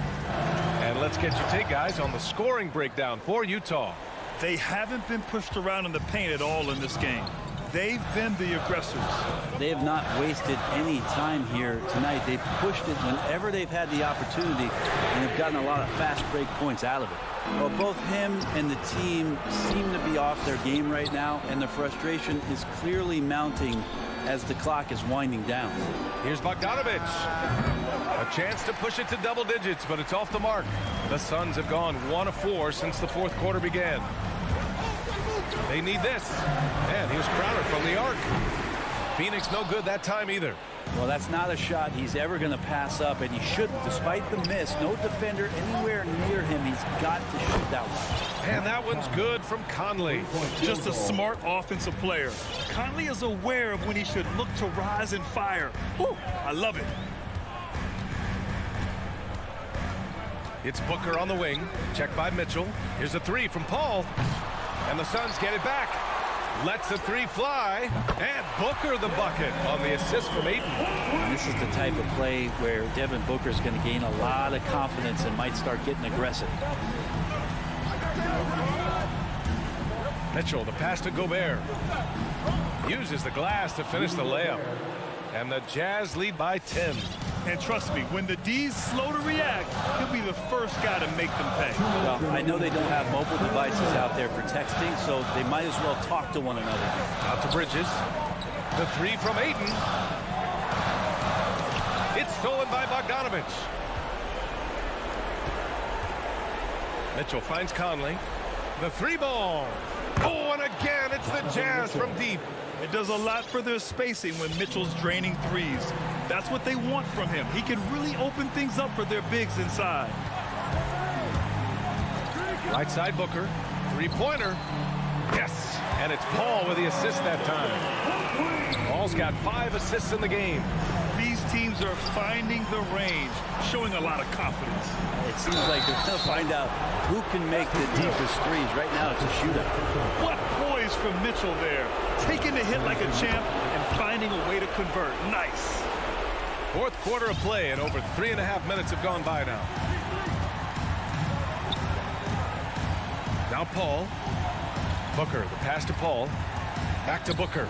And let's get your take, guys, on the scoring breakdown for Utah. They haven't been pushed around in the paint at all in this game. They've been the aggressors. They have not wasted any time here tonight. They've pushed it whenever they've had the opportunity, and they've gotten a lot of fast break points out of it. Well, both him and the team seem to be off their game right now, and the frustration is clearly mounting as the clock is winding down. Here's Bogdanovich. A chance to push it to double digits, but it's off the mark. The Suns have gone 1 of 4 since the 4th quarter began. They need this. And here's Crowder from the arc. Phoenix no good that time either. Well, that's not a shot he's ever going to pass up, and he shouldn't. Despite the miss, no defender anywhere near him. He's got to shoot that one. And that one's good from Conley. Just a smart offensive player. Conley is aware of when he should look to rise and fire. Woo, I love it. It's Booker on the wing. Checked by Mitchell. Here's a 3 from Paul. And the Suns get it back. Lets the 3 fly. And Booker the bucket on the assist from Ayton. This is the type of play where Devin Booker is going to gain a lot of confidence and might start getting aggressive. Mitchell, the pass to Gobert. Uses the glass to finish the layup. And the Jazz lead by 10. And trust me, when the D's slow to react, he'll be the first guy to make them pay. Well, I know they don't have mobile devices out there for texting, so they might as well talk to one another. Out to Bridges. The 3 from Ayton. It's stolen by Bogdanovich. Mitchell finds Conley. The 3 ball. Oh, and again, it's the Jazz from deep. It does a lot for their spacing when Mitchell's draining threes. That's what they want from him. He can really open things up for their bigs inside. Right side Booker. 3-pointer. Yes. And it's Paul with the assist that time. Paul's got 5 assists in the game. These teams are finding the range, showing a lot of confidence. It seems like they're going to find out who can make the deepest threes. Right now, it's a shootout. What poise from Mitchell there. Taking the hit like a champ and finding a way to convert. Nice. 4th quarter of play, and over 3.5 minutes have gone by now. Now Paul. Booker, the pass to Paul. Back to Booker.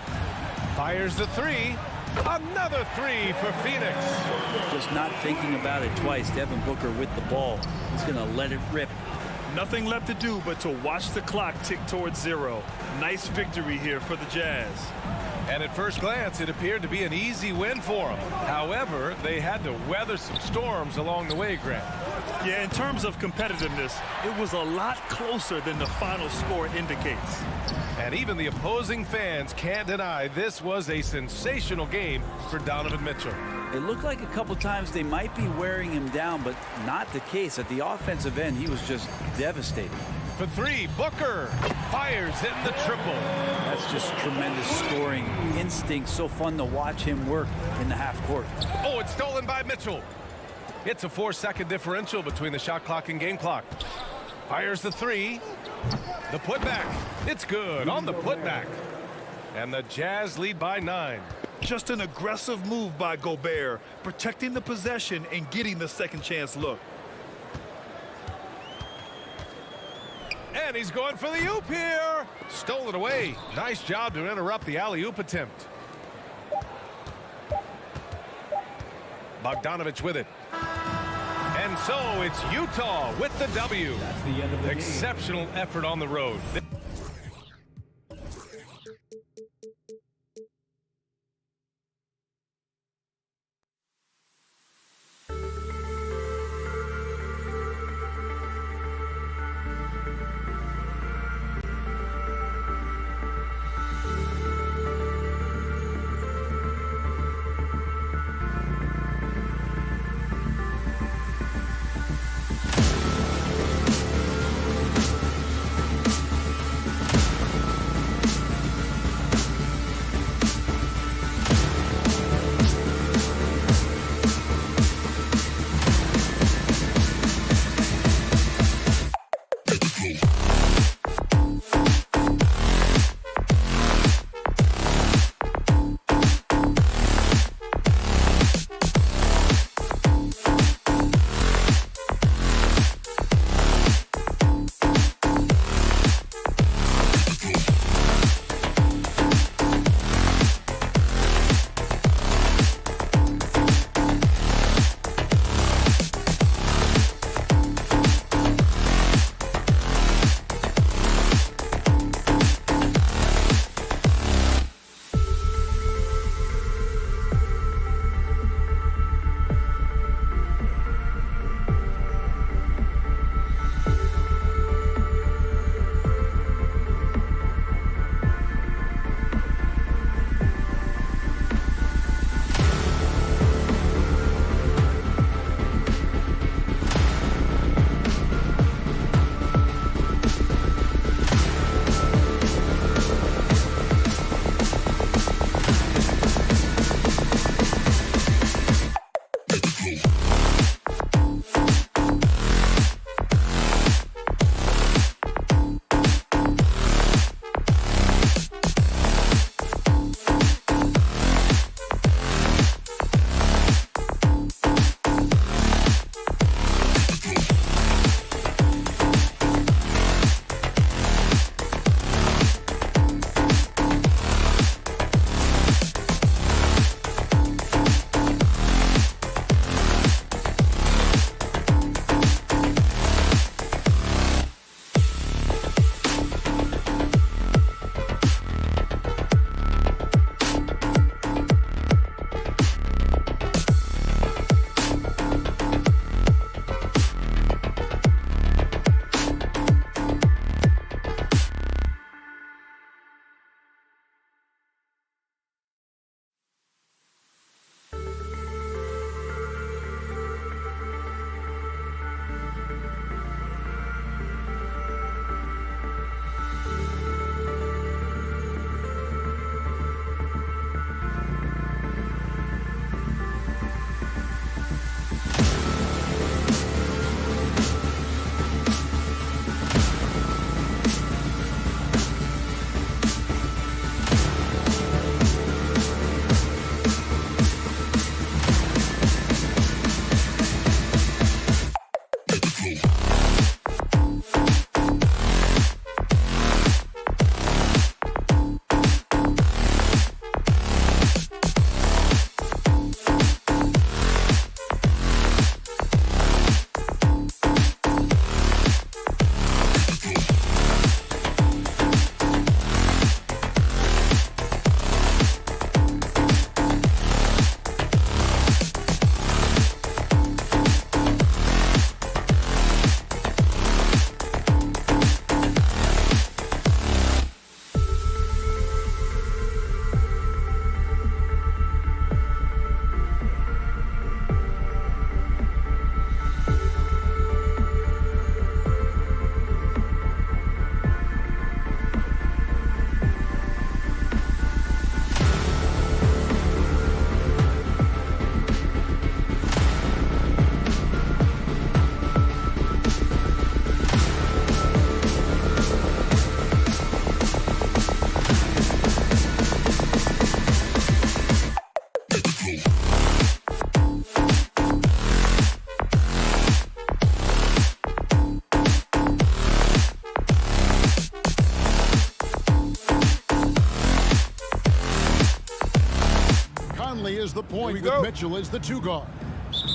Fires the 3. Another 3 for Phoenix. Just not thinking about it twice. Devin Booker with the ball. He's going to let it rip. Nothing left to do but to watch the clock tick towards 0. Nice victory here for the Jazz. And at first glance, it appeared to be an easy win for them. However, they had to weather some storms along the way, Grant. Yeah, in terms of competitiveness, it was a lot closer than the final score indicates. And even the opposing fans can't deny this was a sensational game for Donovan Mitchell. It looked like a couple times they might be wearing him down, but not the case. At the offensive end, he was just devastating. For 3, Booker fires, hitting the triple. That's just tremendous scoring instinct. So fun to watch him work in the half court. Oh, it's stolen by Mitchell. It's a 4-second differential between the shot clock and game clock. Fires the 3. The putback. It's good on the putback. And the Jazz lead by 9. Just an aggressive move by Gobert, protecting the possession and getting the second chance look. And he's going for the oop here. Stolen away. Nice job to interrupt the alley-oop attempt. Bogdanovich with it. And so it's Utah with the W. That's the end of the game. Exceptional effort on the road. is the point with Mitchell as the two guard.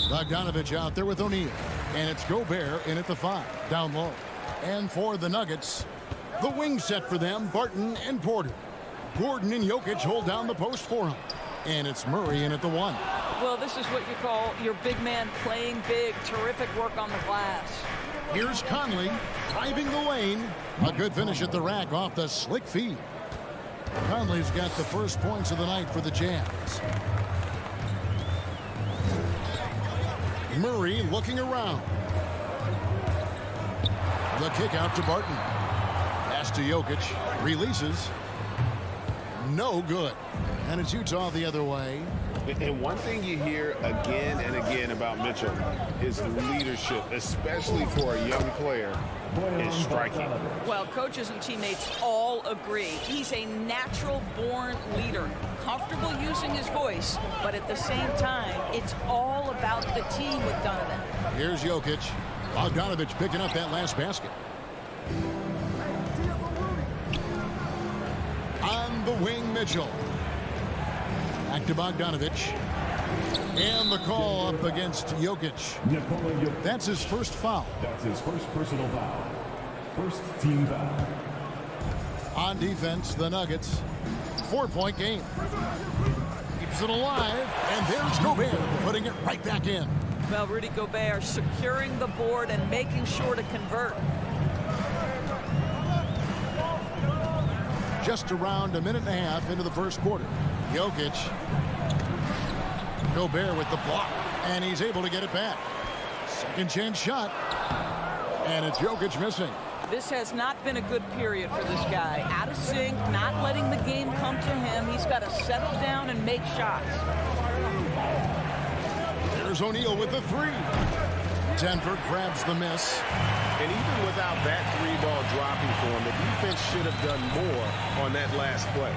Bogdanovich out there with O'Neal. And it's Gobert in at the 5, down low. And for the Nuggets, the wing set for them, Barton and Porter. Gordon and Jokic hold down the post for him. And it's Murray in at the 1. Well, this is what you call your big man playing big. Terrific work on the glass. Here's Conley driving the lane. A good finish at the rack off the slick feed. Conley's got the first points of the night for the Jazz. Murray looking around. The kick out to Barton. Pass to Jokic. Releases. No good. And it's Utah the other way. And one thing you hear again and again about Mitchell is leadership, especially for a young player, is striking. Well, coaches and teammates all agree. He's a natural-born leader, comfortable using his voice, but at the same time, it's all about the team with Donovan. Here's Jokic. Bogdanovich picking up that last basket. On the wing, Mitchell. Back to Bogdanovich. And the call up against Jokic. That's his first foul. That's his first personal foul. First team foul. On defense, the Nuggets. 4-point game. Keeps it alive. And there's Gobert putting it right back in. Well, Rudy Gobert securing the board and making sure to convert. Just around a minute and a half into the first quarter. Jokic. Gobert with the block. And he's able to get it back. Second chance shot. And it's Jokic missing. This has not been a good period for this guy. Out of sync, not letting the game come to him. He's got to settle down and make shots. There's O'Neal with the 3. Denver grabs the miss. And even without that 3-ball dropping for him, the defense should have done more on that last play.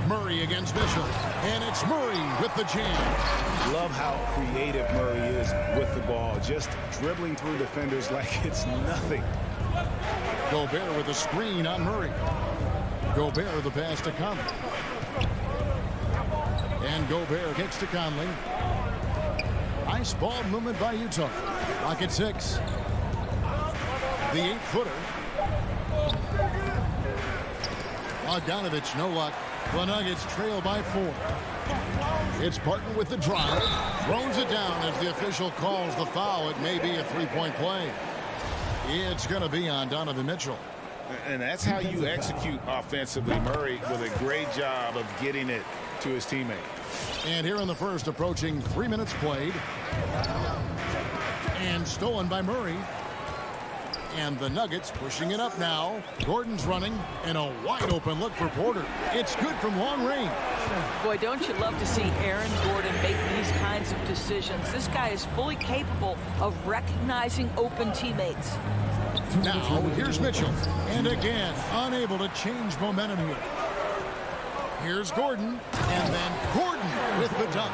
Murray against Mitchell. And it's Murray with the jam. Love how creative Murray is with the ball, just dribbling through defenders like it's nothing. Gobert with a screen on Murray. Gobert the pass to Conley. And Gobert kicks to Conley. Nice ball movement by Utah. Rocket 6. The 8-footer. Bogdanovich, no luck. The Nuggets trail by 4. It's Barton with the drive. Throws it down as the official calls the foul. It may be a 3-point play. It's going to be on Donovan Mitchell. And that's how you execute offensively. Murray with a great job of getting it to his teammate. And here in the first, approaching 3 minutes played. And stolen by Murray. And the Nuggets pushing it up now. Gordon's running, and a wide open look for Porter. It's good from long range. Boy, don't you love to see Aaron Gordon make these kinds of decisions. This guy is fully capable of recognizing open teammates. Now, here's Mitchell. And again, unable to change momentum here. Here's Gordon. And then Gordon with the dunk.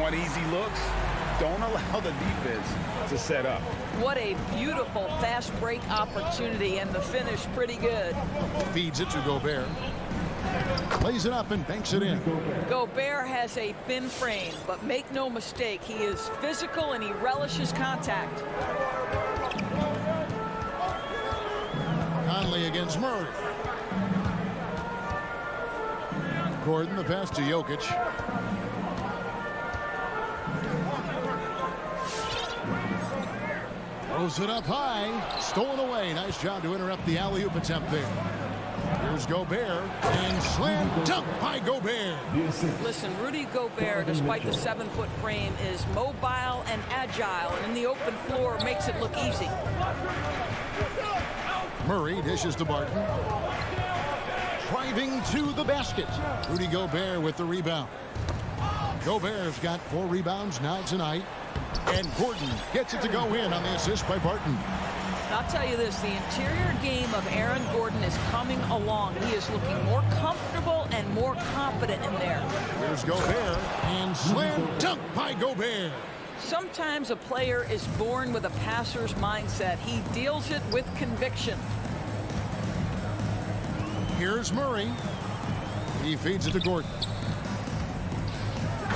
Want easy looks? Don't allow the defense to set up. What a beautiful fast break opportunity, and the finish pretty good. Feeds it to Gobert. Plays it up and banks it in. Gobert has a thin frame, but make no mistake, he is physical and he relishes contact. Conley against Murray. Gordon the pass to Jokic. Throws it up high. Stolen away. Nice job to interrupt the alley-oop attempt there. Here's Gobert. And slam dunk by Gobert. Listen, Rudy Gobert, despite the 7-foot frame, is mobile and agile, and in the open floor makes it look easy. Murray dishes to Barton. Driving to the basket. Rudy Gobert with the rebound. Gobert's got 4 rebounds now tonight. And Gordon gets it to go in on the assist by Barton. I'll tell you this, the interior game of Aaron Gordon is coming along. He is looking more comfortable and more confident in there. Here's Gobert, and slam dunk by Gobert. Sometimes a player is born with a passer's mindset. He deals it with conviction. Here's Murray. He feeds it to Gordon.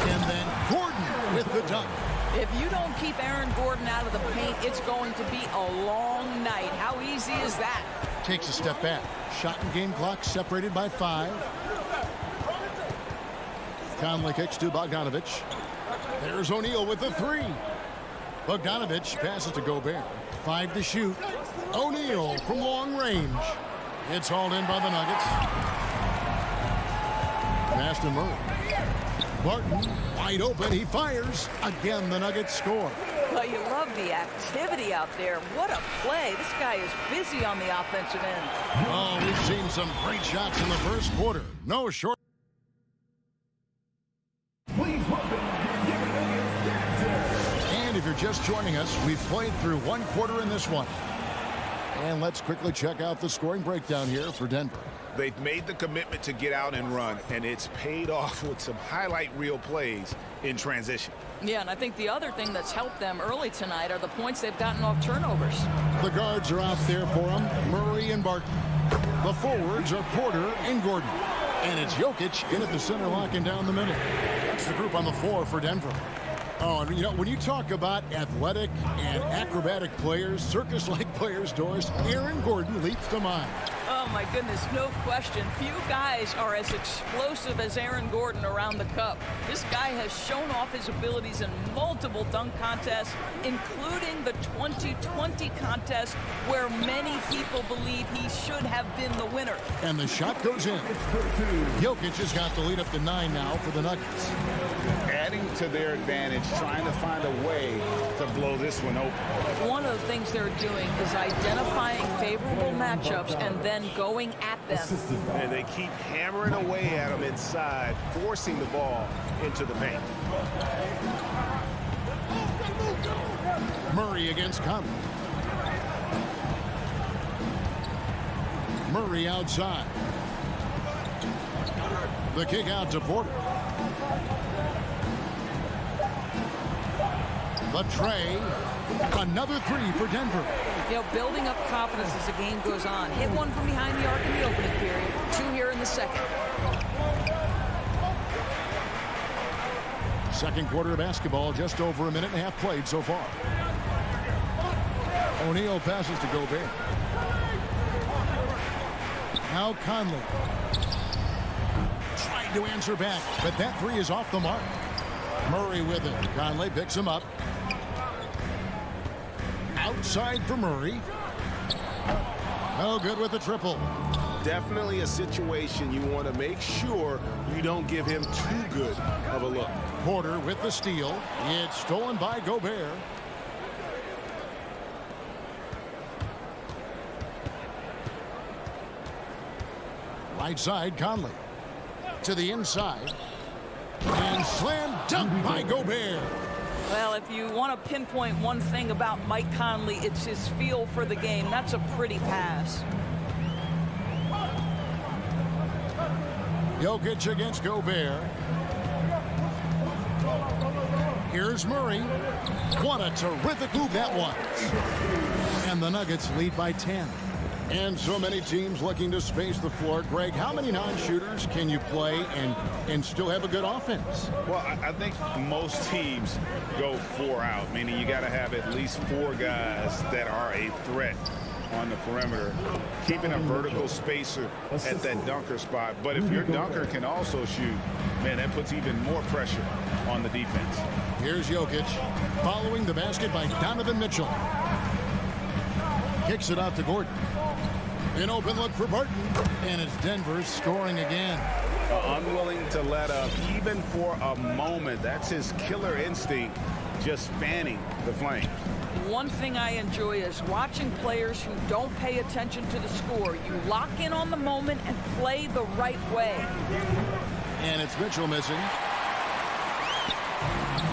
And And then Gordon with the dunk. If you don't keep Aaron Gordon out of the paint, it's going to be a long night. How easy is that? Takes a step back. Shot and game clock separated by 5. Conley kicks to Bogdanovich. There's O'Neal with the 3. Bogdanovich passes to Gobert. 5 to shoot. O'Neal from long range. It's hauled in by the Nuggets. Pass to Murray. Barton wide open. He fires. Again, the Nuggets score. Well, you love the activity out there. What a play. This guy is busy on the offensive end. Oh, we've seen some great shots in the first quarter. No short. Please welcome And if you're just joining us, we've played through one quarter in this one. And let's quickly check out the scoring breakdown here for Denver. They've made the commitment to get out and run, and it's paid off with some highlight reel plays in transition. Yeah, and I think the other thing that's helped them early tonight are the points they've gotten off turnovers. The guards are out there for them, Murray and Barton. The forwards are Porter and Gordon. And it's Jokic in at the center, locking down the middle. That's the group on the floor for Denver. Oh, and you know, when you talk about athletic and acrobatic players, circus-like players, Doris, Aaron Gordon leaps to mind. Oh, my goodness, no question. Few guys are as explosive as Aaron Gordon around the cup. This guy has shown off his abilities in multiple dunk contests, including the 2020 contest where many people believe he should have been the winner. And the shot goes in. Jokic has got the lead up to 9 now for the Nuggets. Adding to their advantage, trying to find a way to blow this one open. One of the things they're doing is identifying favorable matchups and then going at them. And they keep hammering away at them inside, forcing the ball into the paint. Murray against Conley. Murray outside. The kick out to Porter. The tray. Another 3 for Denver. You know, building up confidence as the game goes on. Hit one from behind the arc in the opening period. 2 here in the second. Second quarter of basketball, just over a minute and a half played so far. O'Neal passes to Gobert. Now Conley. Tried to answer back, but that 3 is off the mark. Murray with it. Conley picks him up. Outside for Murray. No good with the triple. Definitely a situation you want to make sure you don't give him too good of a look. Porter with the steal. It's stolen by Gobert. Right side, Conley. To the inside. And slam dunk by Gobert. Well, if you want to pinpoint one thing about Mike Conley, it's his feel for the game. That's a pretty pass. Jokic against Gobert. Here's Murray. What a terrific move that was. And the Nuggets lead by 10. And so many teams looking to space the floor. Greg, how many non-shooters can you play and still have a good offense? Well, I think most teams go 4 out, meaning you got to have at least 4 guys that are a threat on the perimeter, keeping a vertical spacer at that dunker spot. But if your dunker can also shoot, man, that puts even more pressure on the defense. Here's Jokic, following the basket by Donovan Mitchell. Kicks it out to Gordon. An open look for Barton, and it's Denver scoring again. Unwilling to let up, even for a moment. That's his killer instinct, just fanning the flames. One thing I enjoy is watching players who don't pay attention to the score. You lock in on the moment and play the right way. And it's Mitchell missing.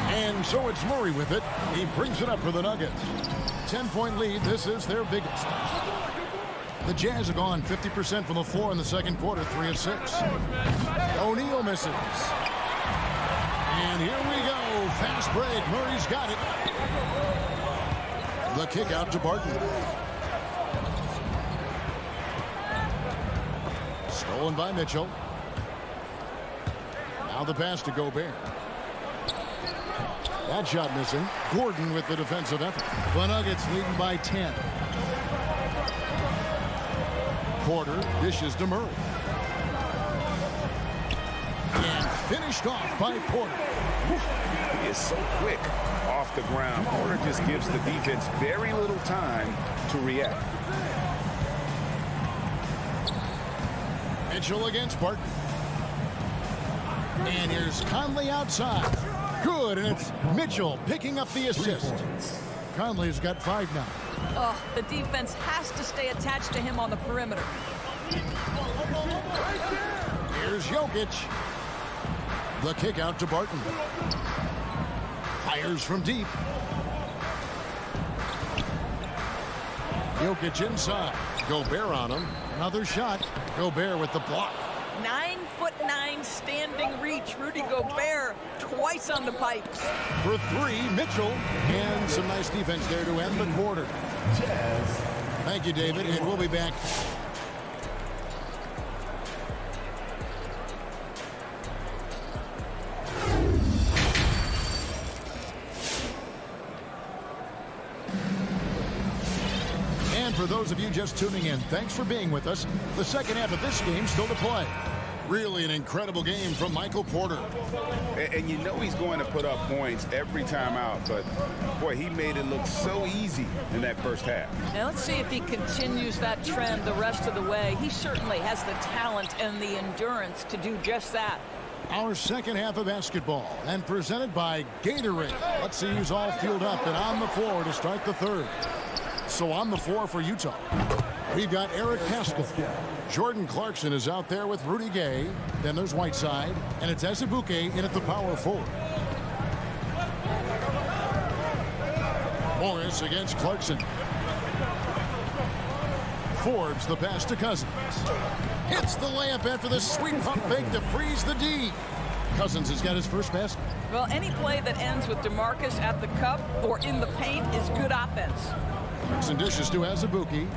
And so it's Murray with it. He brings it up for the Nuggets. 10-point lead. This is their biggest. The Jazz have gone 50% from the floor in the second quarter, 3 of 6. O'Neal misses. And here we go. Fast break. Murray's got it. The kick out to Barton. Stolen by Mitchell. Now the pass to Gobert. That shot missing. Gordon with the defensive effort. The Nuggets leading by 10. Porter dishes to Murray. And finished off by Porter. He is so quick off the ground. Porter just gives the defense very little time to react. Mitchell against Barton. And here's Conley outside. Good, and it's Mitchell picking up the assist. Conley's got 5 now. Oh, the defense has to stay attached to him on the perimeter. Here's Jokic. The kick out to Barton. Fires from deep. Jokic inside. Gobert on him. Another shot. Gobert with the block. 9'9" standing reach. Rudy Gobert twice on the pipes. For 3, Mitchell. And some nice defense there to end the quarter. Thank you, David, and we'll be back. And for those of you just tuning in, thanks for being with us. The second half of this game still to play. Really an incredible game from Michael Porter. And you know he's going to put up points every time out, but boy, he made it look so easy in that first half. Now let's see if he continues that trend the rest of the way. He certainly has the talent and the endurance to do just that. Our second half of basketball, and presented by Gatorade. Let's see who's all fueled up and on the floor to start the third. So on the floor for Utah, we've got Eric Pascal. Jordan Clarkson is out there with Rudy Gay. Then there's Whiteside, and it's Azubuike in at the power forward. Morris against Clarkson. Forbes the pass to Cousins. Hits the layup after the sweet pump fake to freeze the D. Cousins has got his first basket. Well, any play that ends with DeMarcus at the cup or in the paint is good offense. Clarkson dishes to Azubuike.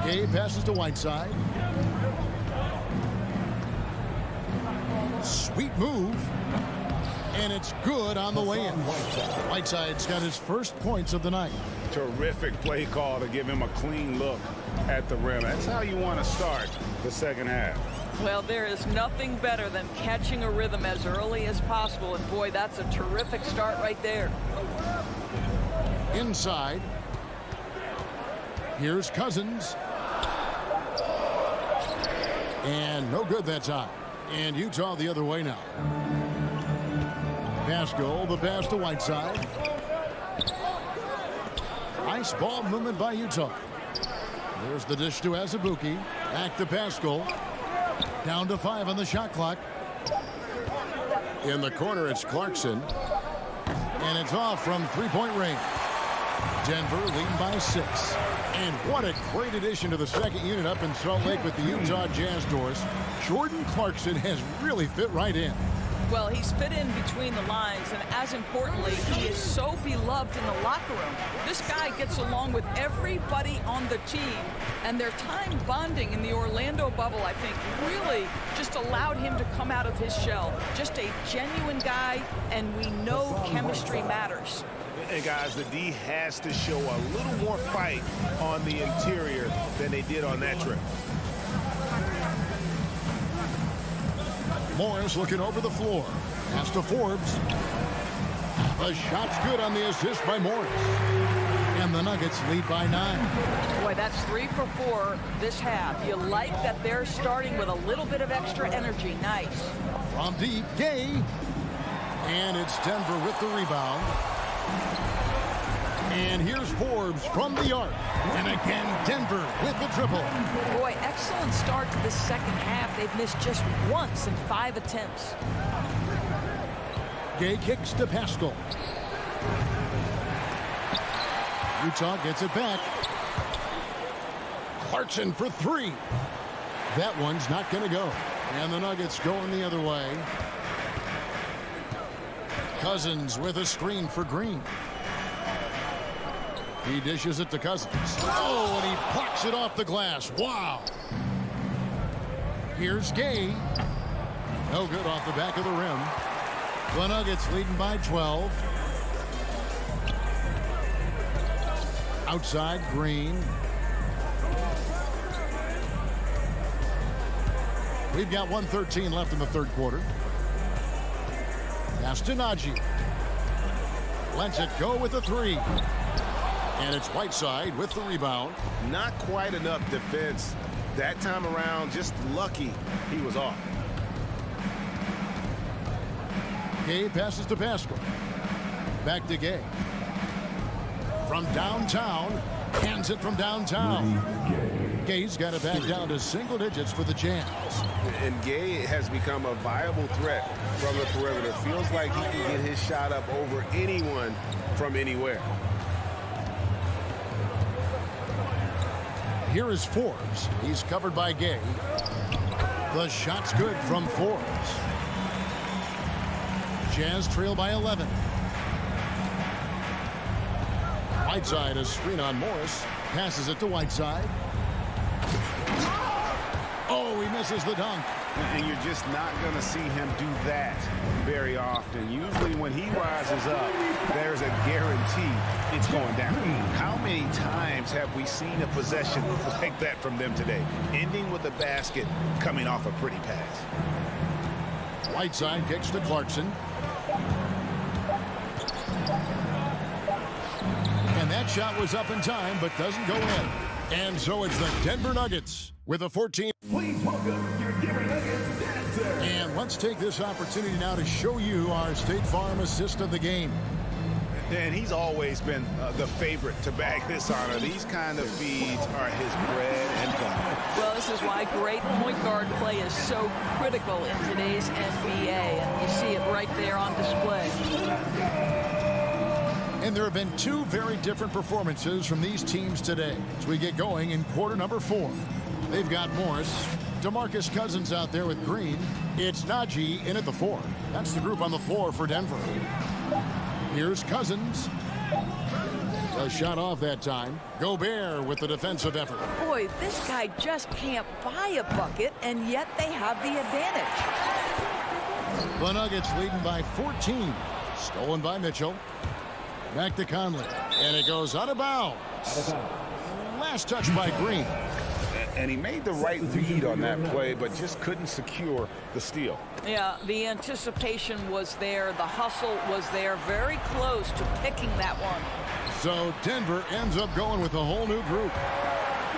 Gay passes to Whiteside. Sweet move. And it's good on the lay-in. Whiteside's got his first points of the night. Terrific play call to give him a clean look at the rim. That's how you want to start the second half. Well, there is nothing better than catching a rhythm as early as possible. And boy, that's a terrific start right there. Inside. Here's Cousins. And no good that time. And Utah the other way now. Pascal, the pass to Whiteside. Nice ball movement by Utah. There's the dish to Azubuike. Back to Pascal. Down to 5 on the shot clock. In the corner, it's Clarkson. And it's off from three-point range. Denver leading by 6. And what a great addition to the second unit up in Salt Lake with the Utah Jazz doors. Jordan Clarkson has really fit right in. Well, he's fit in between the lines, and as importantly, he is so beloved in the locker room. This guy gets along with everybody on the team, and their time bonding in the Orlando bubble, I think, really just allowed him to come out of his shell. Just a genuine guy, and we know chemistry matters. And guys, the D has to show a little more fight on the interior than they did on that trip. Morris looking over the floor. Pass to Forbes. The shot's good on the assist by Morris. And the Nuggets lead by 9. Boy, that's 3 for 4 this half. You like that they're starting with a little bit of extra energy. Nice. From deep, Gay. And it's Denver with the rebound. And here's Forbes from the arc. And again, Denver with the triple. Boy, excellent start to the second half. They've missed just once in 5 attempts. Gay kicks to Pascal. Utah gets it back. Clarkson for 3. That one's not going to go. And the Nuggets going the other way. Cousins with a screen for Green. He dishes it to Cousins. Oh, and he plucks it off the glass. Wow. Here's Gay. No good off the back of the rim. The Nuggets leading by 12. Outside, Green. We've got 1:13 left in the third quarter. Pass to Najee. Lets it go with the three. And it's Whiteside with the rebound. Not quite enough defense that time around. Just lucky he was off. Gay passes to Pascal. Back to Gay. From downtown. Hands it from downtown. Gay's got it back down to single digits for the Jazz. And Gay has become a viable threat from the perimeter. Feels like he can get his shot up over anyone from anywhere. Here is Forbes. He's covered by Gay. The shot's good from Forbes. Jazz trail by 11. Whiteside, a screen on Morris. Passes it to Whiteside. Oh, he misses the dunk. And you're just not going to see him do that very often. Usually when he rises up, there's a guarantee it's going down. How many times have we seen a possession like that from them today? Ending with a basket, coming off a pretty pass. Whiteside kicks to Clarkson. And that shot was up in time, but doesn't go in. And so it's the Denver Nuggets with a 14. Please welcome your Denver Nuggets dancer. And let's take this opportunity now to show you our State Farm assist of the game. And he's always been the favorite to bag this honor. These kind of feeds are his bread and butter. Well, this is why great point guard play is so critical in today's NBA. And you see it right there on display. And there have been two very different performances from these teams today as we get going in quarter number 4. They've got Morris, DeMarcus Cousins out there with Green. It's Najee in at the 4. That's the group on the floor for Denver. Here's Cousins. A shot off that time. Gobert with the defensive effort. Boy, this guy just can't buy a bucket, and yet they have the advantage. The Nuggets leading by 14. Stolen by Mitchell. Back to Conley. And it goes out of bounds. Last touch by Green. And he made the right read on that play, but just couldn't secure the steal. Yeah, the anticipation was there. The hustle was there. Very close to picking that one. So Denver ends up going with a whole new group.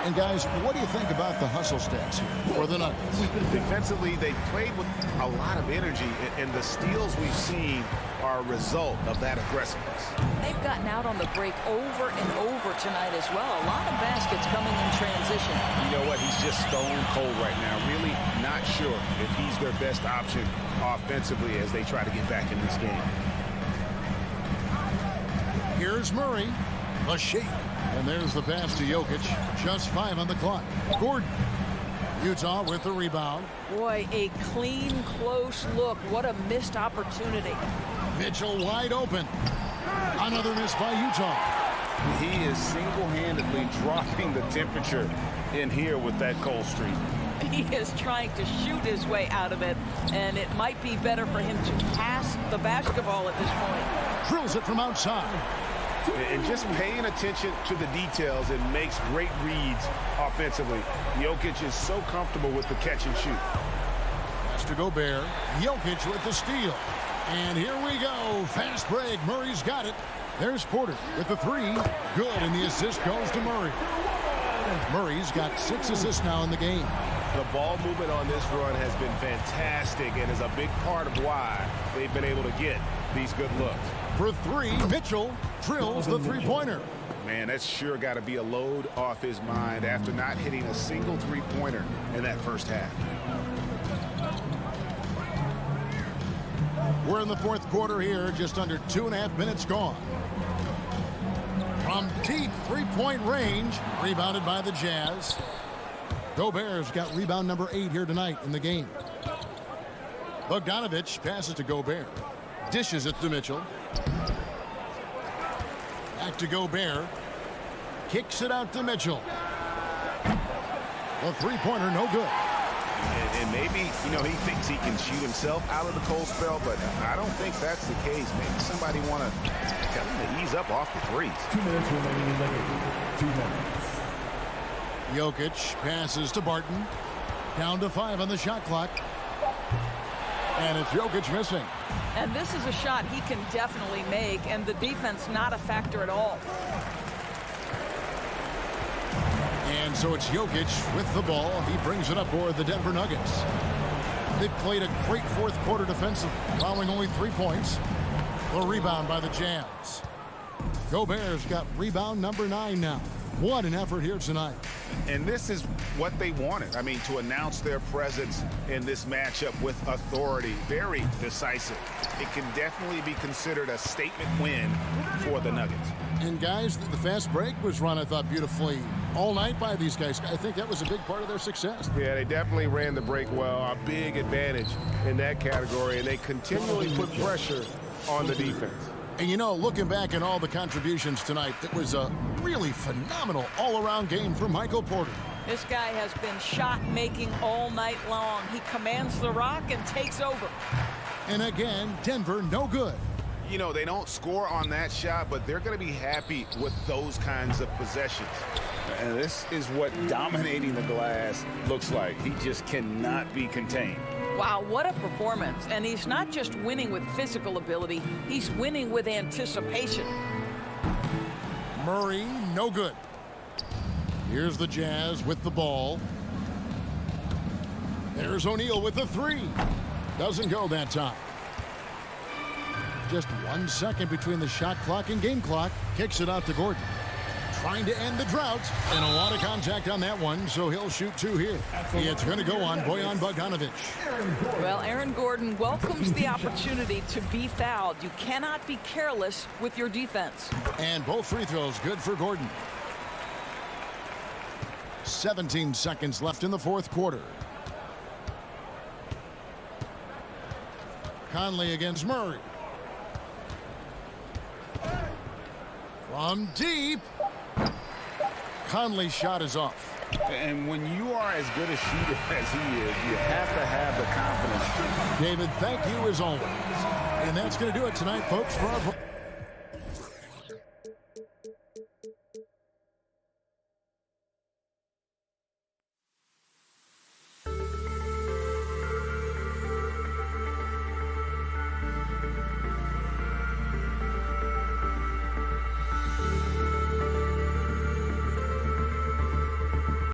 And guys, what do you think about the hustle stats here for the Nuggets? Defensively, they played with a lot of energy, and the steals we've seen are a result of that aggressiveness. They've gotten out on the break over and over tonight as well. A lot of baskets coming in transition. You know what? He's just stone cold right now. Really not sure if he's their best option offensively as they try to get back in this game. Here's Murray. A shake. And there's the pass to Jokic. Just 5 on the clock. Gordon. Utah with the rebound. Boy, a clean, close look. What a missed opportunity. Mitchell wide open. Another miss by Utah. He is single-handedly dropping the temperature in here with that cold streak. He is trying to shoot his way out of it, and it might be better for him to pass the basketball at this point. Drills it from outside. And just paying attention to the details, it makes great reads offensively. Jokic is so comfortable with the catch and shoot. Pass to Gobert. Jokic with the steal. And here we go. Fast break. Murray's got it. There's Porter with the 3. Good, and the assist goes to Murray. Murray's got 6 assists now in the game. The ball movement on this run has been fantastic and is a big part of why they've been able to get these good looks. For 3, Mitchell drills the three-pointer. Man, that's sure got to be a load off his mind after not hitting a single three-pointer in that first half. We're in the fourth quarter here, just under 2.5 minutes gone. From deep three-point range, rebounded by the Jazz. Gobert's got rebound number 8 here tonight in the game. Bogdanovich passes to Gobert. Dishes it to Mitchell. Back to Gobert. Kicks it out to Mitchell. The three-pointer, no good. And maybe, he thinks he can shoot himself out of the cold spell, but I don't think that's the case. Maybe somebody want to tell him to ease up off the threes. 2 minutes remaining in the game. 2 minutes. Jokic passes to Barton. Down to 5 on the shot clock. And it's Jokic missing. And this is a shot he can definitely make, and the defense not a factor at all. And so it's Jokic with the ball. He brings it up for the Denver Nuggets. They played a great fourth quarter defensively, allowing only 3 points. The rebound by the Jazz. Gobert's got rebound number 9 now. What an effort here tonight. And this is what they wanted. I mean, to announce their presence in this matchup with authority. Very decisive. It can definitely be considered a statement win for the Nuggets. And guys, the fast break was run, I thought, beautifully all night by these guys. I think that was a big part of their success. Yeah, they definitely ran the break well. A big advantage in that category, and they continually put pressure on the defense. And looking back at all the contributions tonight, it was a really phenomenal all-around game for Michael Porter. This guy has been shot-making all night long. He commands the rock and takes over. And again, Denver no good. They don't score on that shot, but they're going to be happy with those kinds of possessions. And this is what dominating the glass looks like. He just cannot be contained. Wow, what a performance. And he's not just winning with physical ability, he's winning with anticipation. Murray, no good. Here's the Jazz with the ball. There's O'Neal with the 3. Doesn't go that time. Just 1 second between the shot clock and game clock. Kicks it out to Gordon. Trying to end the drought. And a lot of contact on that one, so he'll shoot 2 here. It's going to go on Bojan Bogdanovic. Well, Aaron Gordon welcomes the opportunity to be fouled. You cannot be careless with your defense. And both free throws good for Gordon. 17 seconds left in the fourth quarter. Conley against Murray. From deep. Conley's shot is off. And when you are as good a shooter as he is, you have to have the confidence. David, thank you as always. And that's going to do it tonight, folks, for our